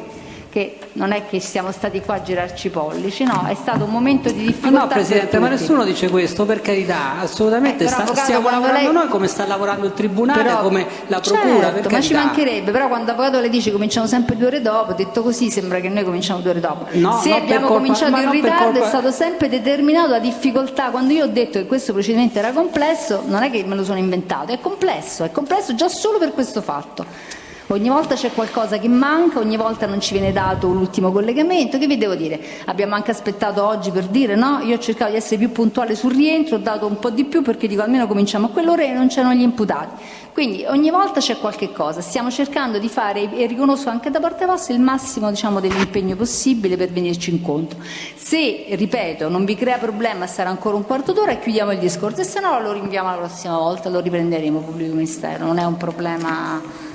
Speaker 2: che non è che siamo stati qua a girarci i pollici, no, è stato un momento di difficoltà.
Speaker 14: No, Presidente, ma nessuno dice questo, per carità, assolutamente. Stiamo lavorando noi come sta lavorando il Tribunale, come la Procura, per
Speaker 2: certo, ma ci mancherebbe, però quando l'avvocato le dice cominciamo sempre 2 ore dopo, detto così sembra che noi cominciamo 2 ore dopo.
Speaker 14: No,
Speaker 2: se abbiamo cominciato in ritardo è stato sempre determinato da difficoltà. Quando io ho detto che questo procedimento era complesso, non è che me lo sono inventato, è complesso già solo per questo fatto. Ogni volta c'è qualcosa che manca, ogni volta non ci viene dato l'ultimo collegamento. Che vi devo dire? Abbiamo anche aspettato oggi per dire no, io ho cercato di essere più puntuale sul rientro, ho dato un po' di più perché dico almeno cominciamo a quell'ora e non c'erano gli imputati. Quindi ogni volta c'è qualche cosa, stiamo cercando di fare, e riconosco anche da parte vostra, il massimo dell'impegno possibile per venirci incontro. Se, ripeto, non vi crea problema stare ancora un quarto d'ora, chiudiamo il discorso, e se no lo rinviamo la prossima volta, lo riprenderemo pubblico ministero, non è un problema.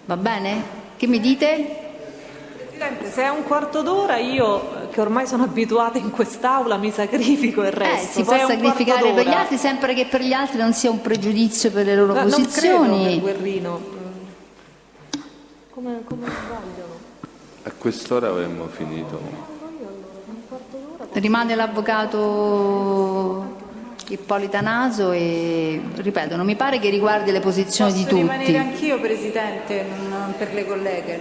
Speaker 2: Va bene? Che mi dite?
Speaker 10: Presidente, se è un quarto d'ora io, che ormai sono abituata in quest'Aula, mi sacrifico il resto.
Speaker 2: Si può sacrificare per gli altri, sempre che per gli altri non sia un pregiudizio per le loro posizioni.
Speaker 10: Non credo, Guerrino. Come vogliono.
Speaker 3: A quest'ora avremmo finito.
Speaker 2: Rimane l'avvocato Ippolita Naso e, ripeto, non mi pare che riguardi le posizioni di tutti.
Speaker 10: Posso rimanere anch'io, Presidente, non per le colleghe.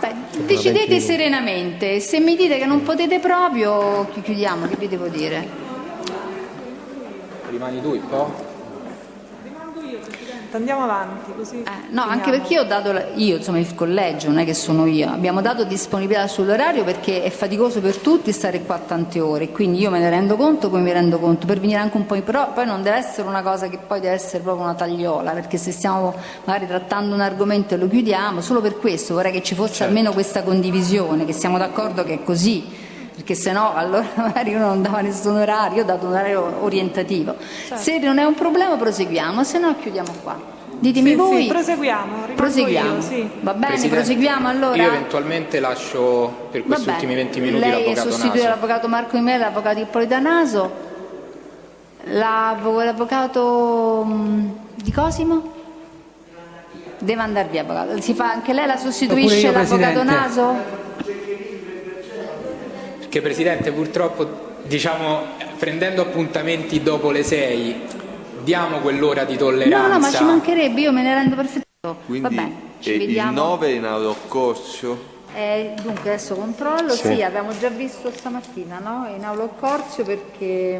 Speaker 2: Beh, decidete serenamente, se mi dite che non potete proprio, chiudiamo, che vi devo dire?
Speaker 11: Rimani tu, po'?
Speaker 10: Andiamo avanti così.
Speaker 2: No, anche perché io ho dato, insomma il collegio, non è che sono io, abbiamo dato disponibilità sull'orario perché è faticoso per tutti stare qua tante ore, quindi io me ne rendo conto, poi mi rendo conto, per venire anche un po' però poi non deve essere una cosa che poi deve essere proprio una tagliola, perché se stiamo magari trattando un argomento e lo chiudiamo, solo per questo vorrei che ci fosse almeno questa condivisione, che siamo d'accordo che è così. Perché se no allora magari uno non dava nessun orario, io ho dato un orario orientativo. Se non è un problema proseguiamo, se no chiudiamo qua. Ditemi voi.
Speaker 10: Sì, proseguiamo. Io, sì.
Speaker 2: Va bene,
Speaker 11: Presidente,
Speaker 2: proseguiamo allora.
Speaker 11: Io eventualmente lascio per questi ultimi 20 minuti
Speaker 2: Lei
Speaker 11: l'avvocato
Speaker 2: sostituisce
Speaker 11: Naso.
Speaker 2: l'avvocato Marco Di Mele, l'avvocato Ippolita Naso, l'avvocato di Cosimo? Deve andare via, avvocato. Si fa anche lei, la sostituisce l'avvocato Naso?
Speaker 11: Perché Presidente, purtroppo, diciamo, prendendo appuntamenti dopo le 6, diamo quell'ora di tolleranza.
Speaker 2: No, ma ci mancherebbe, io me ne rendo perfetto.
Speaker 3: Quindi
Speaker 2: Va bene, ci
Speaker 3: il
Speaker 2: vediamo.
Speaker 3: 9 in Aula Occorsio.
Speaker 2: Dunque adesso controllo, sì, abbiamo già visto stamattina, no? In Aula Occorsio perché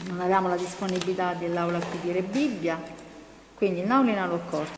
Speaker 2: non avevamo la disponibilità dell'Aula a Piediere Bibbia, quindi in Aula Occorsio.